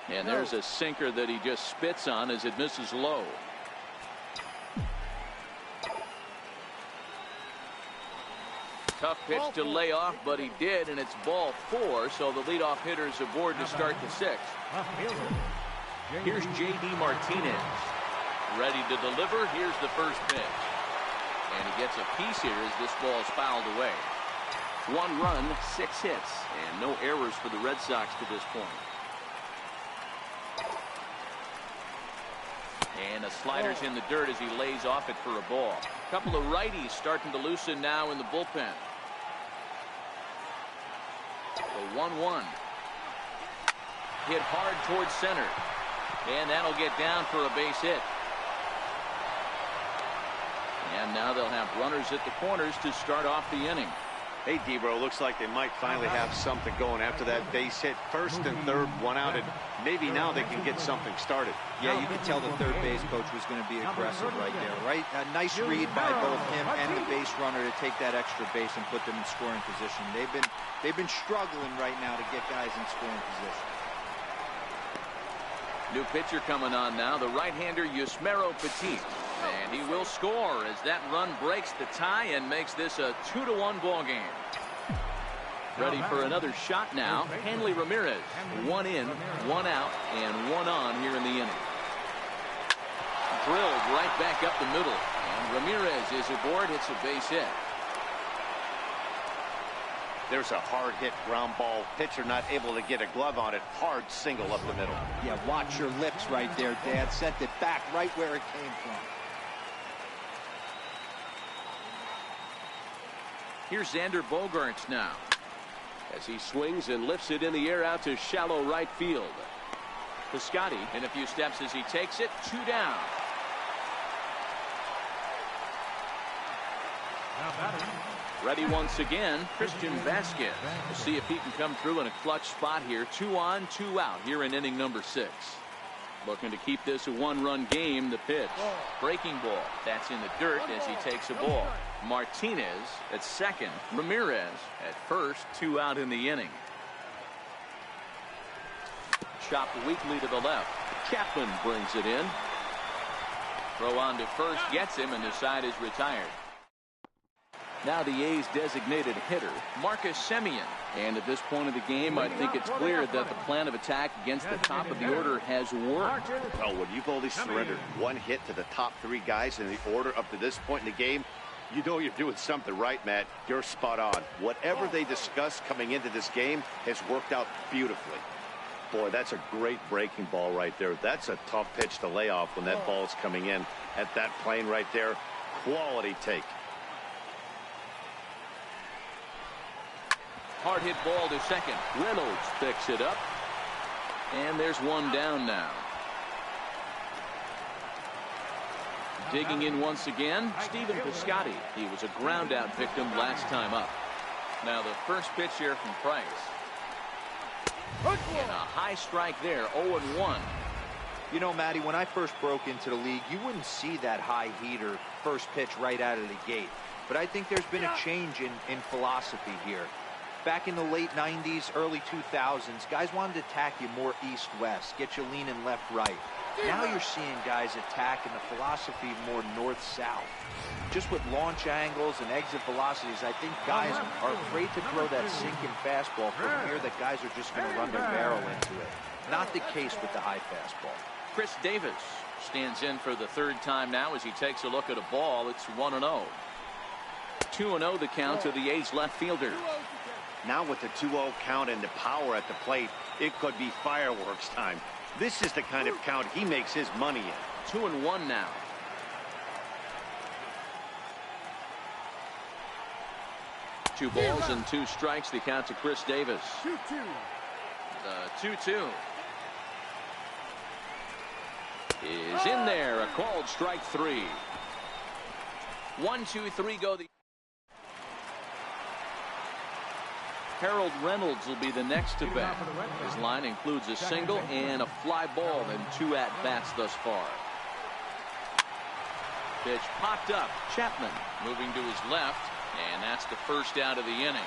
And there's a sinker that he just spits on as it misses low. Tough pitch to lay off, but he did, and it's ball 4, so the leadoff hitter is aboard to start the 6th. Here's J.D. Martinez. Ready to deliver. Here's the first pitch. And he gets a piece here as this ball is fouled away. 1 run, 6 hits, and no errors for the Red Sox to this point. And a slider's in the dirt as he lays off it for a ball. A couple of righties starting to loosen now in the bullpen. The 1-1. Hit hard towards center. And that'll get down for a base hit. And now they'll have runners at the corners to start off the inning. Hey, Debro, looks like they might finally have something going after that base hit. First and third, 1 out, and maybe now they can get something started. Yeah, you could tell the third base coach was going to be aggressive right there, right? A nice read by both him and the base runner to take that extra base and put them in scoring position. They've been struggling right now to get guys in scoring position. New pitcher coming on now, the right-hander Yusmeiro Petit. And he will score as that run breaks the tie and makes this a 2-1 ball game. Ready for another shot now. Hanley Ramirez. 1 in, 1 out, and 1 on here in the inning. Drilled right back up the middle. And Ramirez is aboard. It's a base hit. There's a hard hit ground ball. Pitcher not able to get a glove on it. Hard single up the middle. Yeah, watch your lips right there, Dad. Sent it back right where it came from. Here's Xander Bogaerts now. As he swings and lifts it in the air out to shallow right field. Piscotty in a few steps as he takes it. 2 down. Ready once again, Christian Vasquez. We'll see if he can come through in a clutch spot here. 2 on, 2 out here in inning number 6. Looking to keep this a 1-run game. The pitch. Breaking ball. That's in the dirt as he takes a ball. Martinez at second. Ramirez at first. 2 out in the inning. Chopped weakly to the left. Chapman brings it in. Throw on to first gets him, and the side is retired. Now the A's designated hitter, Marcus Semien. And at this point of the game, I think it's clear that the plan of attack against the top of the order has worked. Oh, when you've only surrendered 1 hit to the top 3 guys in the order up to this point in the game, you know you're doing something right, Matt. You're spot on. Whatever they discussed coming into this game has worked out beautifully. Boy, that's a great breaking ball right there. That's a tough pitch to lay off when that ball's coming in at that plane right there. Quality take. Hard hit ball to second. Reynolds picks it up. And there's one down now. Digging in once again, Stephen Piscotty. He was a ground out victim last time up. Now the first pitch here from Price. And a high strike there, 0-1. You know, Matty, when I first broke into the league, you wouldn't see that high heater first pitch right out of the gate. But I think there's been a change in philosophy here. Back in the late 90s, early 2000s, guys wanted to attack you more east-west, get you leaning left-right. Now you're seeing guys attack in the philosophy more north-south. Just with launch angles and exit velocities, I think guys are afraid to throw that sinking fastball for fear that guys are just going to run their barrel into it. Not the case with the high fastball. Chris Davis stands in for the 3rd time now as he takes a look at a ball. It's 1-0. 2-0 the count to the A's left fielder. Now with the 2-0 count and the power at the plate, it could be fireworks time. This is the kind of count he makes his money in. 2-1 now. Two balls and 2 strikes, the count to Chris Davis. 2-2. The 2-2 is in there. A called strike 3. 1-2-3 go. Harold Reynolds will be the next to bat. His line includes a single and a fly ball and 2 at-bats thus far. Pitch popped up. Chapman moving to his left, and that's the first out of the inning.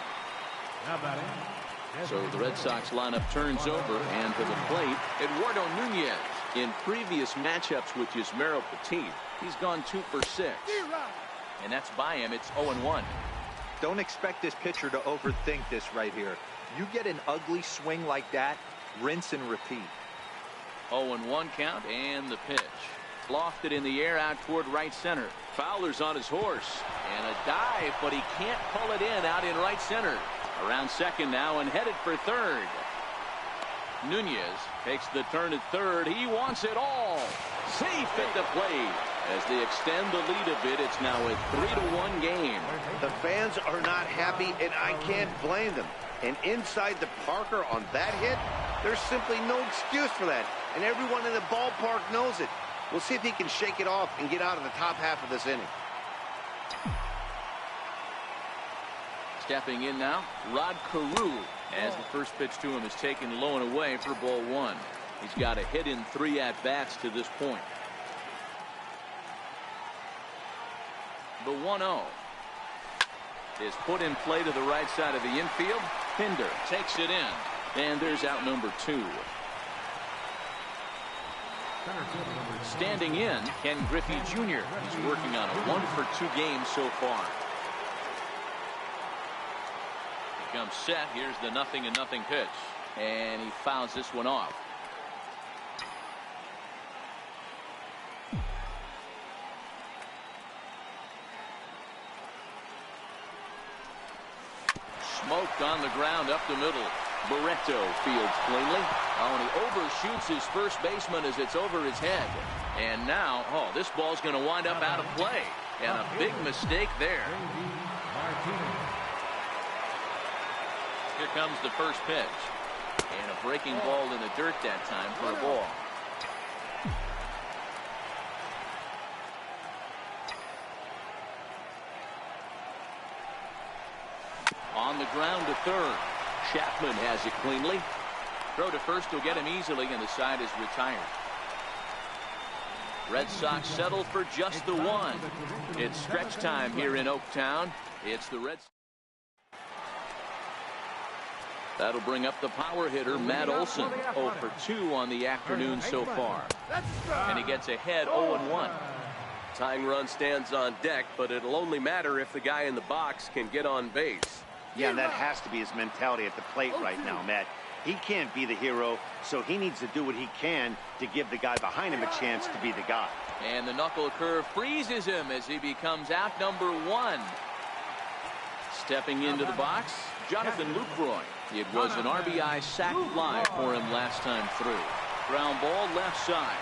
So the Red Sox lineup turns over, and to the plate, Eduardo Nunez. In previous matchups with Yusmeiro Petit, he's gone 2 for 6. And that's by him. It's 0-1. Don't expect this pitcher to overthink this right here. You get an ugly swing like that, rinse and repeat. 0-1 count, and the pitch. Lofted in the air out toward right center. Fowler's on his horse. And a dive, but he can't pull it in out in right center. Around second now and headed for third. Nunez takes the turn at third. He wants it all. Safe at the plate. As they extend the lead a bit, it's now a 3-1 game. The fans are not happy, and I can't blame them. And inside the Parker on that hit, there's simply no excuse for that. And everyone in the ballpark knows it. We'll see if he can shake it off and get out of the top half of this inning. Stepping in now, Rod Carew, as the first pitch to him is taken low and away for ball 1. He's got a hit in 3 at-bats to this point. The 1-0 is put in play to the right side of the infield. Pinder takes it in, and there's out number 2. Standing in, Ken Griffey Jr. He's working on a 1-for-2 game so far. He comes set. Here's the 0-0 pitch, and he fouls this one off. Smoked on the ground up the middle. Barreto fields cleanly. Oh, and he overshoots his first baseman as it's over his head. And now, this ball's going to wind up out of play. And a big mistake there. Here comes the first pitch. And a breaking ball in the dirt that time for a ball. On the ground to third. Chapman has it cleanly. Throw to first will get him easily, and the side is retired. Red Sox settle for just the one. It's stretch time here in Oaktown. It's the Red Sox. That'll bring up the power hitter, Matt Olson. 0 for 2 on the afternoon so far. And he gets ahead 0-1. Tying run stands on deck, but it'll only matter if the guy in the box can get on base. Yeah, and that has to be his mentality at the plate right now, Matt. He can't be the hero, so he needs to do what he can to give the guy behind him a chance to be the guy. And the knuckle curve freezes him as he becomes out number 1. Stepping into the box, Jonathan Lucroy. It was an RBI sac fly for him last time through. Ground ball left side.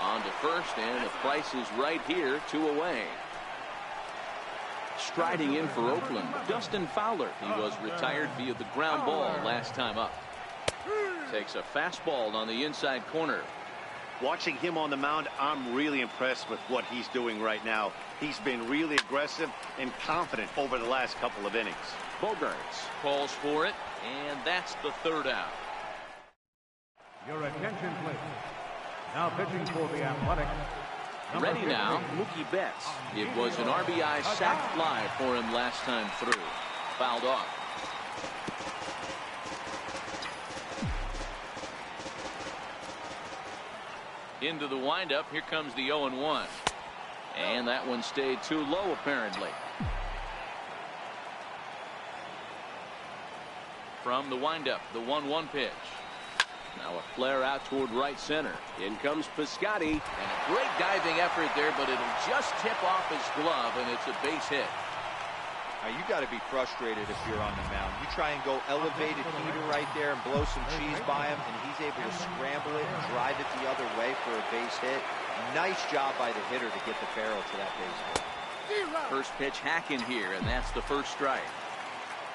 On to first, and the price is right here, 2 away. Striding in for Oakland, Dustin Fowler. He was retired via the ground ball last time up. Takes a fastball on the inside corner. Watching him on the mound, I'm really impressed with what he's doing right now. He's been really aggressive and confident over the last couple of innings. Bogarts calls for it, and that's the 3rd out. Your attention, please. Now pitching for the Athletics. Ready now, Mookie Betts. It was an RBI sac fly for him last time through. Fouled off. Into the windup. Here comes the 0-1. And that one stayed too low, apparently. From the windup, the 1-1 pitch. Now a flare out toward right center. In comes Piscotty. And a great diving effort there, but it'll just tip off his glove, and it's a base hit. Now you got to be frustrated if you're on the mound. You try and go elevated heater right there and blow some cheese by him, and he's able to scramble it and drive it the other way for a base hit. Nice job by the hitter to get the barrel to that base hit. First pitch hacking here, and that's the first strike.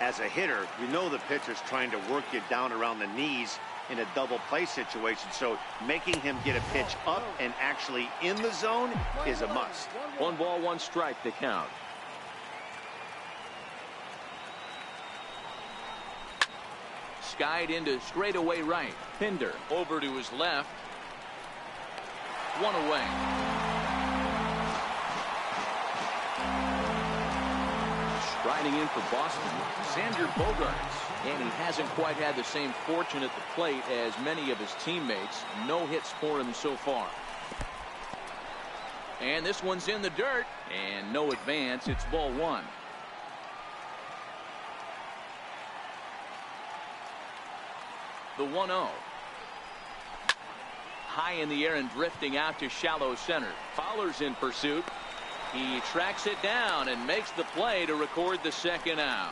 As a hitter, you know the pitcher's trying to work you down around the knees in a double play situation, so making him get a pitch up and actually in the zone is a must. 1 ball, 1 strike to count. Skied into straightaway right. Pinder over to his left. 1 away. Striding in for Boston, Xander Bogarts. And he hasn't quite had the same fortune at the plate as many of his teammates. No hits for him so far. And this one's in the dirt. And no advance. It's ball 1. The 1-0. High in the air and drifting out to shallow center. Fowler's in pursuit. He tracks it down and makes the play to record the 2nd out.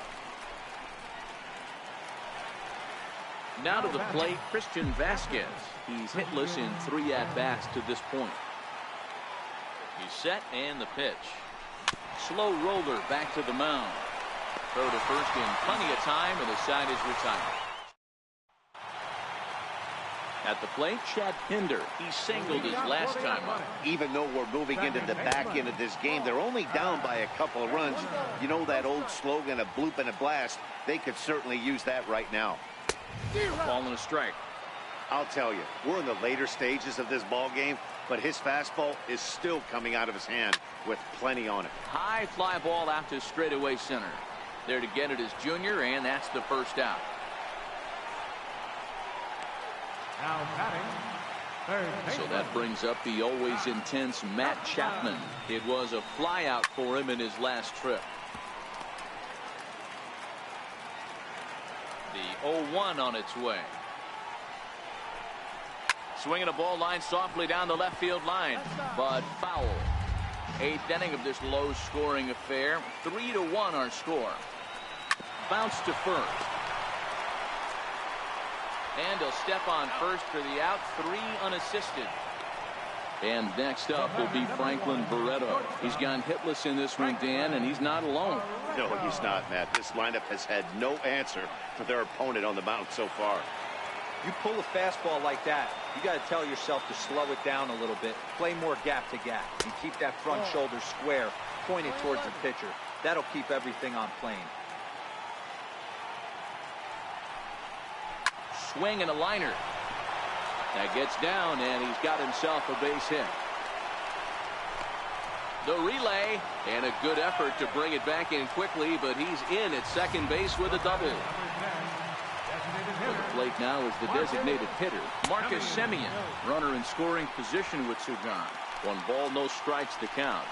Now to the plate, Christian Vasquez. He's hitless in 3 at-bats to this point. He's set, and the pitch. Slow roller back to the mound. Throw to first in plenty of time, and the side is retired. At the plate, Chad Pinder. He singled his last time up. Even though we're moving into the back end of this game, they're only down by a couple of runs. You know that old slogan, a bloop and a blast? They could certainly use that right now. Ball and a strike. I'll tell you, we're in the later stages of this ball game, but his fastball is still coming out of his hand with plenty on it. High fly ball out to straightaway center. There to get it is Junior, and that's the 1st out. Now batting, So that brings up the always intense Matt Chapman. It was a fly out for him in his last trip. The 0-1 on its way. Swinging a ball line softly down the left field line, but foul. 8th inning of this low-scoring affair. 3-1 our score. Bounce to first. And he'll step on first for the out. 3 unassisted. And next up will be Franklin Barreto. He's gone hitless in this one, Dan, and he's not alone. No, he's not, Matt. This lineup has had no answer for their opponent on the mound so far. You pull a fastball like that, you got to tell yourself to slow it down a little bit, play more gap to gap, and keep that front shoulder square, pointed towards the pitcher. That'll keep everything on plane. Swing and a liner. That gets down, and he's got himself a base hit. The relay, and a good effort to bring it back in quickly, but he's in at second base with a double. On the plate now is the designated hitter, Marcus Semien. Runner in scoring position with Sugan. 1 ball, no strikes to count.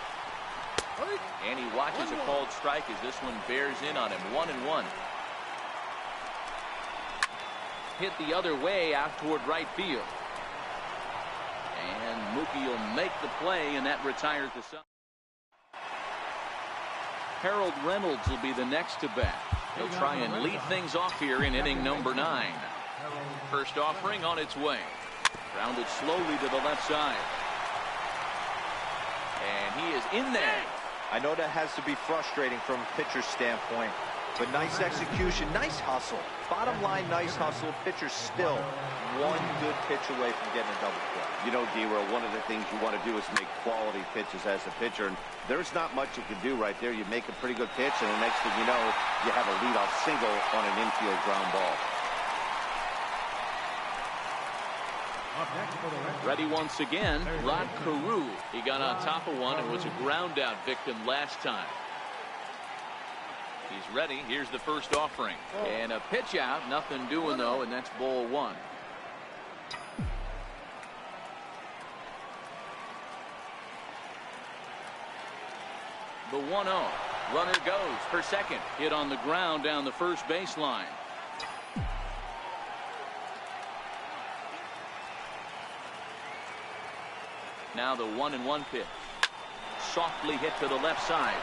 And he watches a called strike as this one bears in on him. 1-1. Hit the other way out toward right field. And Mookie will make the play, and that retires the side. Harold Reynolds will be the next to bat. He'll try and lead things off here in inning number 9. First offering on its way. Grounded slowly to the left side. And he is in there. I know that has to be frustrating from a pitcher's standpoint, but nice execution, nice hustle. Bottom line, nice hustle. Pitcher's still one good pitch away from getting a double play. You know, D-Roll, one of the things you want to do is make quality pitches as a pitcher, and there's not much you can do right there. You make a pretty good pitch, and the next thing you know, you have a leadoff single on an infield ground ball. Ready once again, Rod Carew. He got on top of one and was a ground out victim last time. He's ready. Here's the first offering. And a pitch out. Nothing doing, though, and that's ball 1. The 1-0. Runner goes for second. Hit on the ground down the first baseline. Now the 1-1 pitch. Softly hit to the left side.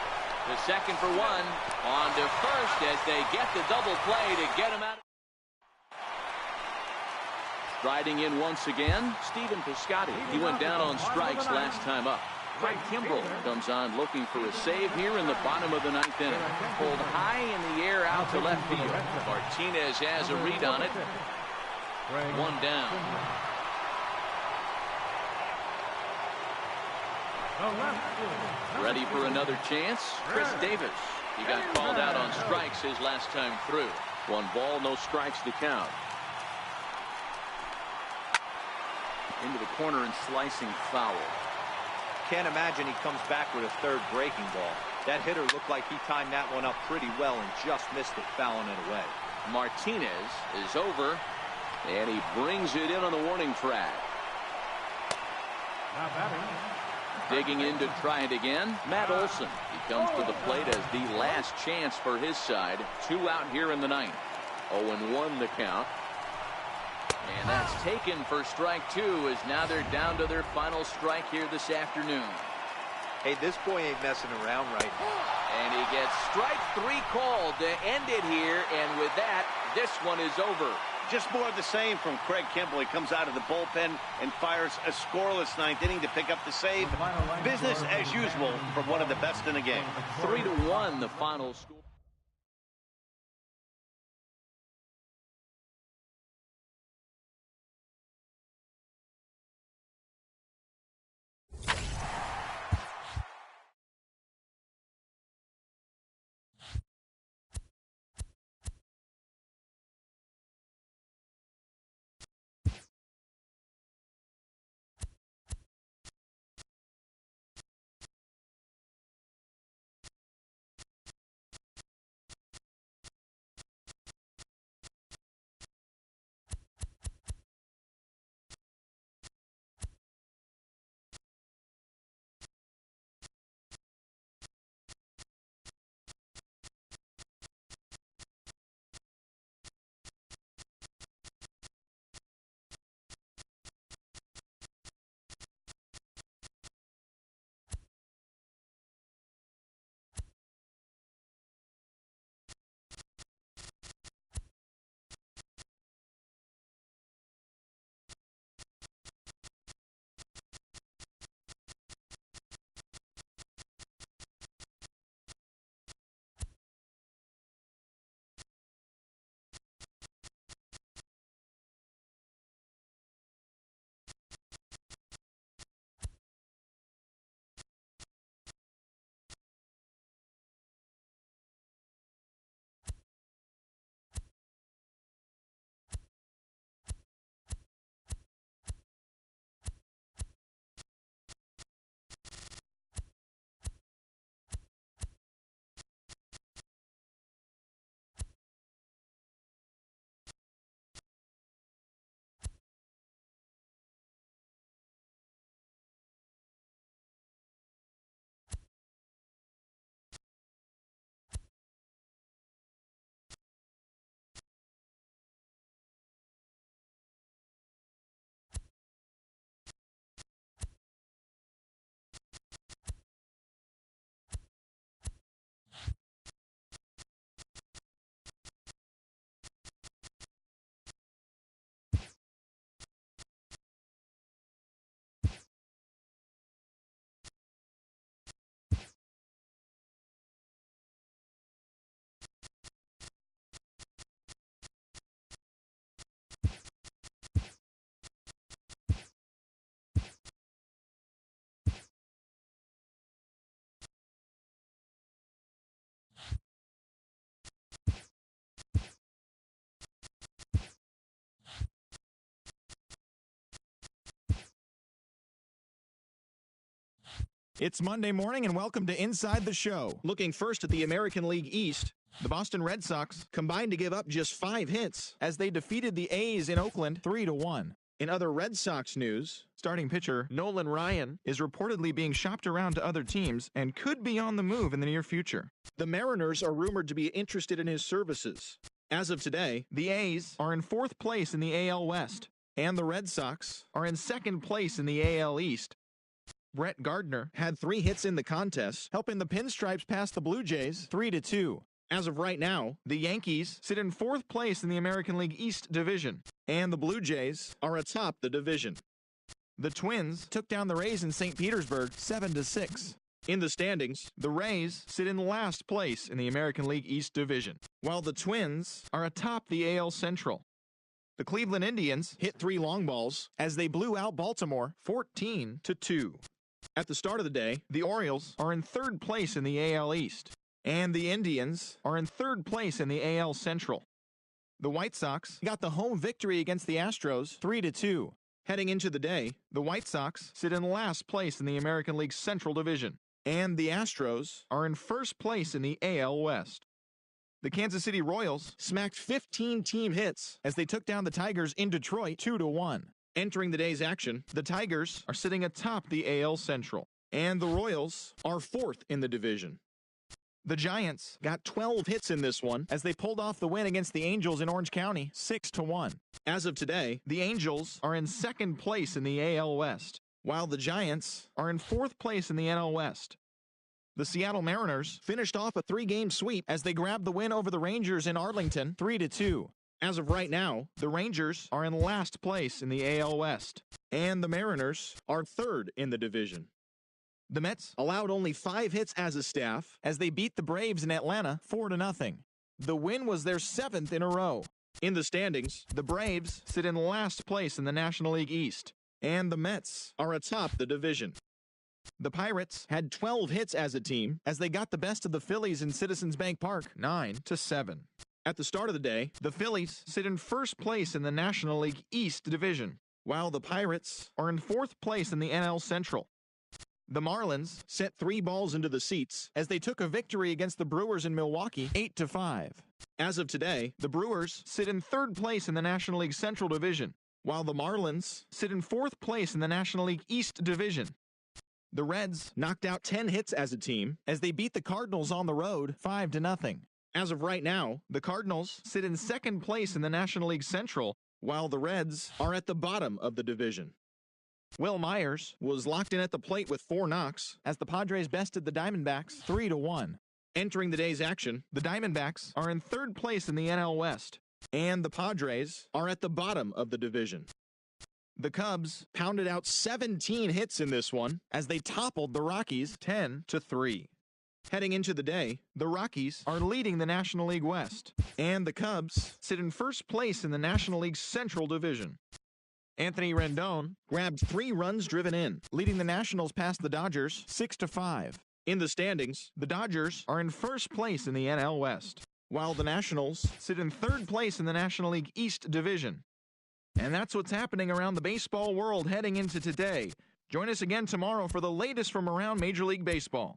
The second for 1. On to first as they get the double play to get him out. Striding in once again, Stephen Piscotty. He went down on strikes last time up. Craig Kimbrell comes on looking for a save here in the bottom of the 9th inning. Pulled high in the air out to left field. Martinez has a read on it. 1 down. Ready for another chance? Chris Davis. He got called out on strikes his last time through. 1 ball, no strikes to count. Into the corner and slicing foul. Can't imagine he comes back with a third breaking ball. That hitter looked like he timed that one up pretty well and just missed it, fouling it away. Martinez is over, and he brings it in on the warning track. Digging in to try it again, Matt Olson. He comes to the plate as the last chance for his side. 2 out here in the 9th. 0-1 the count. And that's taken for strike 2 as now they're down to their final strike here this afternoon. Hey, this boy ain't messing around right now. And he gets strike 3 called to end it here, and with that, this one is over. Just more of the same from Craig Kimbrell. He comes out of the bullpen and fires a scoreless 9th inning to pick up the save. Business as usual from one of the best in the game. 3-1 the final score. It's Monday morning and welcome to Inside the Show. Looking first at the American League East, the Boston Red Sox combined to give up just 5 hits as they defeated the A's in Oakland 3-1. In other Red Sox news, starting pitcher Nolan Ryan is reportedly being shopped around to other teams and could be on the move in the near future. The Mariners are rumored to be interested in his services. As of today, the A's are in 4th place in the AL West, and the Red Sox are in 2nd place in the AL East. Brett Gardner had 3 hits in the contest, helping the Pinstripes pass the Blue Jays 3-2. As of right now, the Yankees sit in 4th place in the American League East Division, and the Blue Jays are atop the division. The Twins took down the Rays in St. Petersburg 7-6. In the standings, the Rays sit in last place in the American League East Division, while the Twins are atop the AL Central. The Cleveland Indians hit 3 long balls as they blew out Baltimore 14-2. At the start of the day, the Orioles are in 3rd place in the AL East, and the Indians are in 3rd place in the AL Central. The White Sox got the home victory against the Astros 3-2. Heading into the day, the White Sox sit in last place in the American League Central Division, and the Astros are in 1st place in the AL West. The Kansas City Royals smacked 15 team hits as they took down the Tigers in Detroit 2-1. Entering the day's action, the Tigers are sitting atop the AL Central, and the Royals are 4th in the division. The Giants got 12 hits in this one as they pulled off the win against the Angels in Orange County 6-1. As of today, the Angels are in 2nd place in the AL West, while the Giants are in 4th place in the NL West. The Seattle Mariners finished off a 3-game sweep as they grabbed the win over the Rangers in Arlington 3-2. As of right now, the Rangers are in last place in the AL West, and the Mariners are 3rd in the division. The Mets allowed only 5 hits as a staff as they beat the Braves in Atlanta 4-0. The win was their 7th in a row. In the standings, the Braves sit in last place in the National League East, and the Mets are atop the division. The Pirates had 12 hits as a team as they got the best of the Phillies in Citizens Bank Park 9-7. At the start of the day, the Phillies sit in 1st place in the National League East Division, while the Pirates are in 4th place in the NL Central. The Marlins sent 3 balls into the seats as they took a victory against the Brewers in Milwaukee 8-5. As of today, the Brewers sit in 3rd place in the National League Central Division, while the Marlins sit in 4th place in the National League East Division. The Reds knocked out 10 hits as a team as they beat the Cardinals on the road 5-0. As of right now, the Cardinals sit in 2nd place in the National League Central, while the Reds are at the bottom of the division. Will Myers was locked in at the plate with 4 knocks as the Padres bested the Diamondbacks 3-1. Entering the day's action, the Diamondbacks are in 3rd place in the NL West, and the Padres are at the bottom of the division. The Cubs pounded out 17 hits in this one as they toppled the Rockies 10-3. Heading into the day, the Rockies are leading the National League West, and the Cubs sit in 1st place in the National League Central Division. Anthony Rendon grabbed 3 runs driven in, leading the Nationals past the Dodgers 6-5. In the standings, the Dodgers are in 1st place in the NL West, while the Nationals sit in 3rd place in the National League East Division. And that's what's happening around the baseball world heading into today. Join us again tomorrow for the latest from around Major League Baseball.